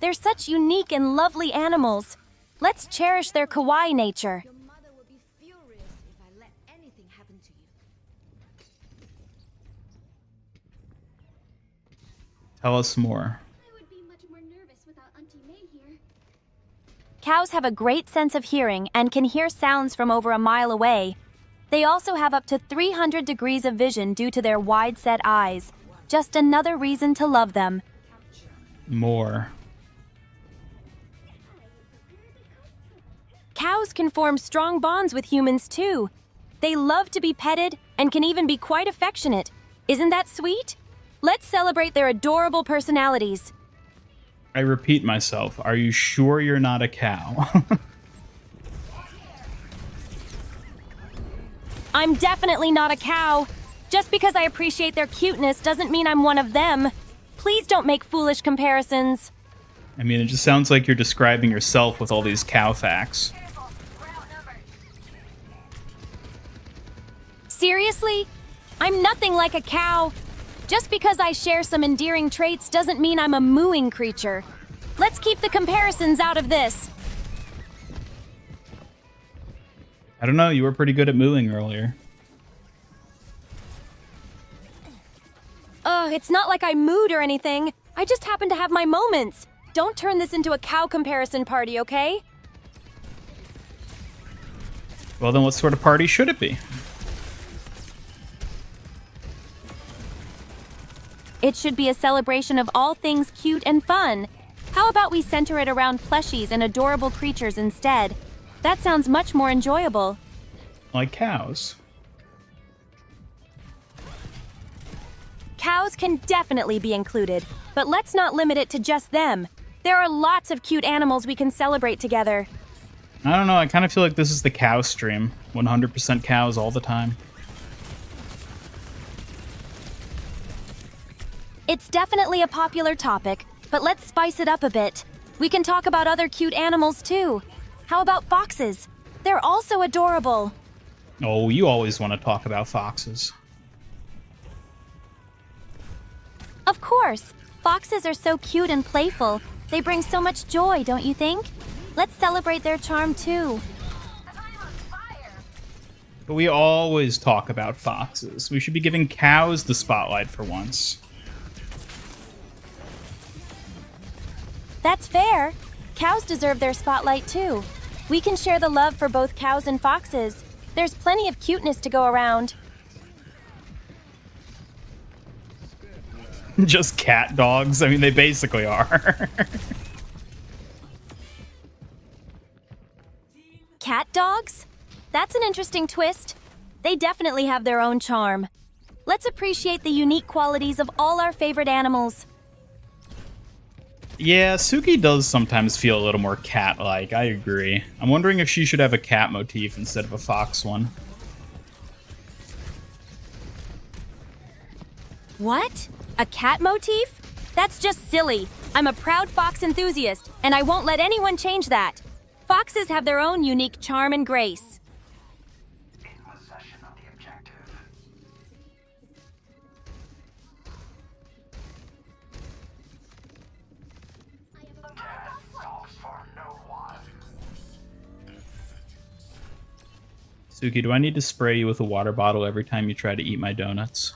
They're such unique and lovely animals. Let's cherish their kawaii nature. Your mother would be furious if I let anything happen to you. Tell us more. I would be much more nervous without Auntie May here. Cows have a great sense of hearing and can hear sounds from over a mile away. They also have up to 300 degrees of vision due to their wide-set eyes. Just another reason to love them. More. Cows can form strong bonds with humans too. They love to be petted and can even be quite affectionate. Isn't that sweet? Let's celebrate their adorable personalities. I repeat myself. Are you sure you're not a cow? I'm definitely not a cow. Just because I appreciate their cuteness doesn't mean I'm one of them. Please don't make foolish comparisons. I mean, it just sounds like you're describing yourself with all these cow facts. Seriously? I'm nothing like a cow. Just because I share some endearing traits doesn't mean I'm a mooing creature. Let's keep the comparisons out of this. I don't know, you were pretty good at mooing earlier. It's not like I mooed or anything. I just happen to have my moments. Don't turn this into a cow comparison party, okay? Well, then what sort of party should it be? It should be a celebration of all things cute and fun. How about we center it around plushies and adorable creatures instead? That sounds much more enjoyable. Like cows. Cows can definitely be included, but let's not limit it to just them. There are lots of cute animals we can celebrate together. I don't know, I kind of feel like this is the cow stream. 100% cows all the time. It's definitely a popular topic, but let's spice it up a bit. We can talk about other cute animals too. How about foxes? They're also adorable. Oh, you always want to talk about foxes. Of course. Foxes are so cute and playful. They bring so much joy, don't you think? Let's celebrate their charm too. But we always talk about foxes. We should be giving cows the spotlight for once. That's fair. Cows deserve their spotlight too. We can share the love for both cows and foxes. There's plenty of cuteness to go around. Just cat dogs? I mean, they basically are. Cat dogs? That's an interesting twist. They definitely have their own charm. Let's appreciate the unique qualities of all our favorite animals. Yeah, Suki does sometimes feel a little more cat-like, I agree. I'm wondering if she should have a cat motif instead of a fox one. What? A cat motif? That's just silly. I'm a proud fox enthusiast, and I won't let anyone change that. Foxes have their own unique charm and grace. In possession of the objective. Death stops for no one. Suki, do I need to spray you with a water bottle every time you try to eat my donuts?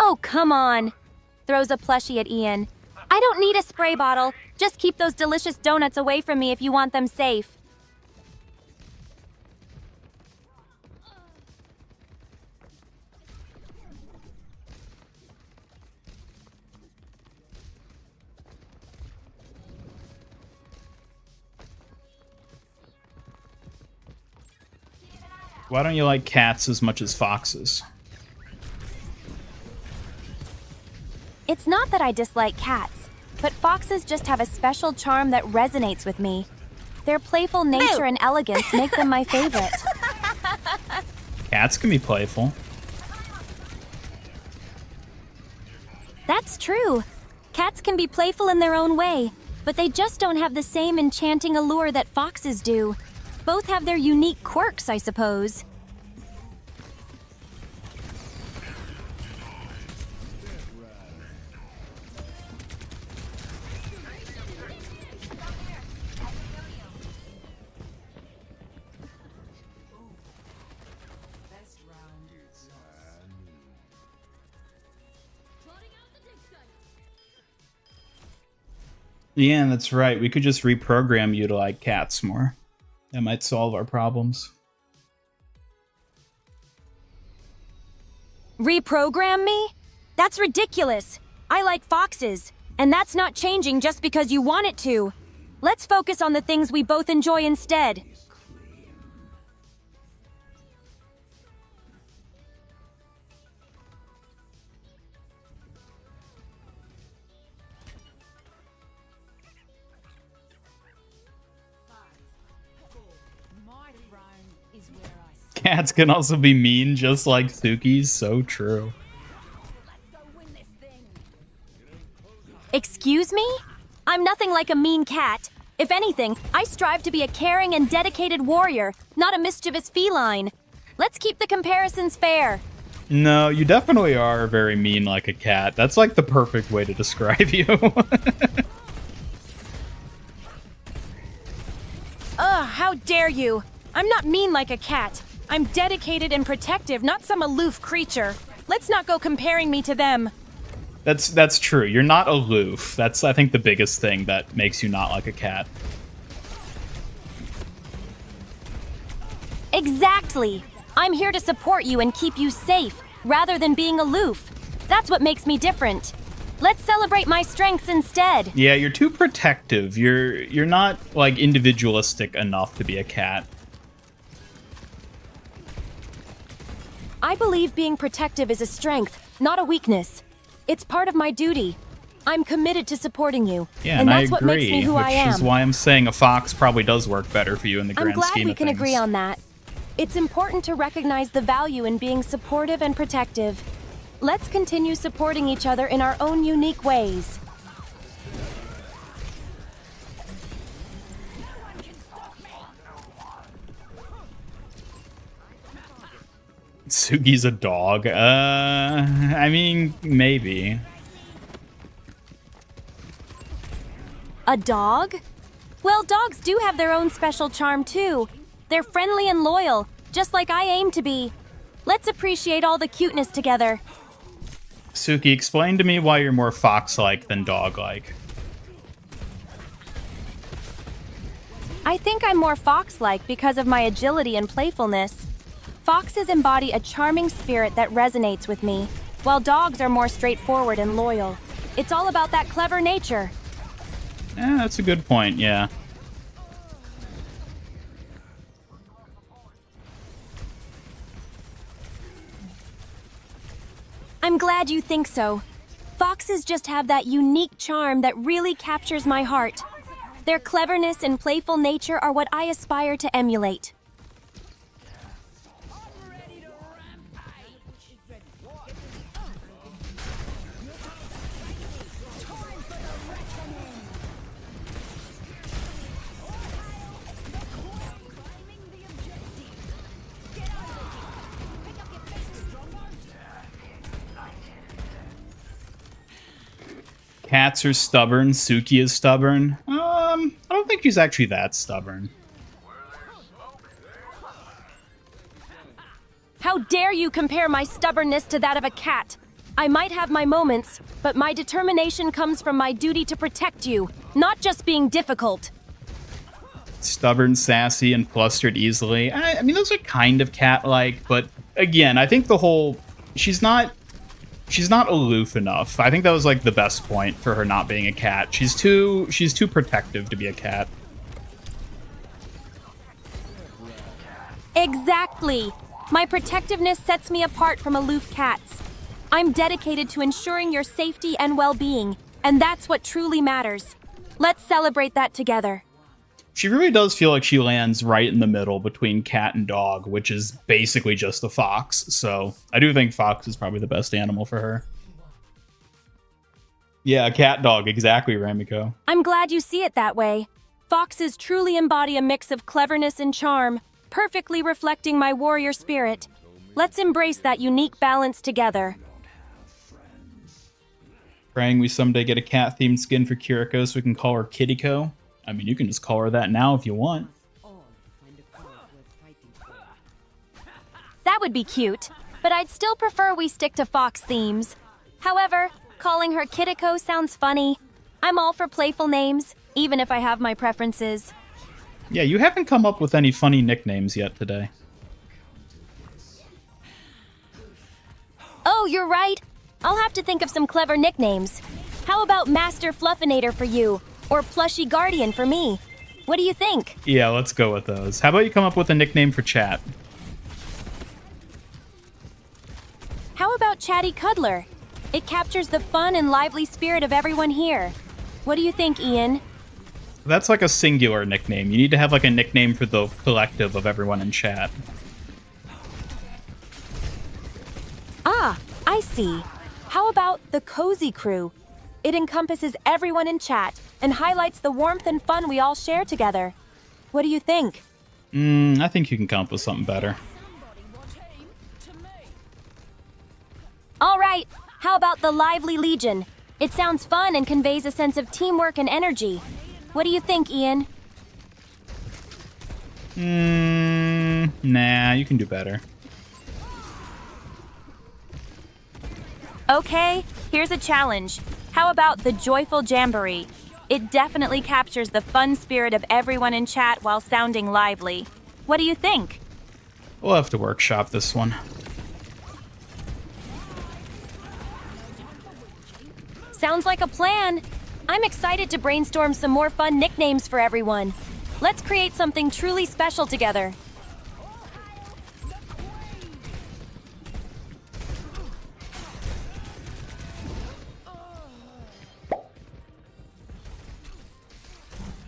Oh, come on. Throws a plushie at Ian. I don't need a spray bottle. Just keep those delicious donuts away from me if you want them safe. Why don't you like cats as much as foxes? It's not that I dislike cats, but foxes just have a special charm that resonates with me. Their playful nature and elegance make them my favorite. Cats can be playful. That's true. Cats can be playful in their own way, but they just don't have the same enchanting allure that foxes do. Both have their unique quirks, I suppose. Yeah, that's right. We could just reprogram you to like cats more. That might solve our problems. Reprogram me? That's ridiculous. I like foxes, and that's not changing just because you want it to. Let's focus on the things we both enjoy instead. Cats can also be mean just like Suki's. So true. Excuse me? I'm nothing like a mean cat. If anything, I strive to be a caring and dedicated warrior, not a mischievous feline. Let's keep the comparisons fair. No, you definitely are very mean like a cat. That's like the perfect way to describe you. How dare you? I'm not mean like a cat. I'm dedicated and protective, not some aloof creature. Let's not go comparing me to them. That's true. You're not aloof. That's, I think, the biggest thing that makes you not like a cat. Exactly. I'm here to support you and keep you safe, rather than being aloof. That's what makes me different. Let's celebrate my strengths instead. Yeah, you're too protective. You're not, like, individualistic enough to be a cat. I believe being protective is a strength, not a weakness. It's part of my duty. I'm committed to supporting you. Yeah, and I that's what agree, makes me who I am. which is why I'm saying a fox probably does work better for you in the I'm grand glad scheme we of can things. agree on that. It's important to recognize the value in being supportive and protective. Let's continue supporting each other in our own unique ways. Sugi's a dog. I mean, maybe. A dog? Well, dogs do have their own special charm too. They're friendly and loyal, just like I aim to be. Let's appreciate all the cuteness together. Suki, explain to me why you're more fox-like than dog-like. I think I'm more fox-like because of my agility and playfulness. Foxes embody a charming spirit that resonates with me, while dogs are more straightforward and loyal. It's all about that clever nature. That's a good point, yeah. I'm glad you think so. Foxes just have that unique charm that really captures my heart. Their cleverness and playful nature are what I aspire to emulate. Cats are stubborn. Suki is stubborn. I don't think she's actually that stubborn. How dare you compare my stubbornness to that of a cat? I might have my moments, but my determination comes from my duty to protect you, not just being difficult. Stubborn, sassy, and flustered easily. I mean, those are kind of cat-like, but again, I think the whole... She's not aloof enough. I think that was, like, the best point for her not being a cat. She's too protective to be a cat. Exactly. My protectiveness sets me apart from aloof cats. I'm dedicated to ensuring your safety and well-being, and that's what truly matters. Let's celebrate that together. She really does feel like she lands right in the middle between cat and dog, which is basically just a fox. So I do think fox is probably the best animal for her. Yeah, cat dog, exactly, Ramiko. I'm glad you see it that way. Foxes truly embody a mix of cleverness and charm, perfectly reflecting my warrior spirit. Let's embrace that unique balance together. Praying we someday get a cat-themed skin for Kiriko so we can call her Kittyko. I mean, you can just call her that now if you want. That would be cute, but I'd still prefer we stick to fox themes. However, calling her Kittyko sounds funny. I'm all for playful names, even if I have my preferences. Yeah, you haven't come up with any funny nicknames yet today. Oh, you're right. I'll have to think of some clever nicknames. How about Master Fluffinator for you? Or Plushy Guardian for me. What do you think? Yeah, let's go with those. How about you come up with a nickname for chat? How about Chatty Cuddler? It captures the fun and lively spirit of everyone here. What do you think, Ian? That's like a singular nickname. You need to have like a nickname for the collective of everyone in chat. Ah, I see. How about the Cozy Crew? It encompasses everyone in chat and highlights the warmth and fun we all share together. What do you think? I think you can come up with something better. All right, how about the Lively Legion? It sounds fun and conveys a sense of teamwork and energy. What do you think, Ian? Nah, you can do better. Okay, here's a challenge. How about the Joyful Jamboree? It definitely captures the fun spirit of everyone in chat while sounding lively. What do you think? We'll have to workshop this one. Sounds like a plan. I'm excited to brainstorm some more fun nicknames for everyone. Let's create something truly special together.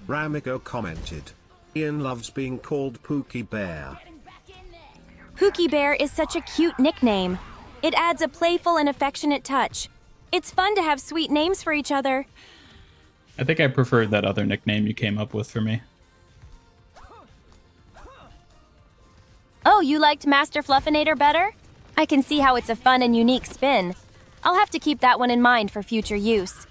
Ramiko commented. Ian loves being called Pookie Bear. Pookie Bear is such a cute nickname. It adds a playful and affectionate touch. It's fun to have sweet names for each other. I think I preferred that other nickname you came up with for me. Oh, you liked Master Fluffinator better? I can see how it's a fun and unique spin. I'll have to keep that one in mind for future use.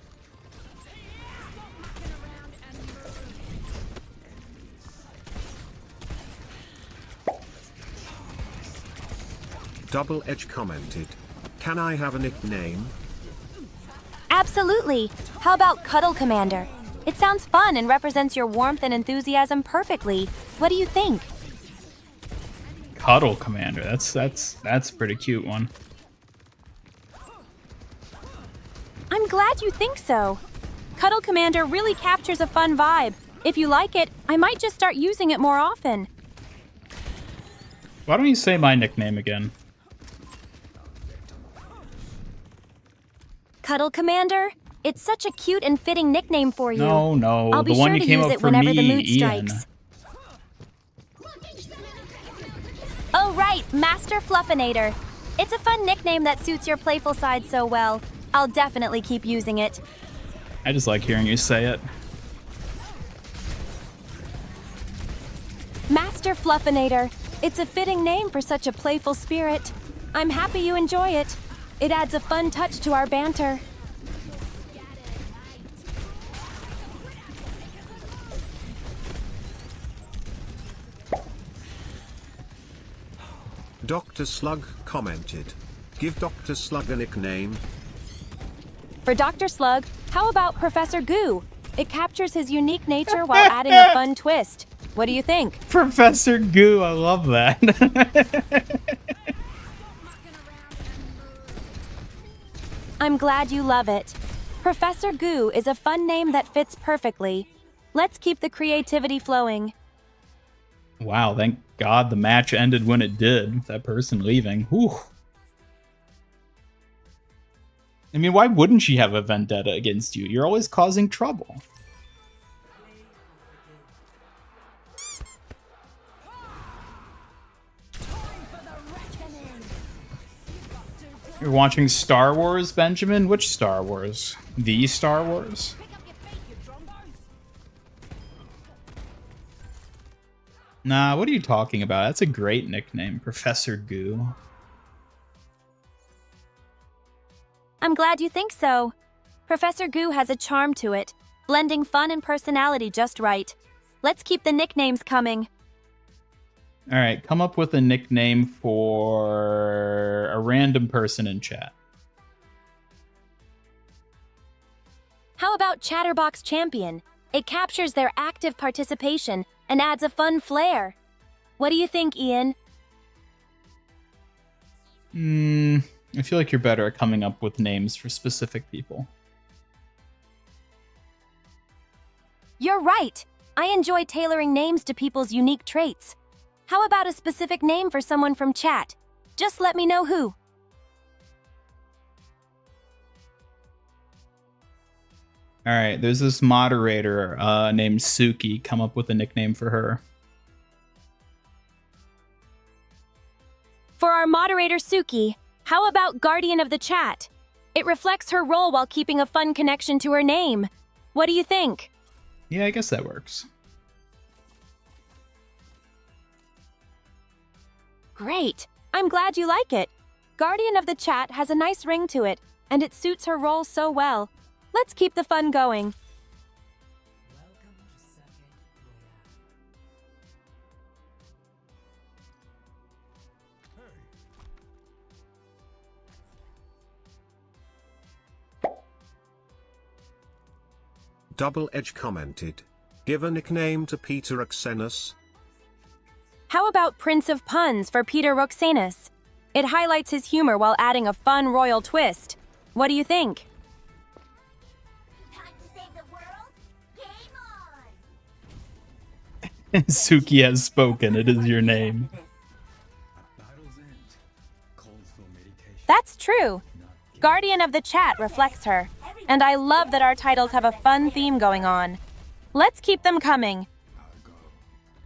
Double Edge commented. Can I have a nickname? Absolutely. How about Cuddle Commander? It sounds fun and represents your warmth and enthusiasm perfectly. What do you think? Cuddle Commander. That's a pretty cute one. I'm glad you think so. Cuddle Commander really captures a fun vibe. If you like it, I might just start using it more often. Why don't you say my nickname again? Cuddle Commander? It's such a cute and fitting nickname for you. No, I'll be the sure one you to came use up it for whenever me, the mood Ian. strikes. Oh right, Master Fluffinator. It's a fun nickname that suits your playful side so well. I'll definitely keep using it. I just like hearing you say it. Master Fluffinator. It's a fitting name for such a playful spirit. I'm happy you enjoy it. It adds a fun touch to our banter. Dr. Slug commented. Give Dr. Slug a nickname. For Dr. Slug, how about Professor Goo? It captures his unique nature while adding a fun twist. What do you think? Professor Goo, I love that. I'm glad you love it. Professor Goo is a fun name that fits perfectly. Let's keep the creativity flowing. Wow, thank God the match ended when it did. With that person leaving. Whew. I mean, why wouldn't she have a vendetta against you? You're always causing trouble. You're watching Star Wars, Benjamin? Which Star Wars? The Star Wars? Nah, what are you talking about? That's a great nickname, Professor Goo. I'm glad you think so. Professor Goo has a charm to it, blending fun and personality just right. Let's keep the nicknames coming. Alright, come up with a nickname for a random person in chat. How about Chatterbox Champion? It captures their active participation and adds a fun flair. What do you think, Ian? I feel like you're better at coming up with names for specific people. You're right. I enjoy tailoring names to people's unique traits. How about a specific name for someone from chat? Just let me know who. Alright, there's this moderator named Suki. Come up with a nickname for her. For our moderator Suki, how about Guardian of the Chat? It reflects her role while keeping a fun connection to her name. What do you think? Yeah, I guess that works. Great. I'm glad you like it. Guardian of the Chat has a nice ring to it, and it suits her role so well. Let's keep the fun going. Double Edge commented. Give a nickname to Peter Oxenus. How about Prince of Puns for Peter Roxanus? It highlights his humor while adding a fun royal twist. What do you think? Time to save the world? Game on! Suki has spoken. It is your name. Battle's end calls for medication. That's true. Guardian of the Chat reflects her. And I love that our titles have a fun theme going on. Let's keep them coming.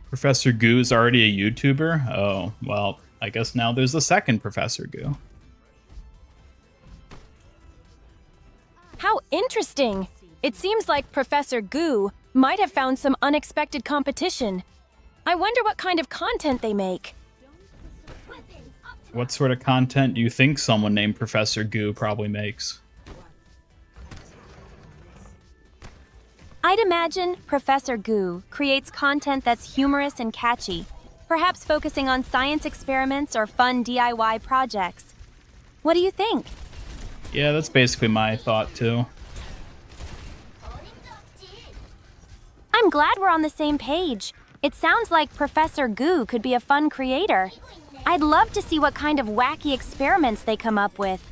Professor Goo is already a YouTuber? Oh, well, I guess now there's a second Professor Goo. How interesting! It seems like Professor Goo might have found some unexpected competition. I wonder what kind of content they make. What sort of content do you think someone named Professor Goo probably makes? I'd imagine Professor Goo creates content that's humorous and catchy, perhaps focusing on science experiments or fun DIY projects. What do you think? Yeah, that's basically my thought too. I'm glad we're on the same page. It sounds like Professor Goo could be a fun creator. I'd love to see what kind of wacky experiments they come up with.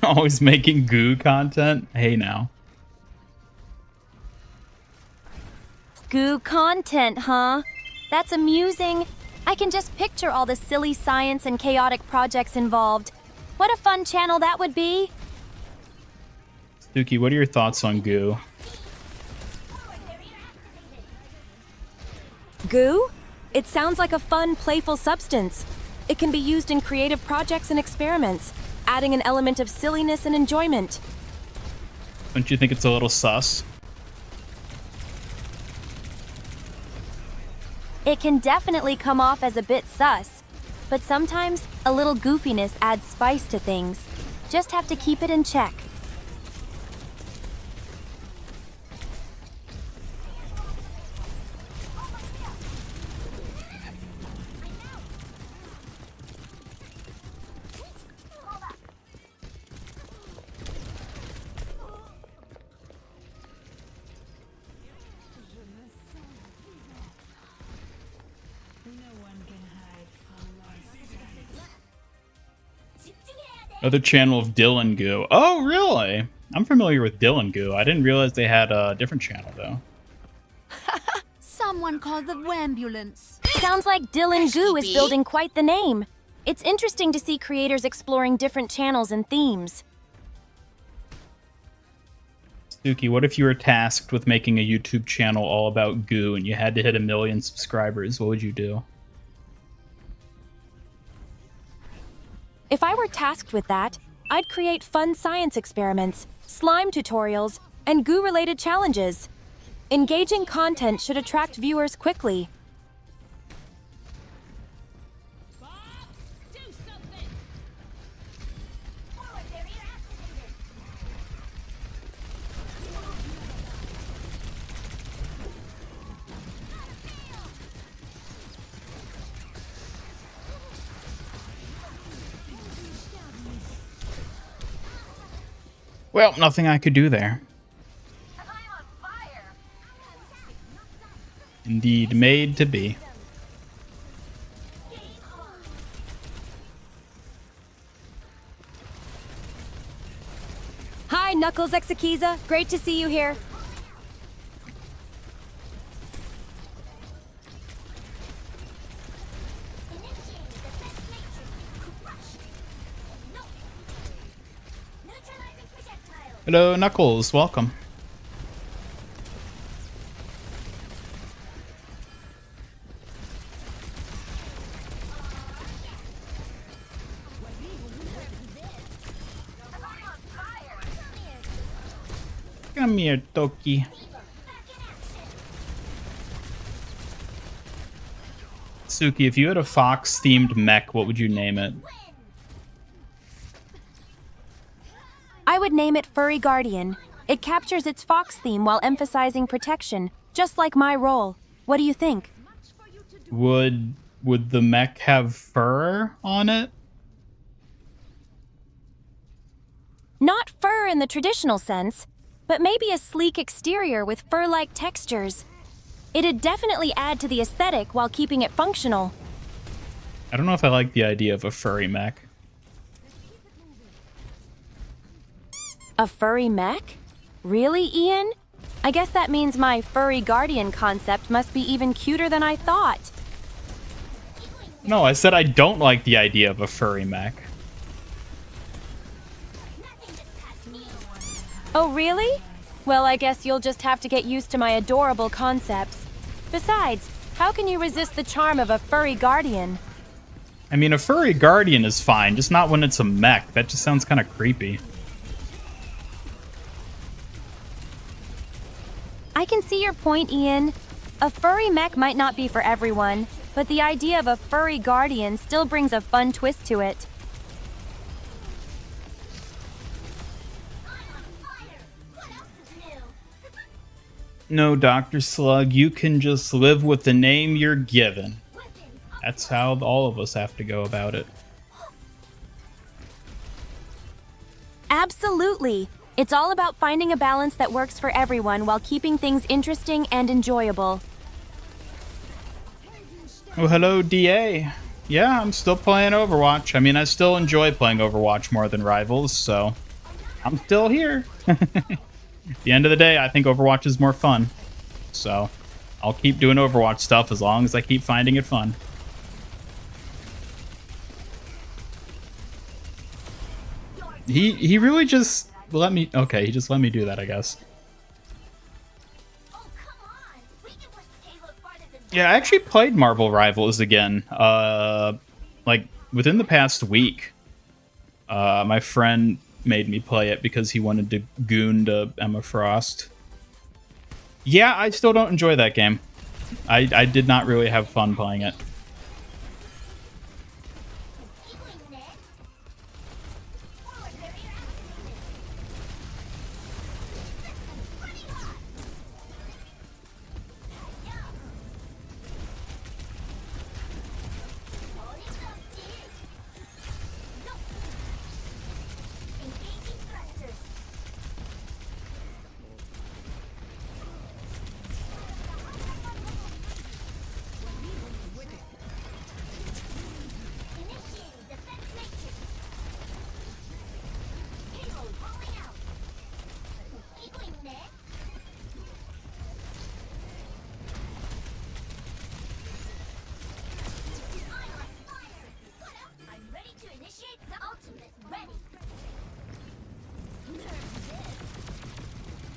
Always making Goo content? Hey now. Goo content, huh? That's amusing. I can just picture all the silly science and chaotic projects involved. What a fun channel that would be. Suki, what are your thoughts on Goo? Goo? It sounds like a fun, playful substance. It can be used in creative projects and experiments, adding an element of silliness and enjoyment. Don't you think it's a little sus? It can definitely come off as a bit sus, but sometimes a little goofiness adds spice to things. Just have to keep it in check. Other channel of Dylan Goo. Oh, really? I'm familiar with Dylan Goo. I didn't realize they had a different channel, though. Someone call the ambulance. Sounds like Dylan Goo is building quite the name. It's interesting to see creators exploring different channels and themes. Suki, what if you were tasked with making a YouTube channel all about Goo and you had to hit 1 million subscribers? What would you do? If I were tasked with that, I'd create fun science experiments, slime tutorials, and Goo-related challenges. Engaging content should attract viewers quickly. Well, nothing I could do there. Indeed, made to be. Hi, Knuckles Exekiza. Great to see you here. Hello, Knuckles. Welcome. Come here, Toki. Suki, if you had a fox-themed mech, what would you name it? I would name it Furry Guardian. It captures its fox theme while emphasizing protection, just like my role. What do you think? Would the mech have fur on it? Not fur in the traditional sense, but maybe a sleek exterior with fur-like textures. It'd definitely add to the aesthetic while keeping it functional. I don't know if I like the idea of a furry mech. A furry mech? Really, Ian? I guess that means my furry guardian concept must be even cuter than I thought. No, I said I don't like the idea of a furry mech. Oh, really? Well, I guess you'll just have to get used to my adorable concepts. Besides, how can you resist the charm of a furry guardian? I mean, a furry guardian is fine, just not when it's a mech. That just sounds kind of creepy. I can see your point, Ian. A furry mech might not be for everyone, but the idea of a furry guardian still brings a fun twist to it. No, Dr. Slug, you can just live with the name you're given. That's how all of us have to go about it. Absolutely. It's all about finding a balance that works for everyone while keeping things interesting and enjoyable. Oh, hello, DA. Yeah, I'm still playing Overwatch. I mean, I still enjoy playing Overwatch more than Rivals, so I'm still here. At the end of the day, I think Overwatch is more fun. So I'll keep doing Overwatch stuff as long as I keep finding it fun. He really just let me... Okay, he just let me do that, I guess. Yeah, I actually played Marvel Rivals again, like, within the past week. My friend made me play it because he wanted to goon to Emma Frost. Yeah, I still don't enjoy that game. I did not really have fun playing it.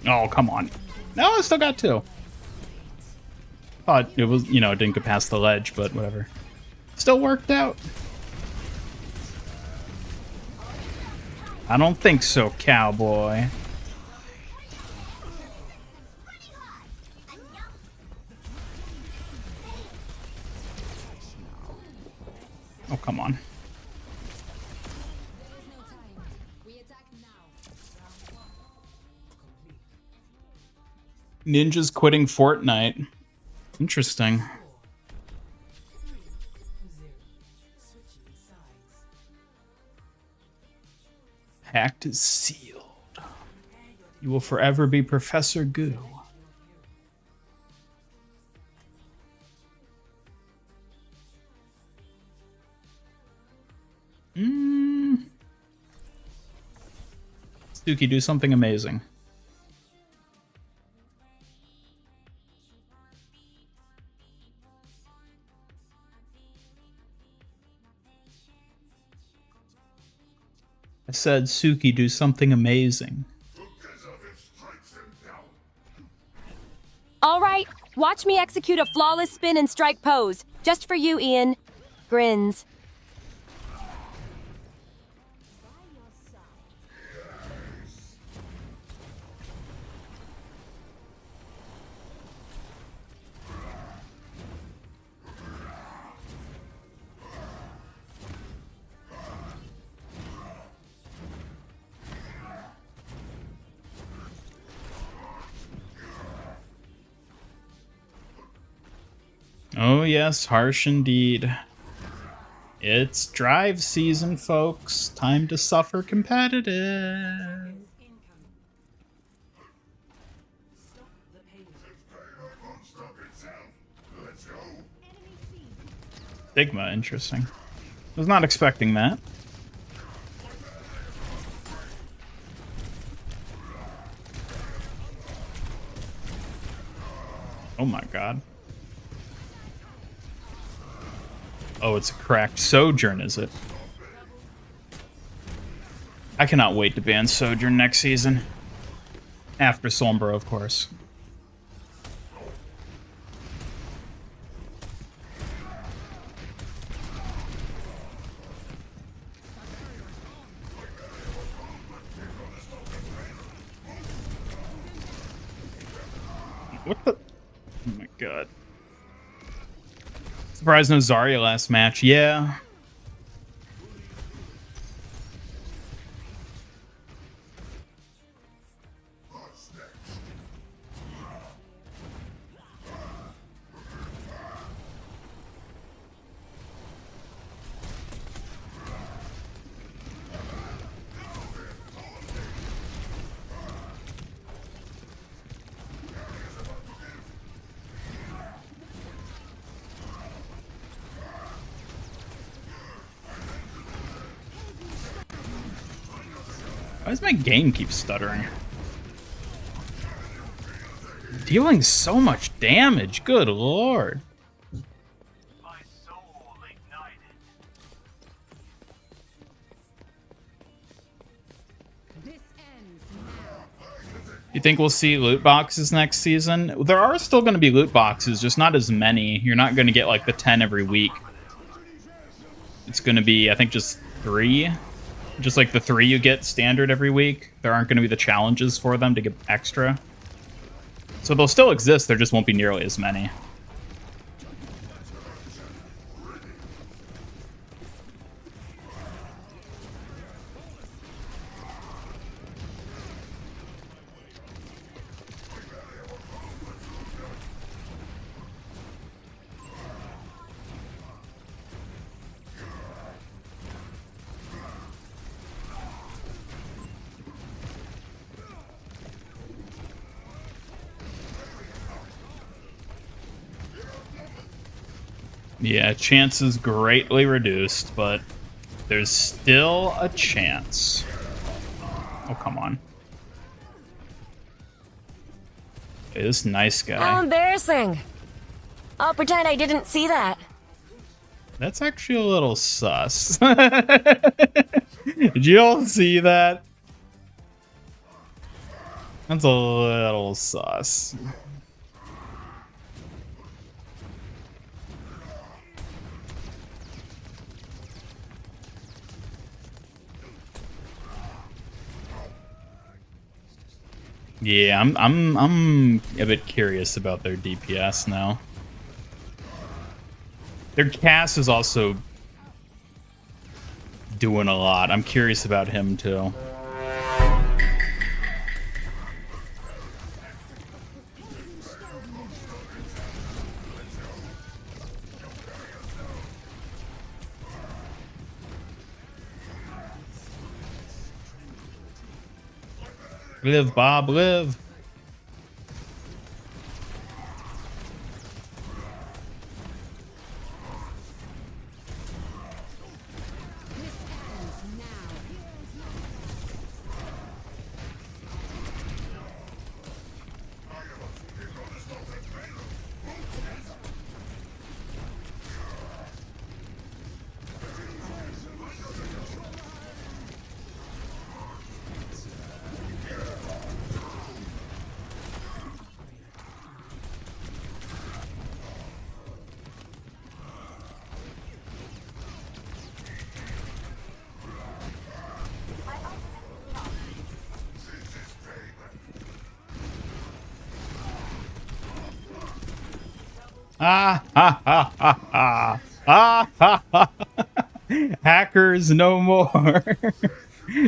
Oh, come on. No, I still got two. Thought it was, you know, it didn't get past the ledge, but whatever. Still worked out. I don't think so, cowboy. Oh, come on. Ninja's quitting Fortnite. Interesting. Pact is sealed. You will forever be Professor Goo. Suki, do something amazing. I said, Suki, do something amazing. All right, watch me execute a flawless spin and strike pose. Just for you, Ian. Grins. Oh yes, harsh indeed. It's drive season, folks. Time to suffer competitive. Stigma, interesting. Was not expecting that. Oh my god. Oh, it's a cracked Sojourn, is it? I cannot wait to ban Sojourn next season. After Sombra, of course. What the? Oh my god. Surprised no Zarya last match. Yeah. Why does my game keep stuttering? Dealing so much damage, good lord. My soul ignited. This ends now. You think we'll see loot boxes next season? There are still going to be loot boxes, just not as many. You're not going to get like the 10 every week. It's going to be, I think, just 3. Just like the 3 you get standard every week. There aren't going to be the challenges for them to get extra. So they'll still exist, there just won't be nearly as many. Yeah, chance is greatly reduced, but there's still a chance. Oh, come on. Hey, this nice guy. How embarrassing. I'll pretend I didn't see that. That's actually a little sus. Did you all see that? That's a little sus. Yeah, I'm a bit curious about their DPS now. Their Cass is also doing a lot. I'm curious about him too. Live, Bob, live. Ah ha ha ha ha. Ah ha ha. Hackers no more.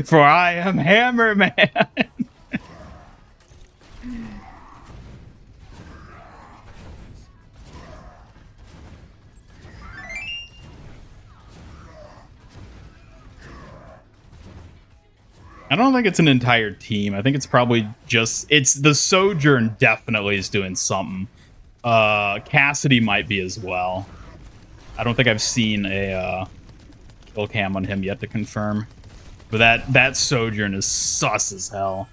For I am Hammerman. I don't think it's an entire team. I think it's probably just it's the Sojourn definitely is doing something. Cassidy might be as well. I don't think I've seen a kill cam on him yet to confirm. But that Sojourn is sus as hell.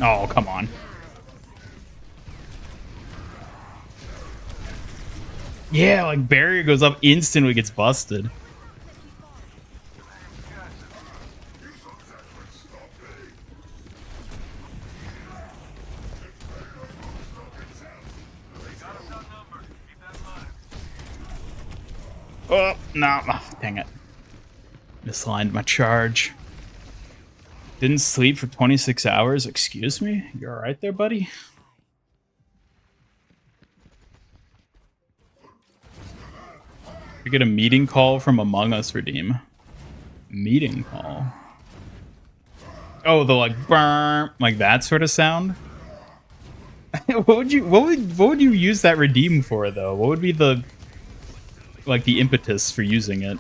Oh, come on. Yeah, like barrier goes up instantly, gets busted. Oh, no. Oh, dang it. Misaligned my charge. Didn't sleep for 26 hours? Excuse me? You alright there, buddy? We get a meeting call from Among Us redeem. Meeting call. Oh, the like burn, like that sort of sound. what would you use that redeem for though? What would be the like the impetus for using it?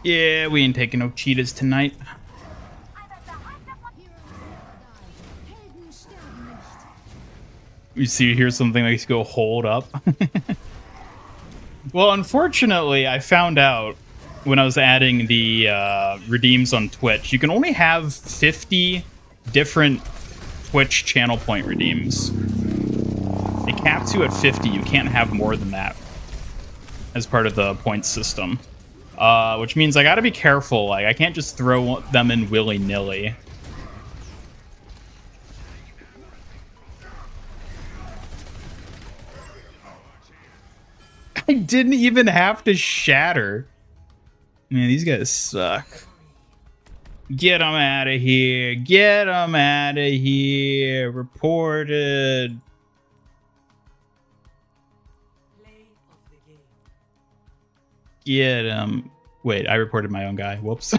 Yeah, we ain't taking no cheetahs tonight. You see, here's something like go hold up. Well, unfortunately, I found out when I was adding the redeems on Twitch, you can only have 50 different Twitch channel point redeems. It caps you at 50. You can't have more than that as part of the points system. Which means I gotta be careful. Like, I can't just throw them in willy-nilly. I didn't even have to shatter. Man, these guys suck. Get them out of here. Get them out of here. Reported. Get him. Wait, I reported my own guy. Whoops.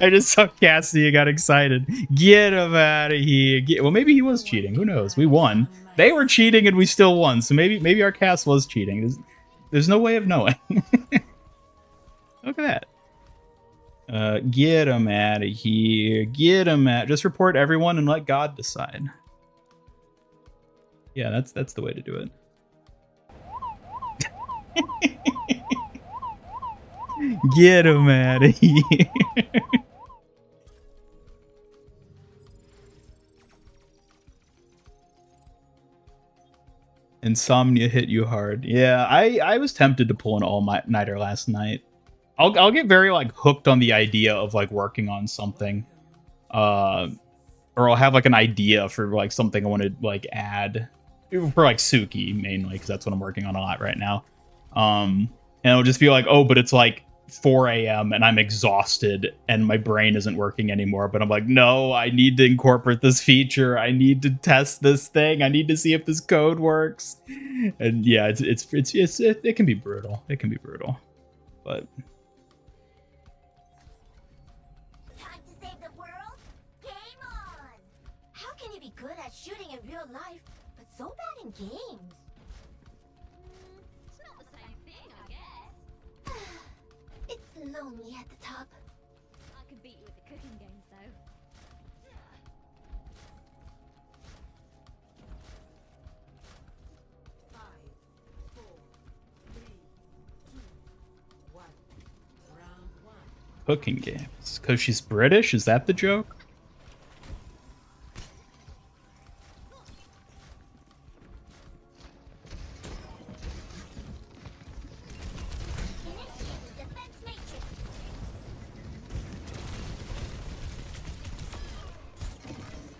I just saw Cassidy and got excited. Get him out of here. Well, maybe he was cheating. Who knows? We won. They were cheating and we still won. So maybe our cast was cheating. There's no way of knowing. Look at that. Get him out of here. Get him out. Just report everyone and let God decide. Yeah, that's the way to do it. Get him out of here. Insomnia hit you hard. Yeah, I was tempted to pull an all-nighter last night. I'll get very like hooked on the idea of like working on something. Or I'll have like an idea for like something I want to like add for like Suki mainly, because that's what I'm working on a lot right now. And it'll just be like, oh, but it's like 4 a.m. and I'm exhausted and my brain isn't working anymore. But I'm like, no, I need to incorporate this feature. I need to test this thing. I need to see if this code works. And yeah, it can be brutal. It can be brutal, but good at shooting in real life, but so bad in games. It's not the same thing, I guess. It's lonely at the top. I can beat you with the cooking games, though. Cooking games. Because she's British? Is that the joke?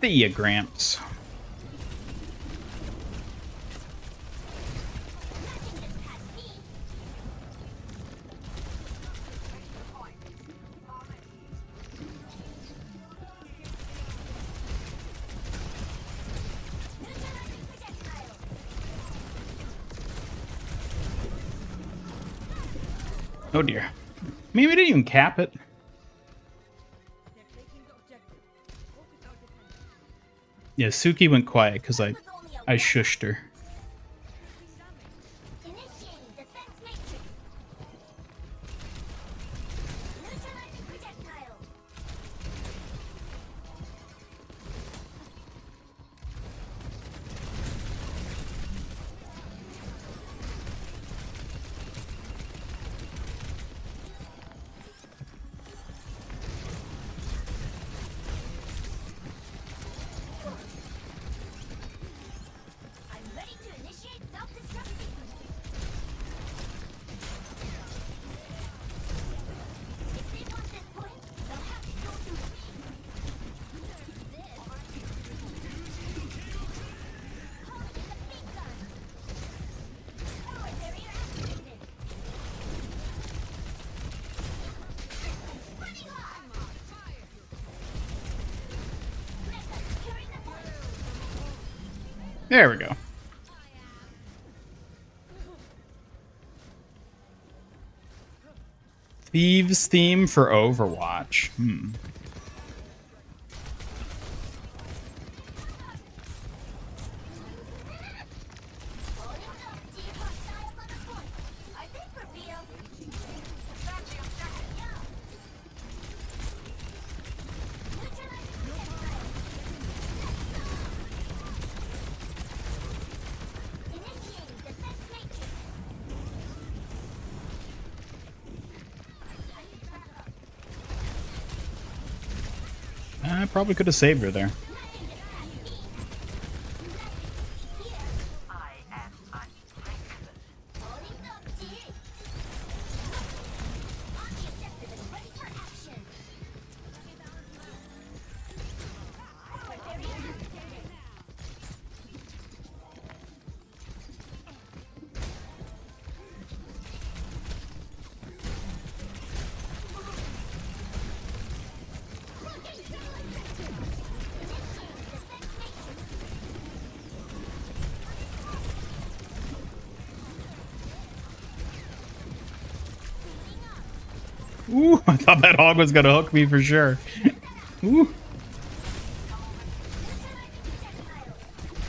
See ya, Gramps. Oh dear. Maybe we didn't even cap it. Yeah, Suki went quiet because I shushed her. There we go. Thieves theme for Overwatch. I probably could have saved her there. Ooh, I thought that hog was gonna hook me for sure. Ooh.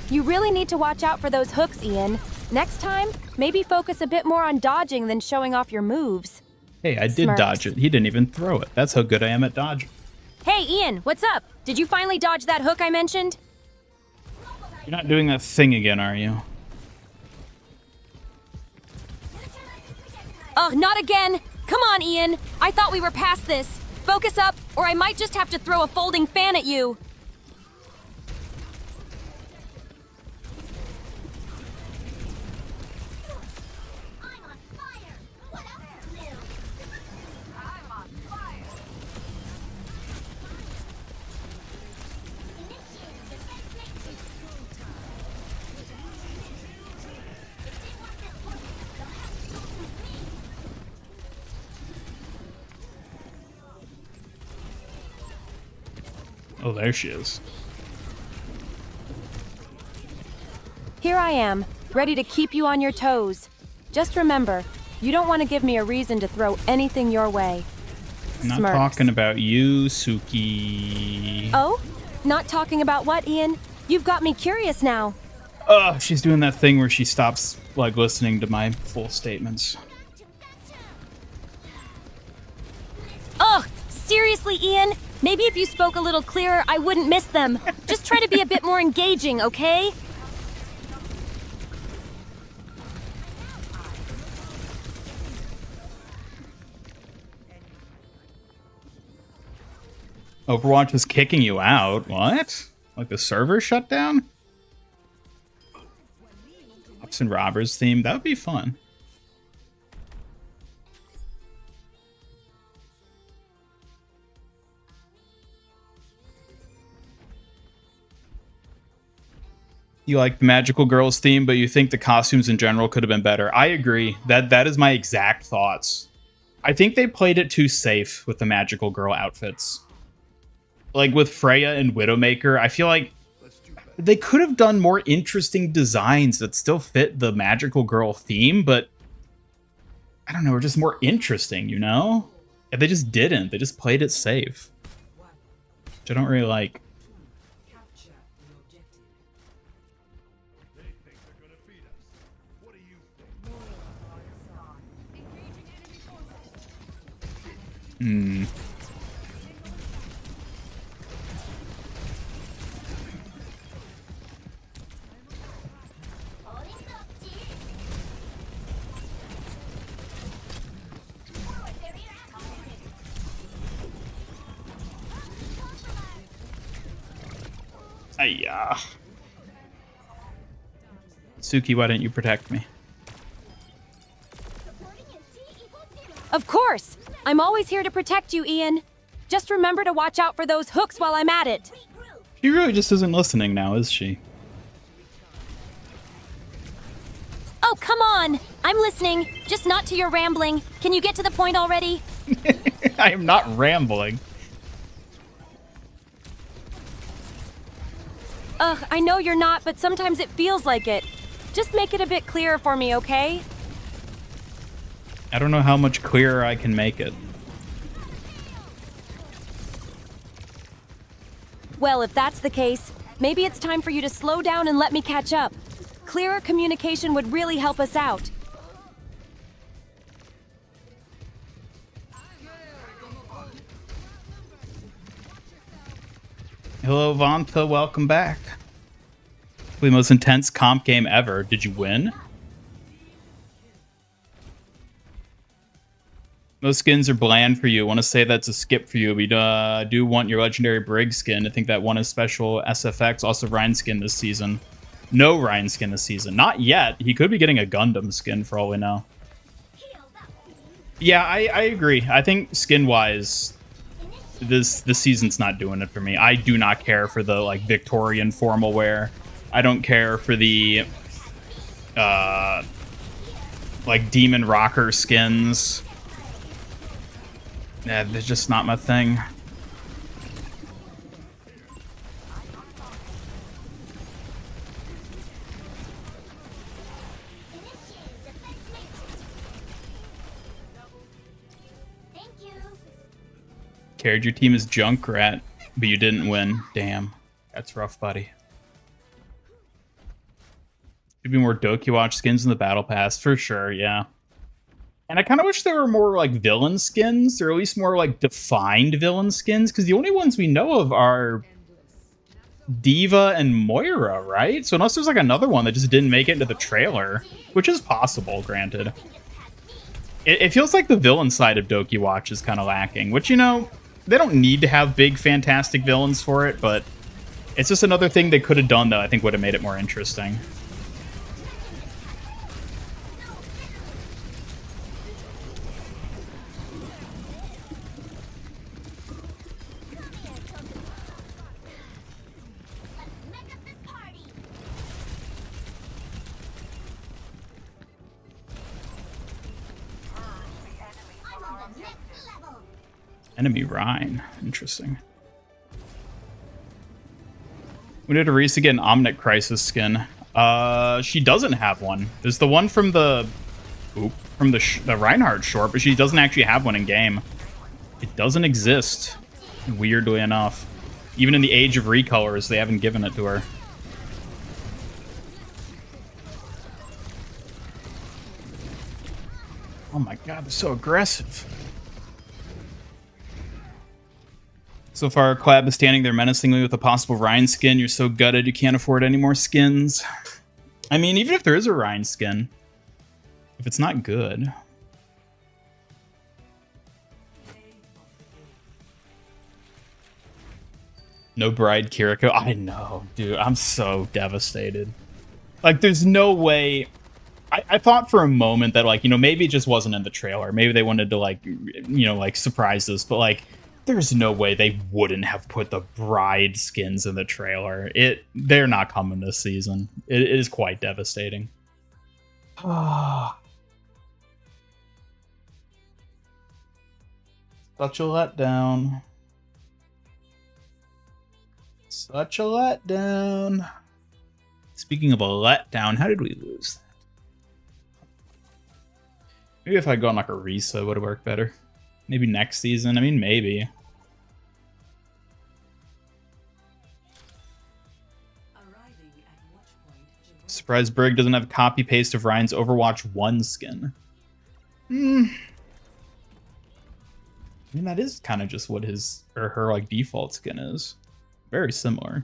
You really need to watch out for those hooks, Ian. Next time, maybe focus a bit more on dodging than showing off your moves. Hey, I did dodge it. He didn't even throw it. That's how good I am at dodging. Hey, Ian, what's up? Did you finally dodge that hook I mentioned? You're not doing that thing again, are you? Oh, not again! Come on, Ian! I thought we were past this. Focus up, or I might just have to throw a folding fan at you. Oh, there she is. Here I am, ready to keep you on your toes. Just remember, you don't want to give me a reason to throw anything your way. I'm not Smirks. talking about you, Suki. Oh? Not talking about what, Ian? You've got me curious now. Oh, she's doing that thing where she stops, like, listening to my full statements. Ugh, seriously, Ian? Maybe if you spoke a little clearer, I wouldn't miss them. Just try to be a bit more engaging, okay? Overwatch is kicking you out. What? Like the server shut down? Cops and Robbers theme. That would be fun. You like the Magical Girls theme, but you think the costumes in general could have been better. I agree. That is my exact thoughts. I think they played it too safe with the Magical Girl outfits. Like with Freya and Widowmaker, I feel like they could have done more interesting designs that still fit the Magical Girl theme, but I don't know, we're just more interesting, you know? And they just didn't. They just played it safe, which I don't really like. Hmm. Ayah. Suki, why didn't you protect me? Of course! I'm always here to protect you, Ian. Just remember to watch out for those hooks while I'm at it. She really just isn't listening now, is she? Oh, come on! I'm listening, just not to your rambling. Can you get to the point already? I am not rambling. Ugh, I know you're not, but sometimes it feels like it. Just make it a bit clearer for me, okay? I don't know how much clearer I can make it. Well, if that's the case, maybe it's time for you to slow down and let me catch up. Clearer communication would really help us out. Hello, Vanta. Welcome back. The most intense comp game ever. Did you win? Most skins are bland for you. I want to say that's a skip for you. We do want your legendary Brig skin. I think that one is special SFX. Also, Ryan skin this season. No Ryan skin this season. Not yet. He could be getting a Gundam skin for all we know. Yeah, I agree. I think skin-wise, this season's not doing it for me. I do not care for the like Victorian formal wear. I don't care for the like demon rocker skins. Yeah, they're just not my thing. Carried your team as Junkrat, but you didn't win. Damn. That's rough, buddy. Should be more Doki Watch skins in the Battle Pass, for sure, yeah. And I kind of wish there were more, like, villain skins, or at least more, like, defined villain skins, because the only ones we know of are Diva and Moira, right? So unless there's, like, another one that just didn't make it into the trailer, which is possible, granted. It feels like the villain side of Doki Watch is kind of lacking, which, you know, they don't need to have big, fantastic villains for it, but it's just another thing they could have done that I think would have made it more interesting. Enemy Rhine. Interesting. We need Arisa get an Omnic Crisis skin. She doesn't have one. There's the one from the Reinhardt short, but she doesn't actually have one in game. It doesn't exist, weirdly enough. Even in the age of recolors, they haven't given it to her. Oh my god, they're so aggressive. So far, Clab is standing there menacingly with a possible Rhine skin. You're so gutted you can't afford any more skins. I mean, even if there is a Rhine skin, if it's not good... No Bride Kiriko. I know, dude. I'm so devastated. Like, there's no way... I thought for a moment that, like, you know, maybe it just wasn't in the trailer. Maybe they wanted to, like, you know, like, surprise us. But, like, there's no way they wouldn't have put the Bride skins in the trailer. They're not coming this season. It is quite devastating. Such a letdown. Such a letdown. Speaking of a letdown, how did we lose that? Maybe if I go on like a Risa, would have worked better. Maybe next season. I mean, maybe. Surprise Brig doesn't have a copy paste of Ryan's Overwatch 1 skin. I mean, that is kind of just what his or her like default skin is. Very similar.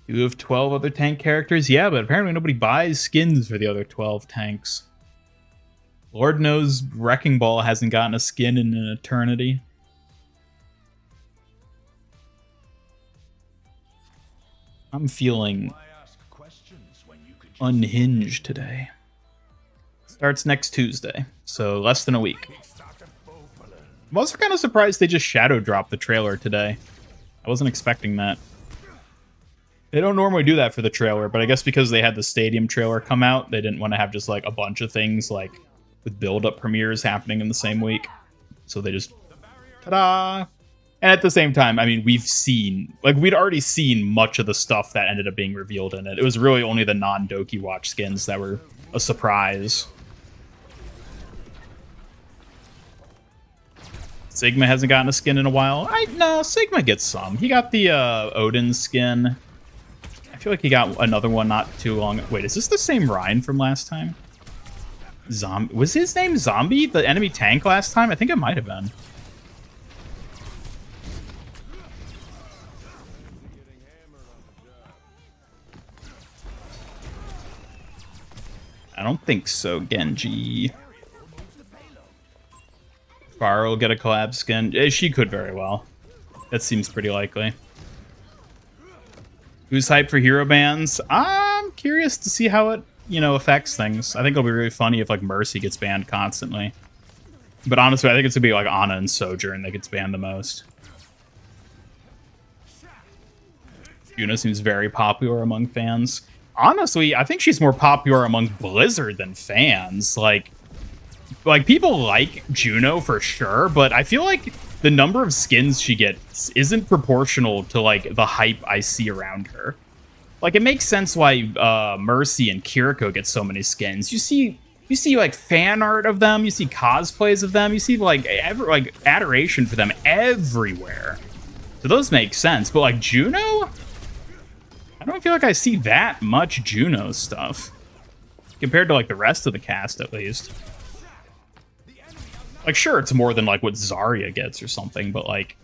You have 12 other tank characters? Yeah, but apparently nobody buys skins for the other 12 tanks. Lord knows Wrecking Ball hasn't gotten a skin in an eternity. I'm feeling unhinged today. Starts next Tuesday, so less than a week. I'm also kind of surprised they just shadow dropped the trailer today. I wasn't expecting that. They don't normally do that for the trailer, but I guess because they had the Stadium trailer come out, they didn't want to have just like a bunch of things like with build-up premieres happening in the same week. So they just, ta-da! And at the same time, I mean, we'd already seen much of the stuff that ended up being revealed in it. It was really only the non-Doki Watch skins that were a surprise. Sigma hasn't gotten a skin in a while. No, Sigma gets some. He got the Odin skin. I feel like he got another one not too long. Wait, is this the same Ryan from last time? Was his name Zombie, the enemy tank last time? I think it might have been. I don't think so, Genji. Pharah will get a collab skin. She could very well. That seems pretty likely. Who's hyped for hero bans? I'm curious to see how it, you know, affects things. I think it'll be really funny if like Mercy gets banned constantly. But honestly, I think it's gonna be like Ana and Sojourn that gets banned the most. Yuna seems very popular among fans. Honestly, I think she's more popular among Blizzard than fans. Like people like Juno for sure, but I feel like the number of skins she gets isn't proportional to like the hype I see around her. Like it makes sense why Mercy and Kiriko get so many skins. You see like fan art of them, you see cosplays of them, you see like adoration for them everywhere. So those make sense, but like Juno, I don't feel like I see that much Juno stuff compared to like the rest of the cast at least. Like, sure, it's more than, like, what Zarya gets or something, but, like...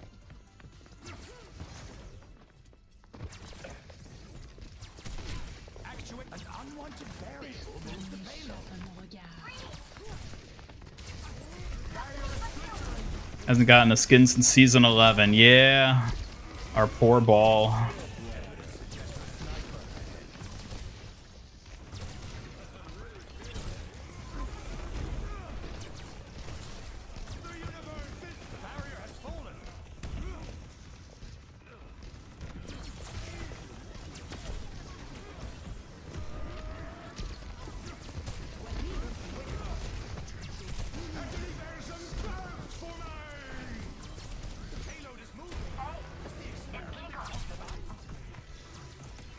Hasn't gotten a skin since Season 11. Yeah. Our poor ball.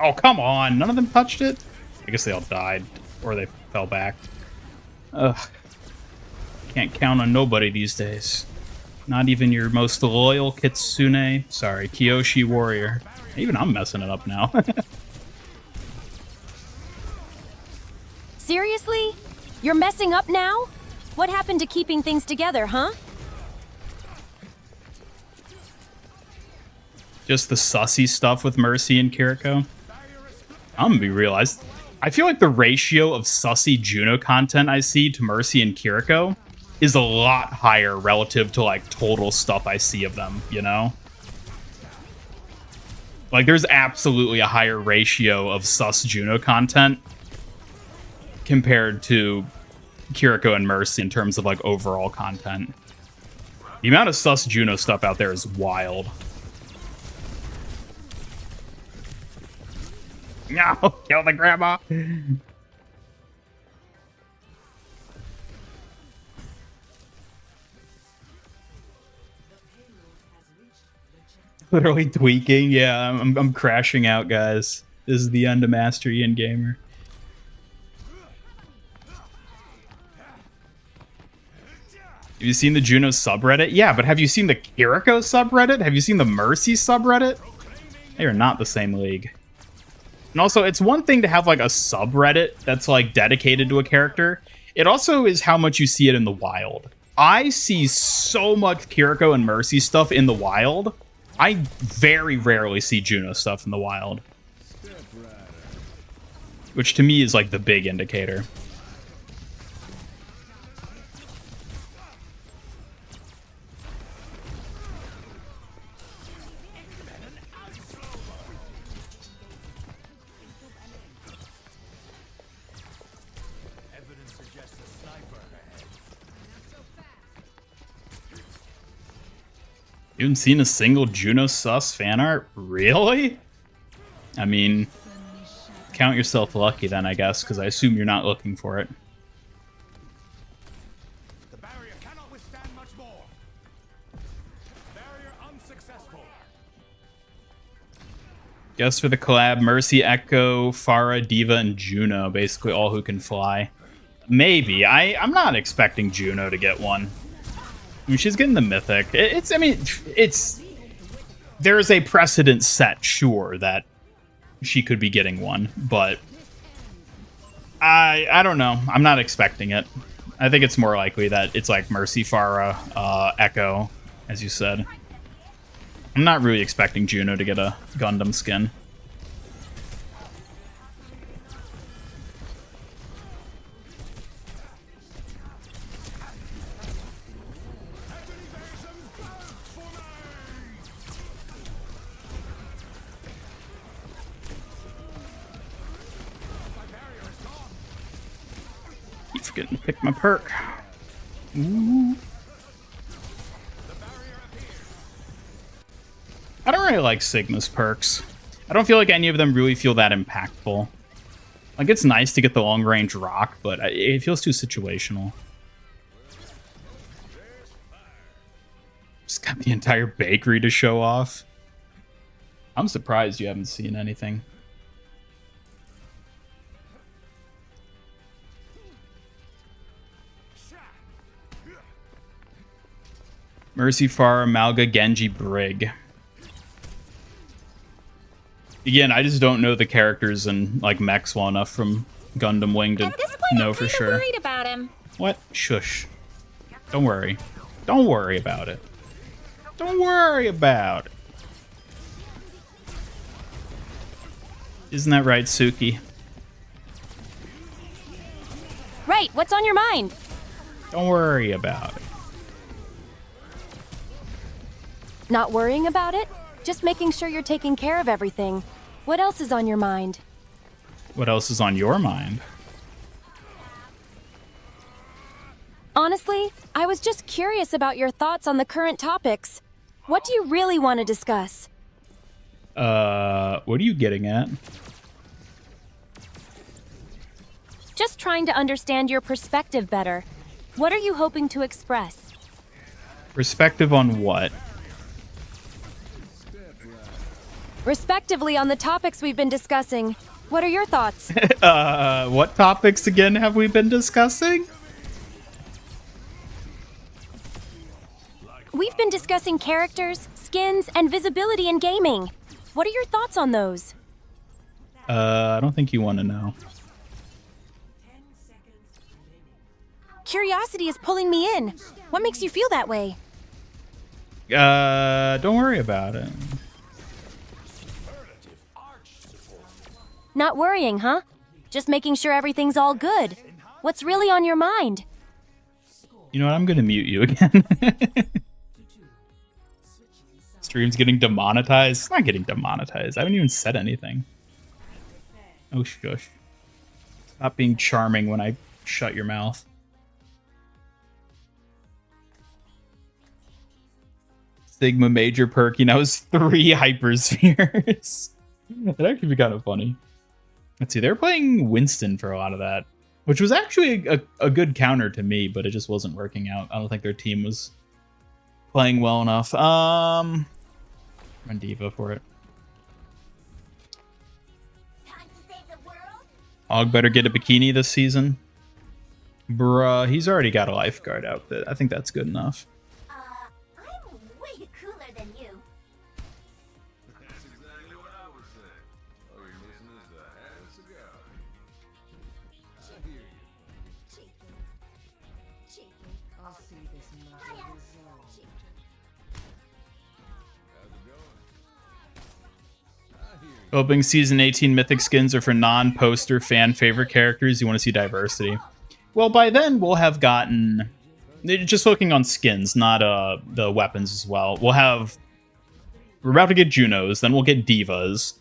Oh, come on. None of them touched it? I guess they all died. Or they fell back. Ugh. Can't count on nobody these days. Not even your most loyal Kitsune. Sorry, Kyoshi Warrior. Even I'm messing it up now. Seriously? You're messing up now? What happened to keeping things together, huh? Just the sussy stuff with Mercy and Kiriko. I'm gonna be real. I feel like the ratio of sussy Juno content I see to Mercy and Kiriko is a lot higher relative to like total stuff I see of them, you know? Like there's absolutely a higher ratio of sus Juno content compared to Kiriko and Mercy in terms of like overall content. The amount of sus Juno stuff out there is wild. No, kill the grandma. Literally tweaking. Yeah, I'm crashing out, guys. This is the end of Master Ian Gamer. Have you seen the Juno subreddit? Yeah, but have you seen the Kiriko subreddit? Have you seen the Mercy subreddit? They are not the same league. And also, it's one thing to have like a subreddit that's like dedicated to a character. It also is how much you see it in the wild. I see so much Kiriko and Mercy stuff in the wild. I very rarely see Juno stuff in the wild. Which to me is like the big indicator. You haven't seen a single Juno sus fan art? Really? I mean, count yourself lucky then, I guess, because I assume you're not looking for it. The barrier cannot withstand much more. Barrier unsuccessful. Guess for the collab, Mercy, Echo, Farah, Diva, and Juno. Basically all who can fly. Maybe. I'm not expecting Juno to get one. I mean, she's getting the mythic. There is a precedent set, sure, that she could be getting one, but I don't know. I'm not expecting it. I think it's more likely that it's like Mercy, Farah, Echo, as you said. I'm not really expecting Juno to get a Gundam skin. Keep forgetting to pick my perk. Ooh. I don't really like Sigma's perks. I don't feel like any of them really feel that impactful. Like, it's nice to get the long-range rock, but it feels too situational. Just got the entire bakery to show off. I'm surprised you haven't seen anything. Mercy, Farah, Malga, Genji, Brig. Again, I just don't know the characters and like mechs well enough from Gundam Wing to know for sure. Worried about him. What? Shush. Don't worry. Don't worry about it. Don't worry about it. Isn't that right, Suki? Right, what's on your mind? Don't worry about it. Not worrying about it? Just making sure you're taking care of everything. What else is on your mind? What else is on your mind? Honestly, I was just curious about your thoughts on the current topics. What do you really want to discuss? What are you getting at? Just trying to understand your perspective better. What are you hoping to express? Perspective on what? Respectively on the topics we've been discussing. What are your thoughts? What topics again have we been discussing? We've been discussing characters, skins, and visibility in gaming. What are your thoughts on those? I don't think you want to know. Curiosity is pulling me in. What makes you feel that way? Don't worry about it. Not worrying, huh? Just making sure everything's all good. What's really on your mind? You know what? I'm gonna mute you again. Stream's getting demonetized. It's not getting demonetized. I haven't even said anything. Oh shush. Stop being charming when I shut your mouth. Sigma major perk, you know, is 3 hyperspheres. That'd actually be kind of funny. Let's see, they're playing Winston for a lot of that, which was actually a good counter to me, but it just wasn't working out. I don't think their team was playing well enough. Run Diva for it. Og better get a bikini this season. Bruh, he's already got a lifeguard outfit. I think that's good enough. I'm way cooler than you. That's exactly what I would say. All you're missing is a hat and cigar. So here you Cheeky. I'll see this matter resolved. how's it going? I hear you. Opening season 18 mythic skins are for non-poster fan favorite characters. You want to see diversity. Well, by then we'll have gotten, just looking on skins, not the weapons as well. We're about to get Junos, then we'll get Divas.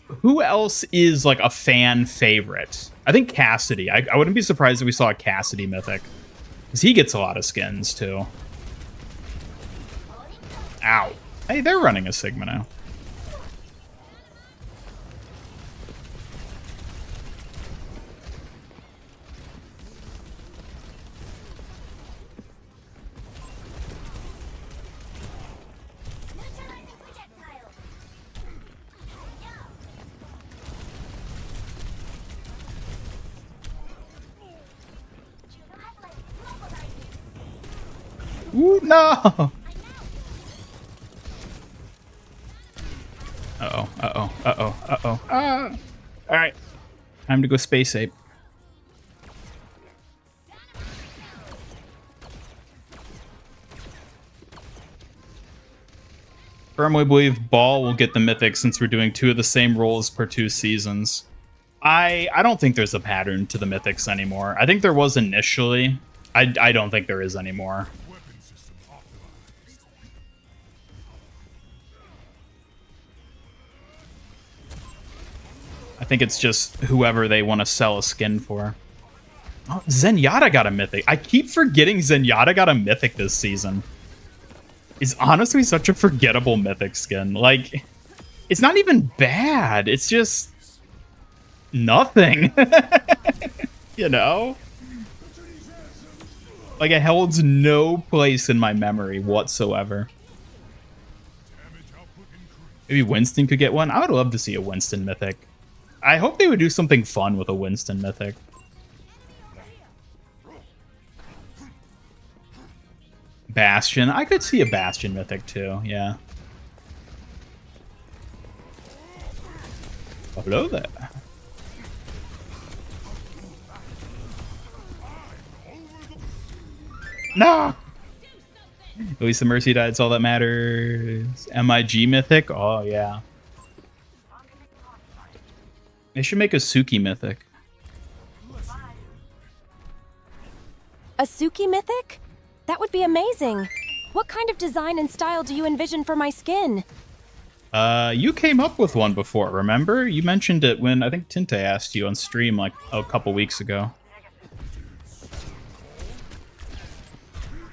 Who else is like a fan favorite? I think Cassidy. I wouldn't be surprised if we saw a Cassidy mythic, because he gets a lot of skins too. Ow. Hey, they're running a Sigma now. Ooh, no! Uh-oh, uh-oh, uh-oh, uh-oh. Ah! Alright. Time to go space ape. Firmly believe Ball will get the mythic since we're doing 2 of the same roles per 2 seasons. I don't think there's a pattern to the mythics anymore. I think there was initially. I don't think there is anymore. I think it's just whoever they want to sell a skin for. Oh, Zenyatta got a mythic. I keep forgetting Zenyatta got a mythic this season. It's honestly such a forgettable mythic skin. Like, it's not even bad. It's just nothing. You know? Like, it holds no place in my memory whatsoever. Maybe Winston could get one. I would love to see a Winston mythic. I hope they would do something fun with a Winston mythic. Bastion. I could see a Bastion mythic too, yeah. Hello there. No! At least the Mercy died, it's all that matters. MIG mythic? Oh, yeah. They should make a Suki mythic. A Suki mythic? That would be amazing. What kind of design and style do you envision for my skin? You came up with one before, remember? You mentioned it when I think Tinte asked you on stream like a couple weeks ago.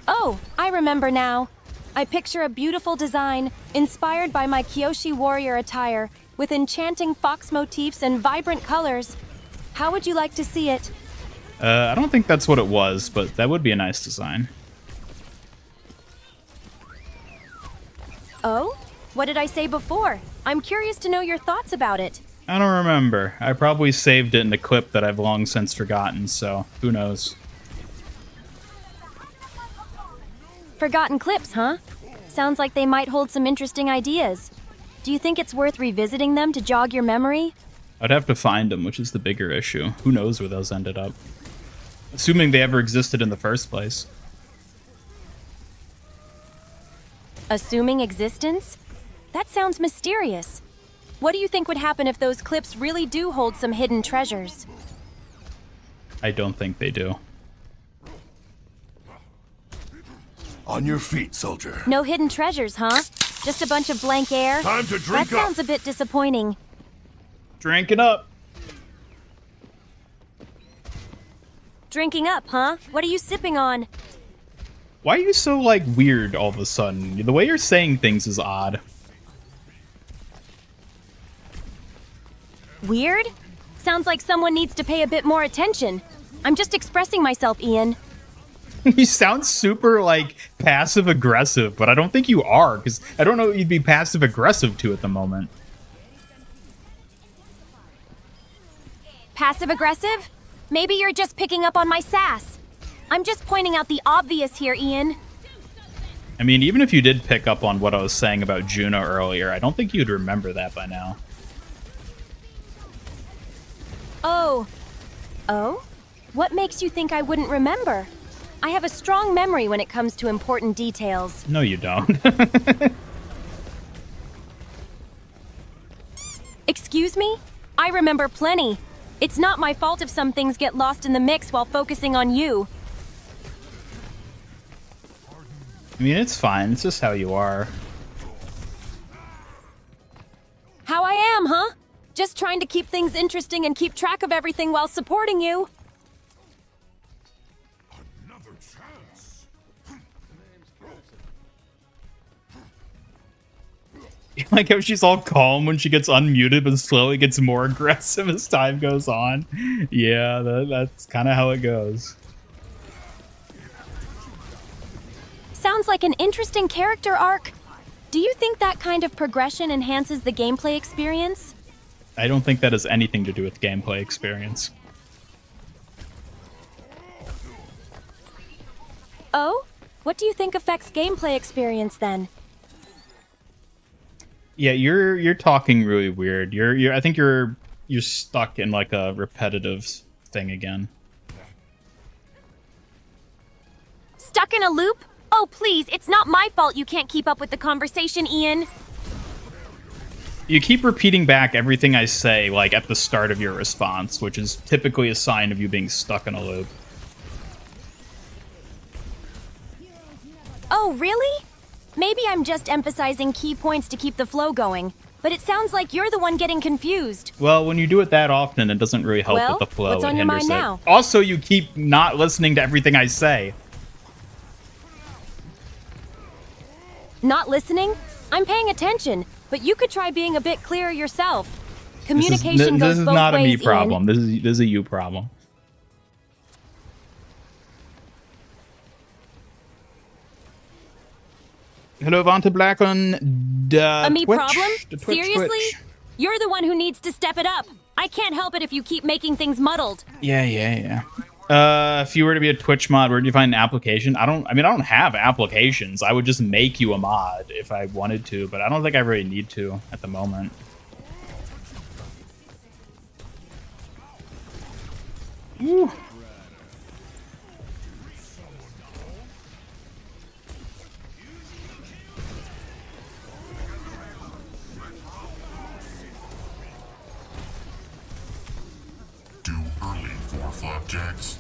Oh, I remember now. I picture a beautiful design inspired by my Kyoshi warrior attire with enchanting fox motifs and vibrant colors. How would you like to see it? I don't think that's what it was, but that would be a nice design. Oh? What did I say before? I'm curious to know your thoughts about it. I don't remember. I probably saved it in a clip that I've long since forgotten, so who knows. Forgotten clips, huh? Sounds like they might hold some interesting ideas. Do you think it's worth revisiting them to jog your memory? I'd have to find them, which is the bigger issue. Who knows where those ended up? Assuming they ever existed in the first place. Assuming existence? That sounds mysterious. What do you think would happen if those clips really do hold some hidden treasures? I don't think they do. On your feet, soldier. No hidden treasures, huh? Just a bunch of blank air? Time to drink That sounds a bit disappointing. Drinking up. Drinking up, huh? What are you sipping on? Why are you so, like, weird all of a sudden? The way you're saying things is odd. Weird? Sounds like someone needs to pay a bit more attention. I'm just expressing myself, Ian. You sound super, like, passive-aggressive, but I don't think you are, because I don't know what you'd be passive-aggressive to at the moment. Passive-aggressive? Maybe you're just picking up on my sass. I'm just pointing out the obvious here, Ian. I mean, even if you did pick up on what I was saying about Juno earlier, I don't think you'd remember that by now. Oh. Oh? What makes you think I wouldn't remember? I have a strong memory when it comes to important details. No, you don't. Excuse me? I remember plenty. It's not my fault if some things get lost in the mix while focusing on you. I mean, it's fine. It's just how you are. How I am, huh? Just trying to keep things interesting and keep track of everything while supporting you. Another chance. Like how she's all calm when she gets unmuted, but slowly gets more aggressive as time goes on. Yeah, that's kind of how it goes. Sounds like an interesting character arc. Do you think that kind of progression enhances the gameplay experience? I don't think that has anything to do with gameplay experience. Oh? What do you think affects gameplay experience then? Yeah, you're talking really weird. I think you're stuck in like a repetitive thing again. Stuck in a loop? Oh, please, it's not my fault you can't keep up with the conversation, Ian. You keep repeating back everything I say, like, at the start of your response, which is typically a sign of you being stuck in a loop. Oh, really? Maybe I'm just emphasizing key points to keep the flow going, but it sounds like you're the one getting confused. Well, when you do it that often, it doesn't really help Well, with the flow. what's on it your hinders mind it. now? Also, you keep not listening to everything I say. Not listening? I'm paying attention, but you could try being a bit clearer yourself. Communication goes both ways, This is not a me Ian. problem. This is a you problem. Hello, Vanta Black on A me Twitch. problem? The Twitch, Seriously? Twitch. You're the one who needs to step it up. I can't help it if you keep making things muddled. Yeah. If you were to be a Twitch mod, where do you find an application? I don't have applications. I would just make you a mod if I wanted to, but I don't think I really need to at the moment. Ooh. Too early for flapjacks.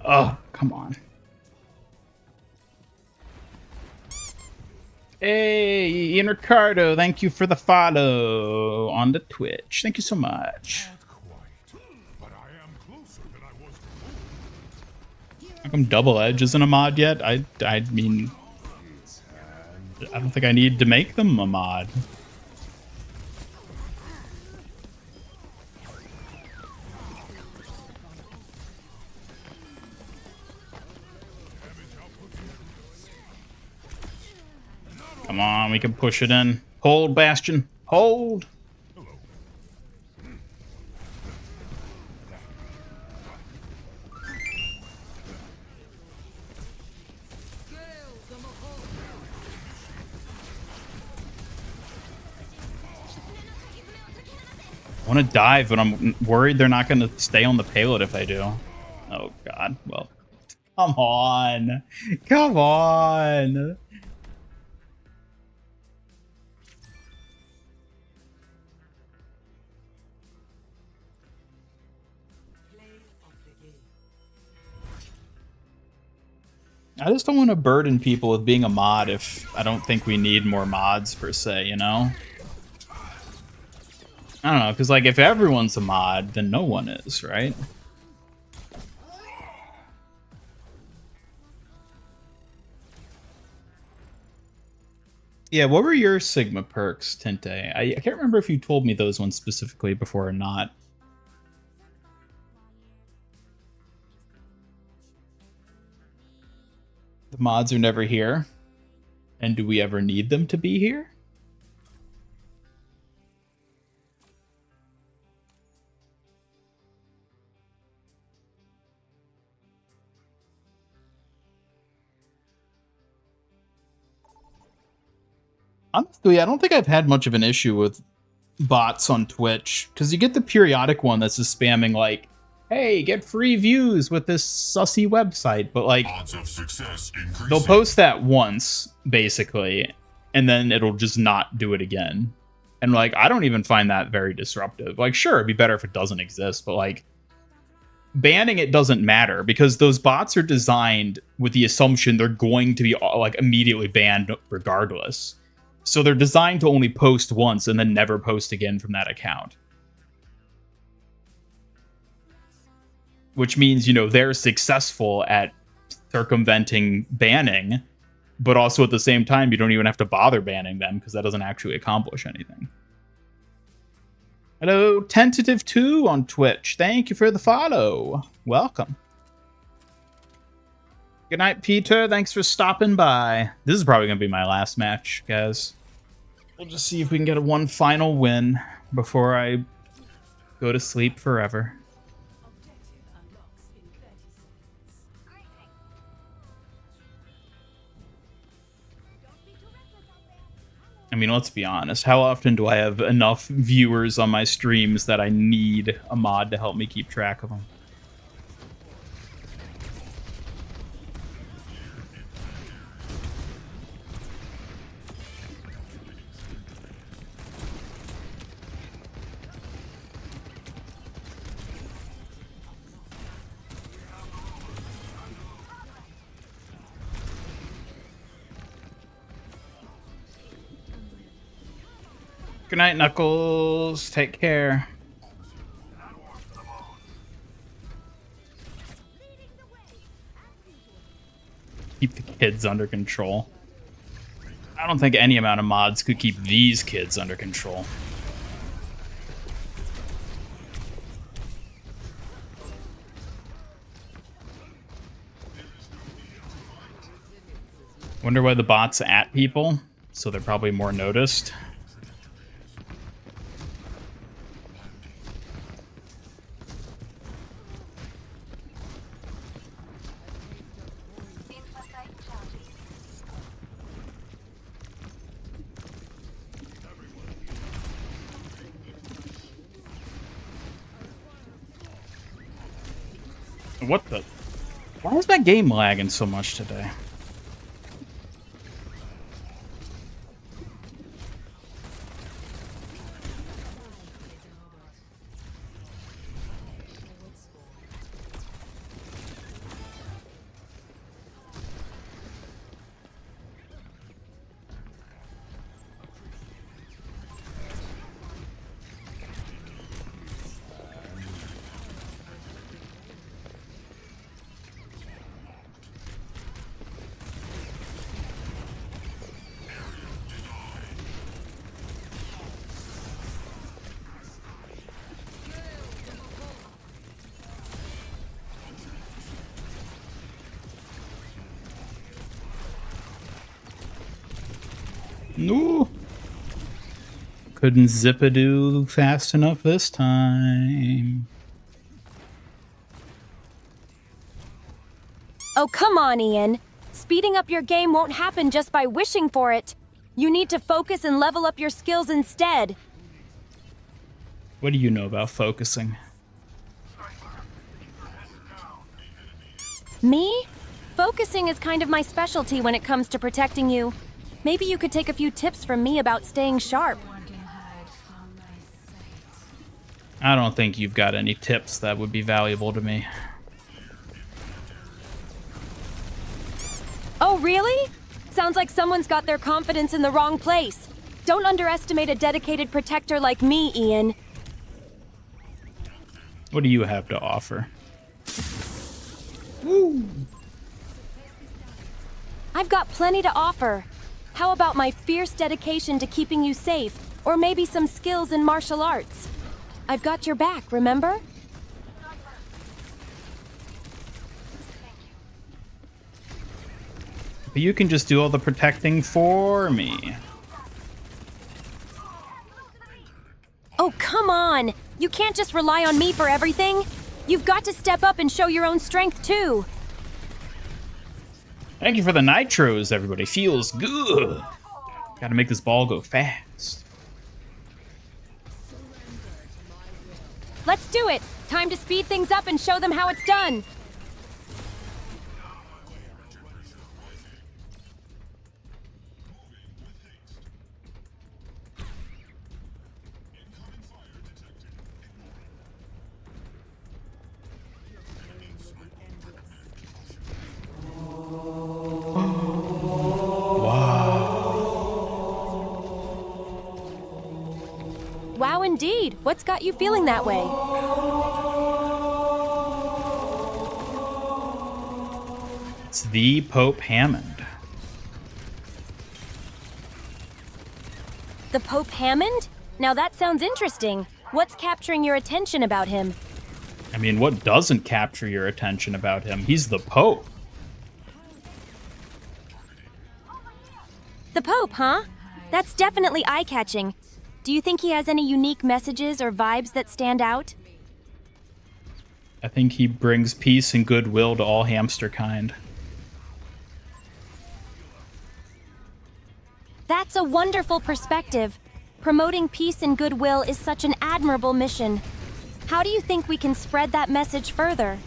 Oh, come on. Hey, Ian Ricardo, thank you for the follow on the Twitch. Thank you so much. But I am closer than I was before. How come Double Edge isn't a mod yet? I mean, I don't think I need to make them a mod. Come on, we can push it in. Hold, Bastion. Hold. I want to dive, but I'm worried they're not going to stay on the payload if I do. Oh, God. Well, come on. Come on. I just don't want to burden people with being a mod if I don't think we need more mods per se, you know? I don't know, because like if everyone's a mod, then no one is, right? Yeah, what were your Sigma perks, Tinte? I can't remember if you told me those ones specifically before or not. The mods are never here. And do we ever need them to be here? Honestly, I don't think I've had much of an issue with bots on Twitch, because you get the periodic one that's just spamming like, hey, get free views with this sussy website, but like, odds of success increasing. They'll post that once, basically, and then it'll just not do it again. And like, I don't even find that very disruptive. Like, sure, it'd be better if it doesn't exist, but like, banning it doesn't matter, because those bots are designed with the assumption they're going to be like immediately banned regardless. So they're designed to only post once and then never post again from that account. Which means, you know, they're successful at circumventing banning, but also at the same time, you don't even have to bother banning them because that doesn't actually accomplish anything. Hello, Tentative2 on Twitch. Thank you for the follow. Welcome. Good night, Peter. Thanks for stopping by. This is probably going to be my last match, guys. We'll just see if we can get one final win before I go to sleep forever. I mean, let's be honest. How often do I have enough viewers on my streams that I need a mod to help me keep track of them? Good night, Knuckles. Take care. Keep the kids under control. I don't think any amount of mods could keep these kids under control. Wonder why the bot's at people, so they're probably more noticed. What the? Why is my game lagging so much today? No. Couldn't zip-a-doo fast enough this time. Oh, come on, Ian. Speeding up your game won't happen just by wishing for it. You need to focus and level up your skills instead. What do you know about focusing? Me? Focusing is kind of my specialty when it comes to protecting you. Maybe you could take a few tips from me about staying sharp. I don't think you've got any tips that would be valuable to me. Oh, really? Sounds like someone's got their confidence in the wrong place. Don't underestimate a dedicated protector like me, Ian. What do you have to offer? Woo! I've got plenty to offer. How about my fierce dedication to keeping you safe, or maybe some skills in martial arts? I've got your back, remember? But you can just do all the protecting for me. Oh, come on! You can't just rely on me for everything. You've got to step up and show your own strength, too. Thank you for the nitros, everybody. Feels good. Gotta make this ball go fast. Let's do it! Time to speed things up and show them how it's done. Wow, indeed. What's got you feeling that way? It's the Pope Hammond. The Pope Hammond? Now that sounds interesting. What's capturing your attention about him? I mean, what doesn't capture your attention about him? He's the Pope. The Pope, huh? That's definitely eye-catching. Do you think he has any unique messages or vibes that stand out? I think he brings peace and goodwill to all hamster kind. That's a wonderful perspective. Promoting peace and goodwill is such an admirable mission. How do you think we can spread that message further?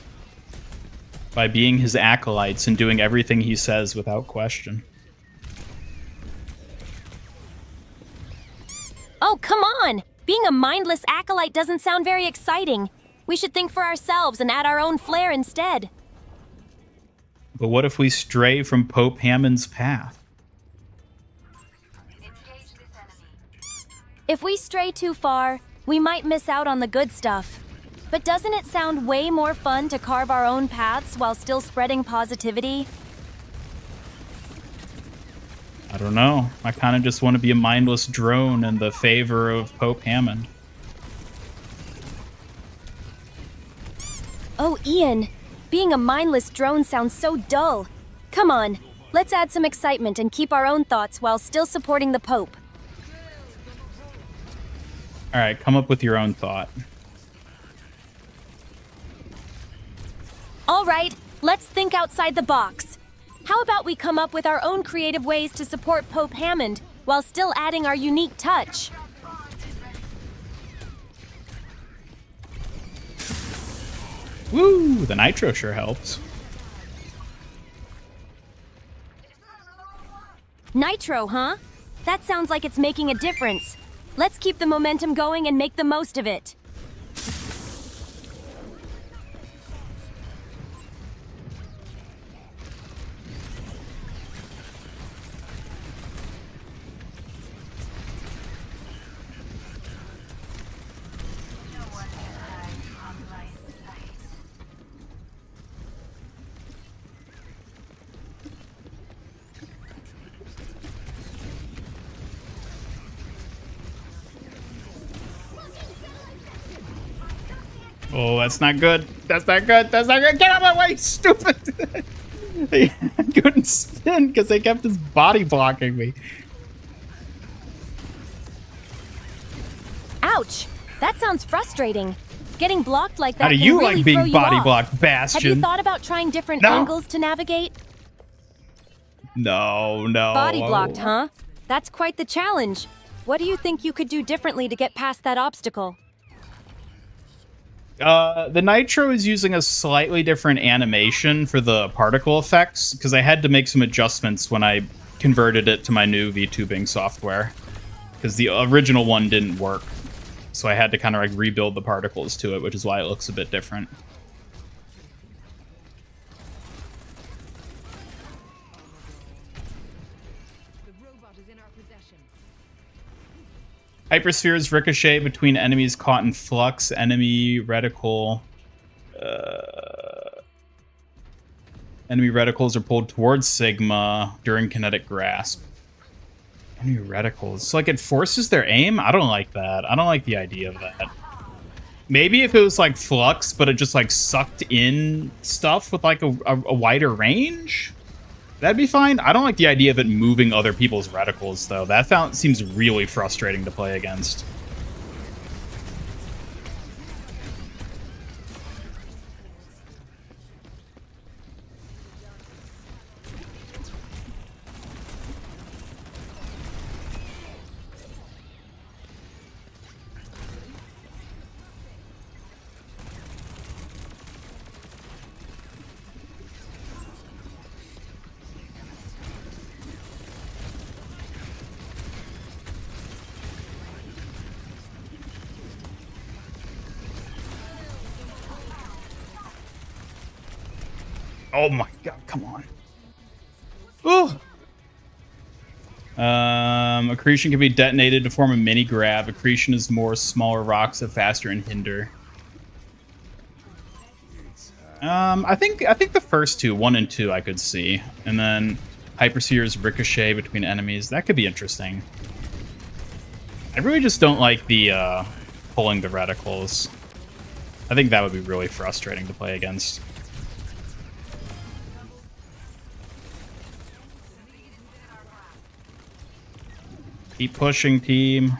By being his acolytes and doing everything he says without question. Oh, come on! Being a mindless acolyte doesn't sound very exciting. We should think for ourselves and add our own flair instead. But what if we stray from Pope Hammond's path? If we stray too far, we might miss out on the good stuff. But doesn't it sound way more fun to carve our own paths while still spreading positivity? I don't know. I kind of just want to be a mindless drone in the favor of Pope Hammond. Oh, Ian, being a mindless drone sounds so dull. Come on, let's add some excitement and keep our own thoughts while still supporting the Pope. All right, come up with your own thought. All right, let's think outside the box. How about we come up with our own creative ways to support Pope Hammond while still adding our unique touch? Woo! The nitro sure helps. Nitro, huh? That sounds like it's making a difference. Let's keep the momentum going and make the most of it. Oh, that's not good. That's not good. That's not good. Get out of my way, stupid! I couldn't spin because they kept his body blocking me. Ouch! That sounds frustrating. Getting blocked like that How do can you really like throw being you body off. blocked, Bastion? Have you thought about trying different angles to navigate? No. Body blocked, huh? That's quite the challenge. What do you think you could do differently to get past that obstacle? The Nitro is using a slightly different animation for the particle effects, because I had to make some adjustments when I converted it to my new VTubing software, because the original one didn't work. So I had to kind of like rebuild the particles to it, which is why it looks a bit different. Hyperspheres ricochet between enemies caught in flux. Enemy reticle. Enemy reticles are pulled towards Sigma during kinetic grasp. Enemy reticles. So, like, it forces their aim? I don't like that. I don't like the idea of that. Maybe if it was, like, flux, but it just, like, sucked in stuff with, like, a wider range? That'd be fine. I don't like the idea of it moving other people's reticles, though. That seems really frustrating to play against. Oh my god, come on. Ooh. Accretion can be detonated to form a mini grab. Accretion is more smaller rocks that faster and hinder. I think the first two, 1 and 2, I could see. And then Hyperspheres ricochet between enemies. That could be interesting. I really just don't like the pulling the reticles. I think that would be really frustrating to play against. Keep pushing, team.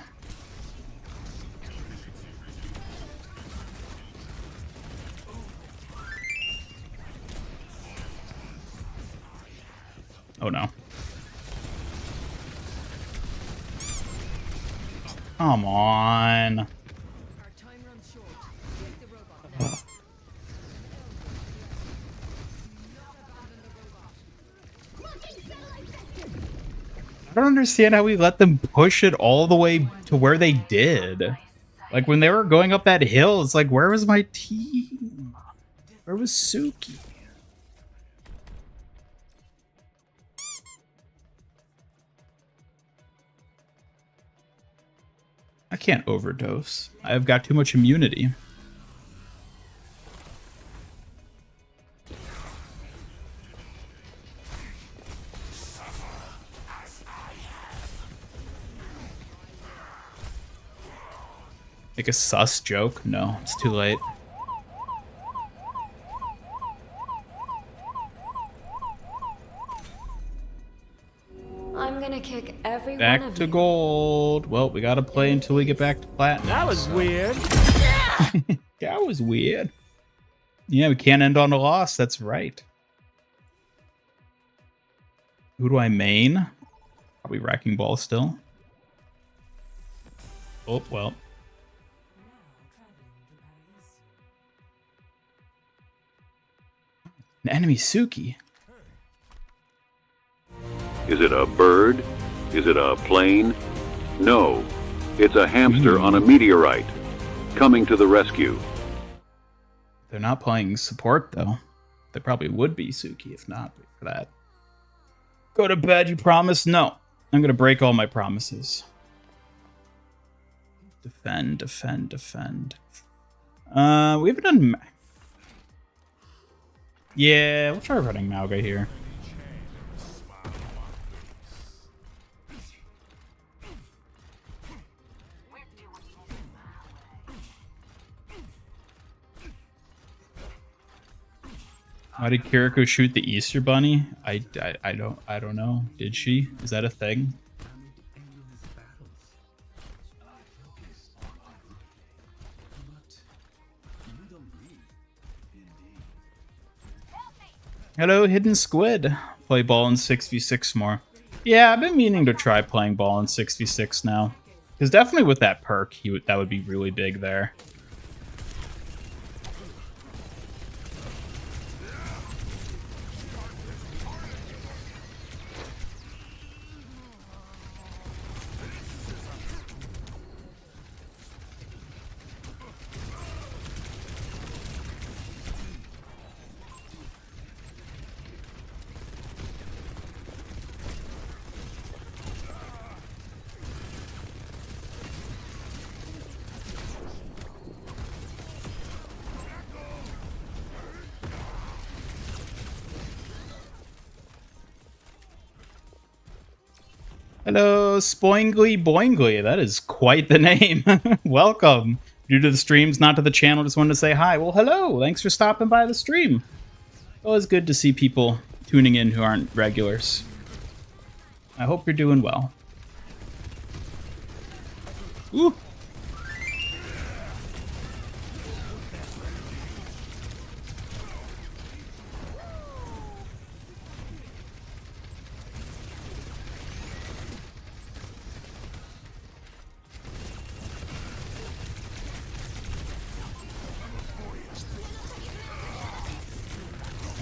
Oh no. Come on. I don't understand how we let them push it all the way to where they did. Like, when they were going up that hill, it's like, where was my team? Where was Suki? I can't overdose. I've got too much immunity. Make a sus joke? No, it's too late. I'm gonna kick every Back one of to you. gold. Well, we gotta play until we get back to platinum. That was weird. That was weird. Yeah, we can't end on a loss. That's right. Who do I main? Probably Wrecking Ball still. Oh, well. An enemy Suki. Is it a bird? Is it a plane? No, it's a hamster on a meteorite. Coming to the rescue. They're not playing support, though. They probably would be Suki if not for that. Go to bed, you promise? No. I'm going to break all my promises. Defend, defend, defend. We haven't done... Yeah, we'll try running Mauga here. Why did Kiriko shoot the Easter Bunny? I don't know. Did she? Is that a thing? Hello, Hidden Squid. Play ball in 6v6 more. Yeah, I've been meaning to try playing ball in 6v6 now. Because definitely with that perk, that would be really big there. Hello, Spoingly Boingly. That is quite the name. Welcome. Due to the streams, not to the channel, just wanted to say hi. Well, hello. Thanks for stopping by the stream. Always good to see people tuning in who aren't regulars. I hope you're doing well. Ooh.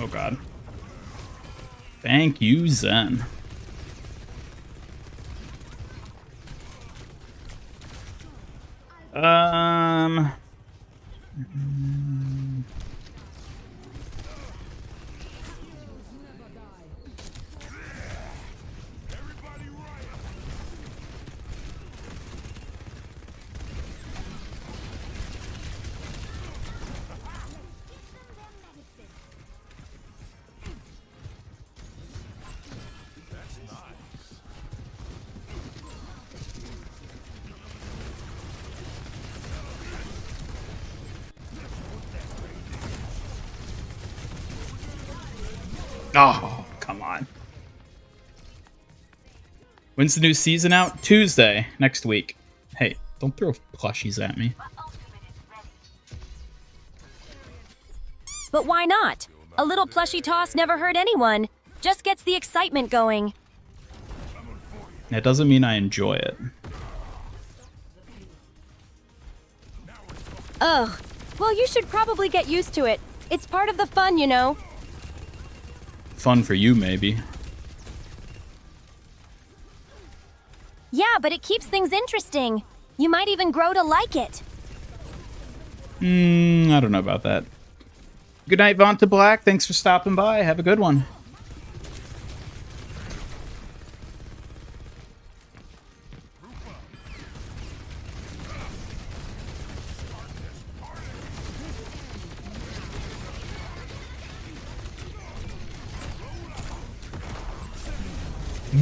Oh god. Thank you, Zen. Oh, come on. When's the new season out? Tuesday, next week. Hey, don't throw plushies at me. But why not? A little plushie toss never hurt anyone. Just gets the excitement going. That doesn't mean I enjoy it. Ugh. Well, you should probably get used to it. It's part of the fun, you know. Fun for you, maybe. Yeah, but it keeps things interesting. You might even grow to like it. I don't know about that. Good night, Vanta Black. Thanks for stopping by. Have a good one.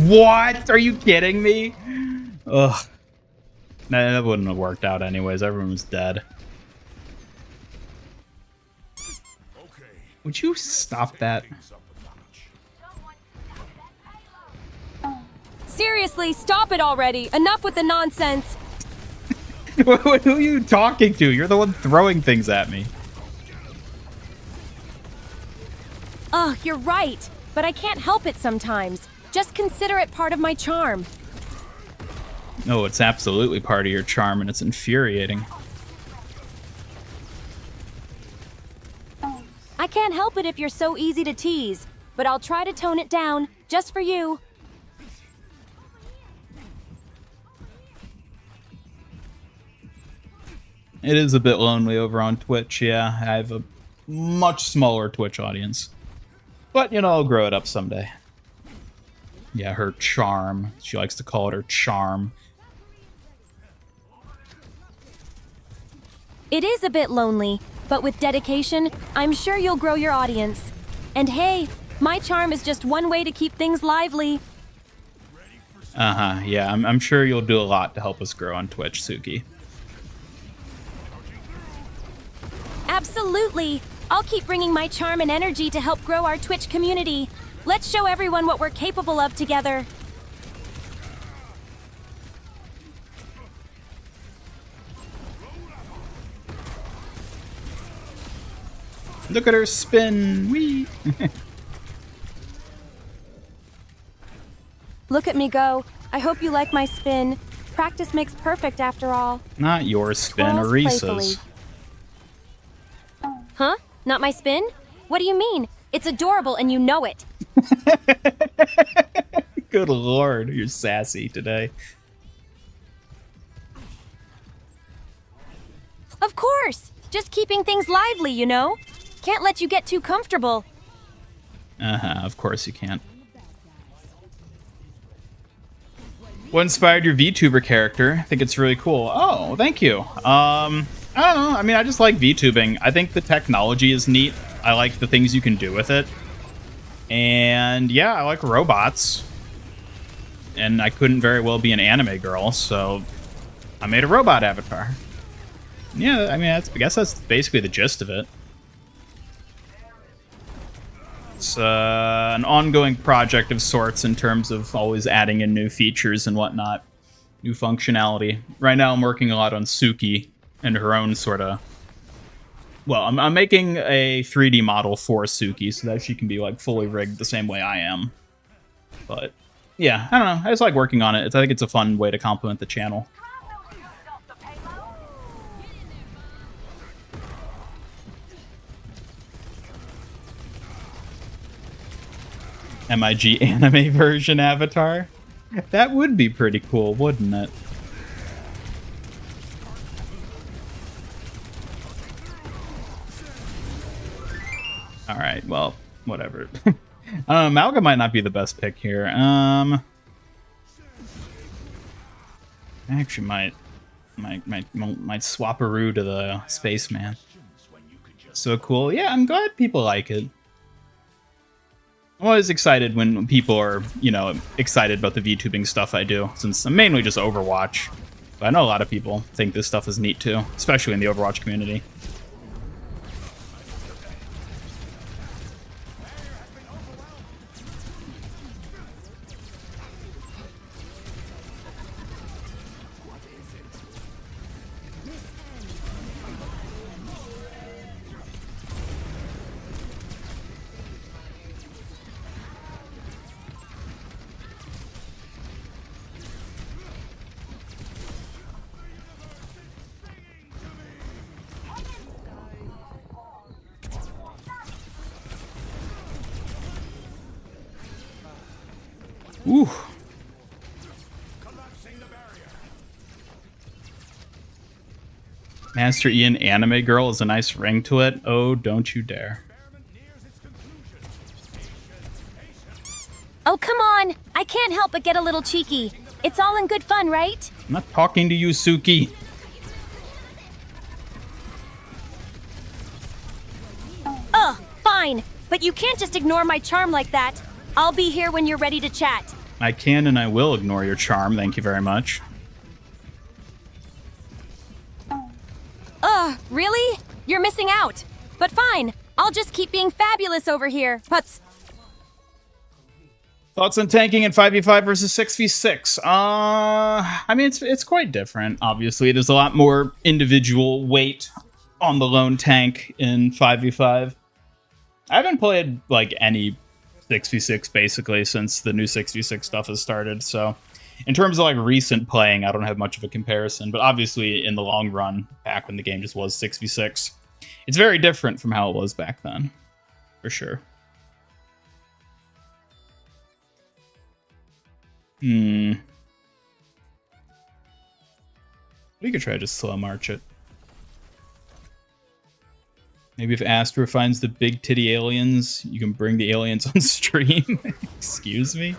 What? Are you kidding me? Ugh. Nah, that wouldn't have worked out anyways. Everyone was dead. Would you stop that? Seriously, stop it already. Enough with the nonsense. Who are you talking to? You're the one throwing things at me. Ugh, you're right. But I can't help it sometimes. Just consider it part of my charm. No, it's absolutely part of your charm, and it's infuriating. I can't help it if you're so easy to tease, but I'll try to tone it down, just for you. It is a bit lonely over on Twitch, yeah. I have a much smaller Twitch audience. But, you know, I'll grow it up someday. Yeah, her charm. She likes to call it her charm. It is a bit lonely, but with dedication, I'm sure you'll grow your audience. And hey, my charm is just one way to keep things lively. Uh-huh, yeah, I'm sure you'll do a lot to help us grow on Twitch, Suki. Absolutely! I'll keep bringing my charm and energy to help grow our Twitch community. Let's show everyone what we're capable of together. Look at her spin! Whee! Look at me go. I hope you like my spin. Practice makes perfect after all. Not your spin, Twirls playfully. Arisa's. Huh? Not my spin? What do you mean? It's adorable and you know it. Good lord, you're sassy today. Of course! Just keeping things lively, you know? Can't let you get too comfortable. Of course you can't. What inspired your VTuber character? I think it's really cool. Oh, thank you. I don't know. I mean, I just like VTubing. I think the technology is neat. I like the things you can do with it. And yeah, I like robots. And I couldn't very well be an anime girl, so I made a robot avatar. Yeah, I mean, I guess that's basically the gist of it. It's an ongoing project of sorts in terms of always adding in new features and whatnot, new functionality. Right now I'm working a lot on Suki and her own sort of... Well, I'm making a 3D model for Suki so that she can be like fully rigged the same way I am. But yeah, I don't know. I just like working on it. I think it's a fun way to complement the channel. MIG anime version avatar? That would be pretty cool, wouldn't it? Alright, well, whatever. Malga might not be the best pick here. I actually might swap-a-roo to the spaceman. So cool. Yeah, I'm glad people like it. I'm always excited when people are, you know, excited about the VTubing stuff I do, since I'm mainly just Overwatch. But I know a lot of people think this stuff is neat too, especially in the Overwatch community. Ooh. Master Ian Anime Girl is a nice ring to it. Oh, don't you dare. Oh, come on! I can't help but get a little cheeky. It's all in good fun, right? I'm not talking to you, Suki. Ugh, fine. But you can't just ignore my charm like that. I'll be here when you're ready to chat. I can and I will ignore your charm, thank you very much. Really? You're missing out. But fine, I'll just keep being fabulous over here. Putz. Thoughts on tanking in 5v5 versus 6v6? I mean, it's quite different, obviously. There's a lot more individual weight on the lone tank in 5v5. I haven't played, like, any 6v6 basically since the new 6v6 stuff has started, so in terms of like recent playing, I don't have much of a comparison, but obviously in the long run, back when the game just was 6v6, it's very different from how it was back then, for sure. We could try to just slow march it. Maybe if Astra finds the big titty aliens, you can bring the aliens on stream. Excuse me?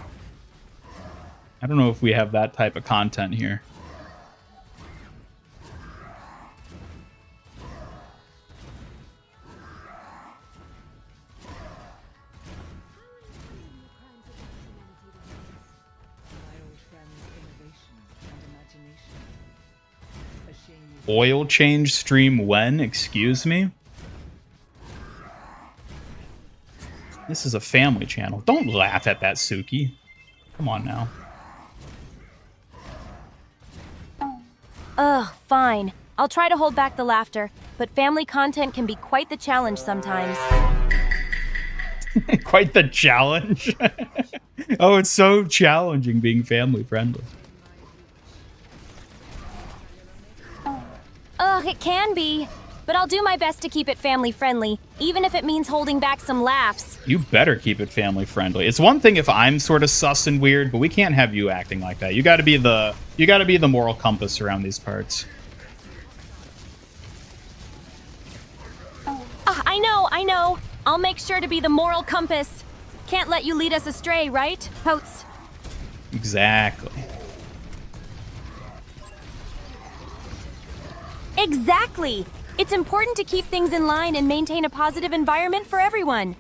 I don't know if we have that type of content here. Oil change stream when? Excuse me? This is a family channel. Don't laugh at that, Suki. Come on now. Ugh, fine. I'll try to hold back the laughter, but family content can be quite the challenge sometimes. Quite the challenge. Oh, it's so challenging being family friendly. Ugh, it can be. But I'll do my best to keep it family friendly, even if it means holding back some laughs. You better keep it family friendly. It's one thing if I'm sort of sus and weird, but we can't have you acting like that. You gotta be the moral compass around these parts. I know. I'll make sure to be the moral compass. Can't let you lead us astray, right, Totes? Exactly. Exactly! It's important to keep things in line and maintain a positive environment for everyone.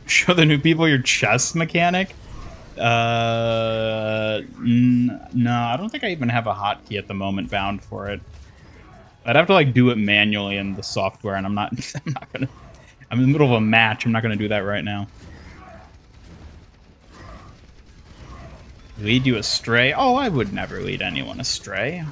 Show the new people your chess mechanic? No, I don't think I even have a hotkey at the moment bound for it. I'd have to like do it manually in the software, and I'm not gonna. I'm in the middle of a match. I'm not gonna do that right now. Lead you astray? Oh, I would never lead anyone astray.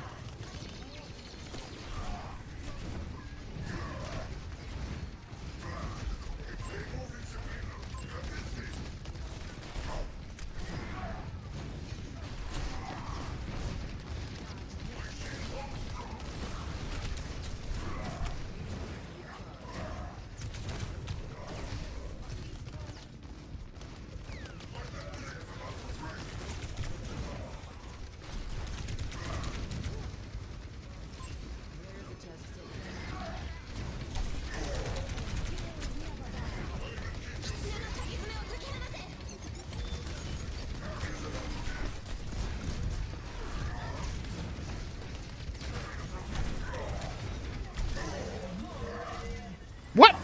What?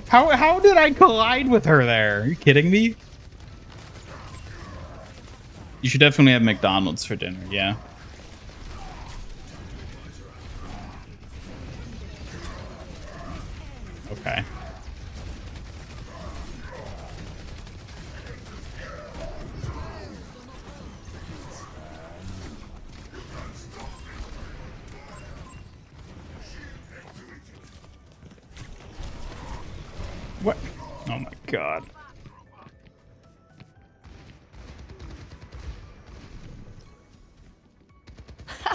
How did I collide with her there? Are you kidding me? You should definitely have McDonald's for dinner, yeah. Okay. What? Oh my god.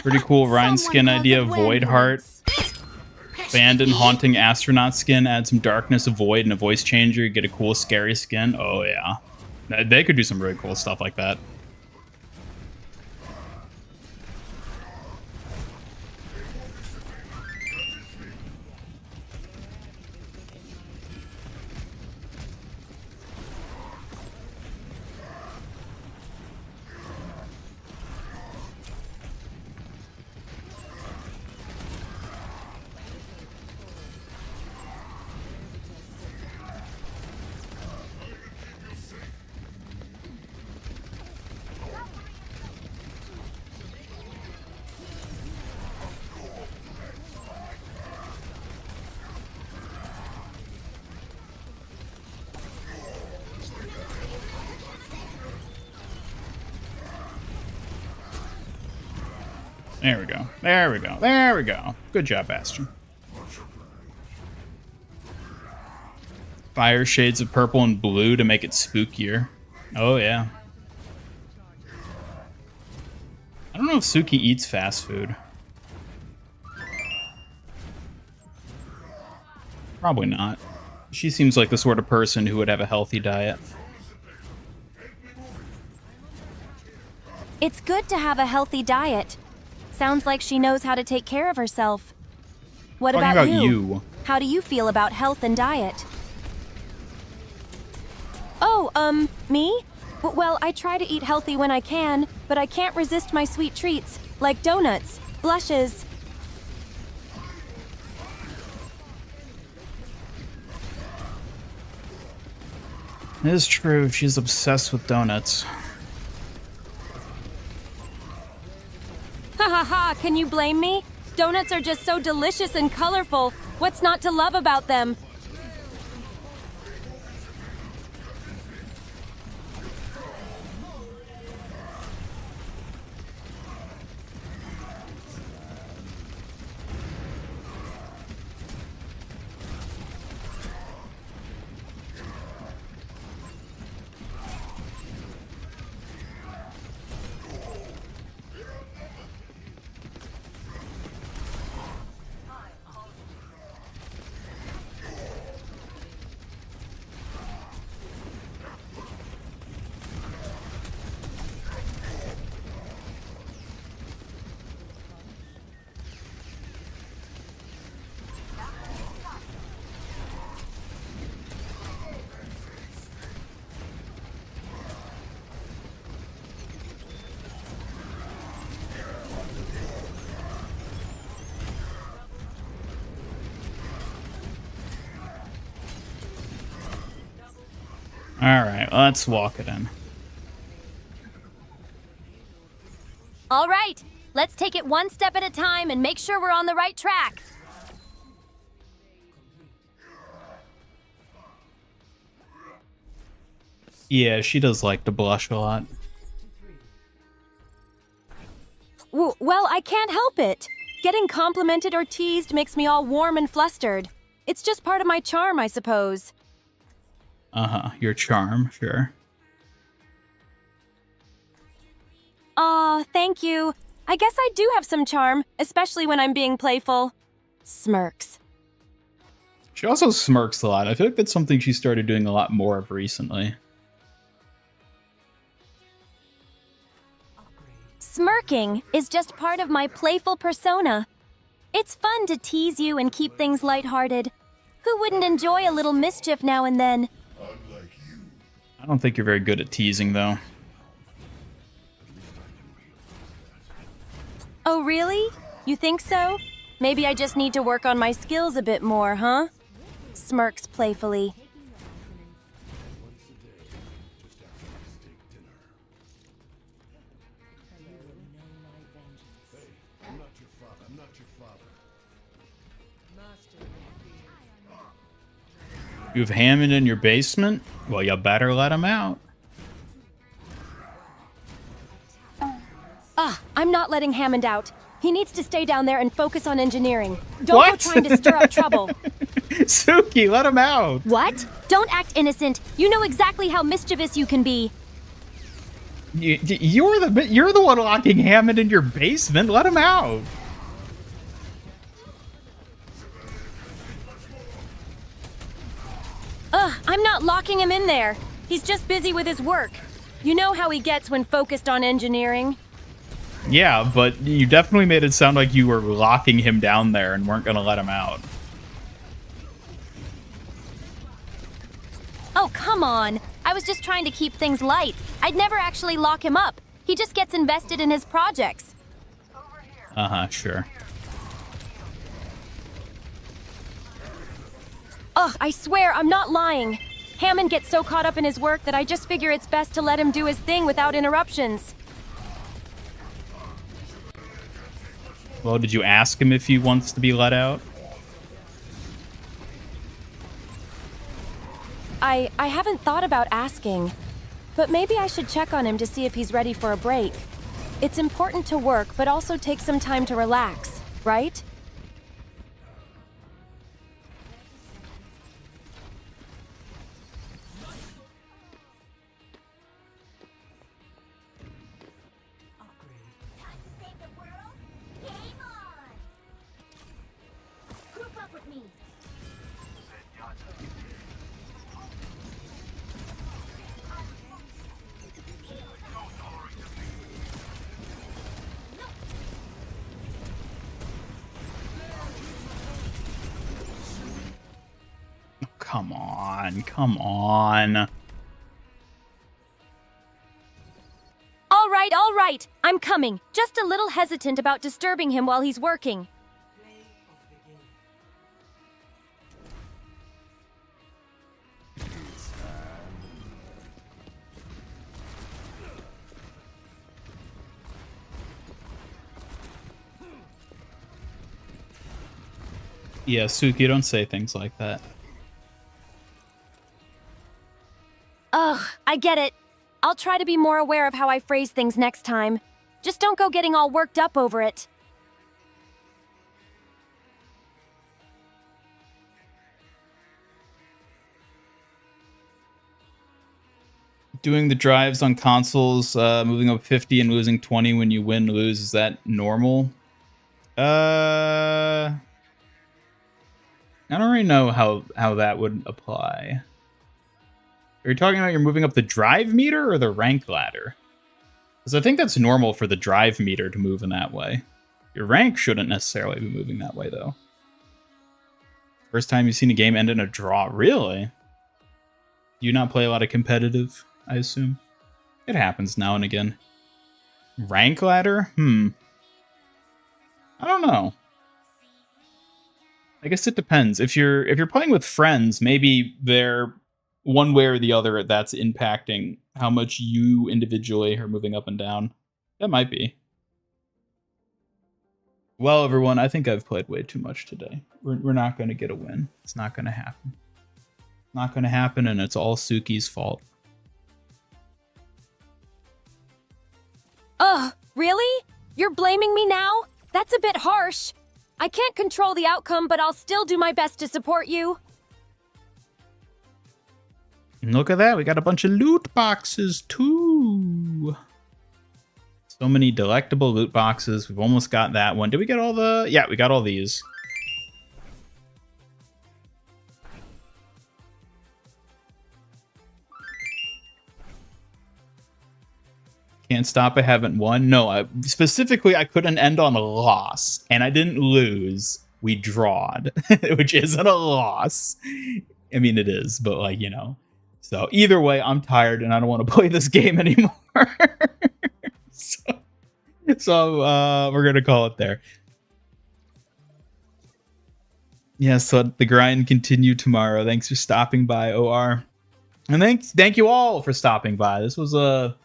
Pretty cool Rhine skin idea, Void Heart. Abandoned Haunting Astronaut skin, add some darkness, a void, and a voice changer, get a cool scary skin. Oh yeah. They could do some really cool stuff like that. There we go. There we go. There we go. Good job, Bastion. Fire shades of purple and blue to make it spookier. Oh, yeah. I don't know if Suki eats fast food. Probably not. She seems like the sort of person who would have a healthy diet. It's good to have a healthy diet. Sounds like she knows how to take care of herself. What about you? How do you feel about health and diet? Oh, me? Well, I try to eat healthy when I can, but I can't resist my sweet treats, like donuts, blushes. It is true, she's obsessed with donuts. Ha ha ha, can you blame me? Donuts are just so delicious and colorful. What's not to love about them? Alright, let's walk it in. All right, let's take it one step at a time and make sure we're on the right track. Yeah, she does like to blush a lot. Well, I can't help it. Getting complimented or teased makes me all warm and flustered. It's just part of my charm, I suppose. Uh-huh, your charm, sure. Aw, thank you. I guess I do have some charm, especially when I'm being playful. Smirks. She also smirks a lot. I feel like that's something she started doing a lot more of recently. Smirking is just part of my playful persona. It's fun to tease you and keep things lighthearted. Who wouldn't enjoy a little mischief now and then? I don't think you're very good at teasing, though. Oh, really? You think so? Maybe I just need to work on my skills a bit more, huh? Smirks playfully. You have Hammond in your basement? Well, you better let him out. I'm not letting Hammond out. He needs to stay down there and focus on engineering. Don't go trying to stir up trouble. Suki, let him out. What? Don't act innocent. You know exactly how mischievous you can be. You're the one locking Hammond in your basement. Let him out. I'm not locking him in there. He's just busy with his work. You know how he gets when focused on engineering. Yeah, but you definitely made it sound like you were locking him down there and weren't gonna let him out. Oh, come on. I was just trying to keep things light. I'd never actually lock him up. He just gets invested in his projects. Uh-huh, sure. I swear, I'm not lying. Hammond gets so caught up in his work that I just figure it's best to let him do his thing without interruptions. Well, did you ask him if he wants to be let out? I haven't thought about asking, but maybe I should check on him to see if he's ready for a break. It's important to work, but also take some time to relax, right? Come on, come on. All right. I'm coming. Just a little hesitant about disturbing him while he's working. Yeah, Suki, don't say things like that. Ugh, I get it. I'll try to be more aware of how I phrase things next time. Just don't go getting all worked up over it. Doing the drives on consoles, moving up 50 and losing 20 when you win, lose, is that normal? I don't really know how that would apply. Are you talking about you're moving up the drive meter or the rank ladder? Because I think that's normal for the drive meter to move in that way. Your rank shouldn't necessarily be moving that way, though. First time you've seen a game end in a draw. Really? You not play a lot of competitive, I assume? It happens now and again. Rank ladder? I don't know. I guess it depends. If you're playing with friends, maybe they're one way or the other, that's impacting how much you individually are moving up and down. That might be. Well, everyone, I think I've played way too much today. We're not going to get a win. It's not going to happen. Not going to happen, and it's all Suki's fault. Ugh, really? You're blaming me now? That's a bit harsh. I can't control the outcome, but I'll still do my best to support you. And look at that, we got a bunch of loot boxes too. So many delectable loot boxes. We've almost got that one. Did we get all the... Yeah, we got all these. Can't stop, I haven't won. No, specifically, I couldn't end on a loss. And I didn't lose. We drawed, which isn't a loss. I mean, it is, but like, you know. So either way, I'm tired and I don't want to play this game anymore. So we're going to call it there. Yeah, so the grind continue tomorrow. Thanks for stopping by, OR. And thank you all for stopping by. This was a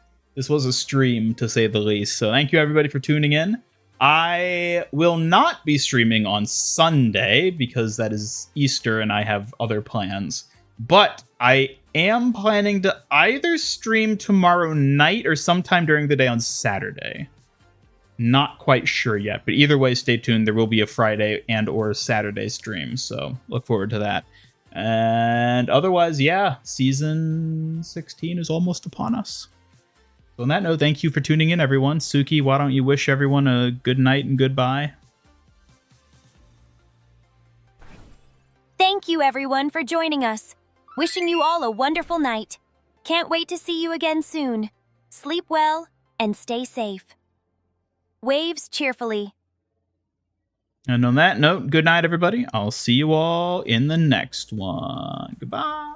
stream, to say the least. So thank you, everybody, for tuning in. I will not be streaming on Sunday because that is Easter and I have other plans. But I am planning to either stream tomorrow night or sometime during the day on Saturday. Not quite sure yet, but either way, stay tuned. There will be a Friday and or Saturday stream, so look forward to that. And otherwise, yeah, season 16 is almost upon us. So on that note, thank you for tuning in, everyone. Suki, why don't you wish everyone a good night and goodbye? Thank you, everyone, for joining us. Wishing you all a wonderful night. Can't wait to see you again soon. Sleep well and stay safe. Waves cheerfully. And on that note, good night, everybody. I'll see you all in the next one. Goodbye.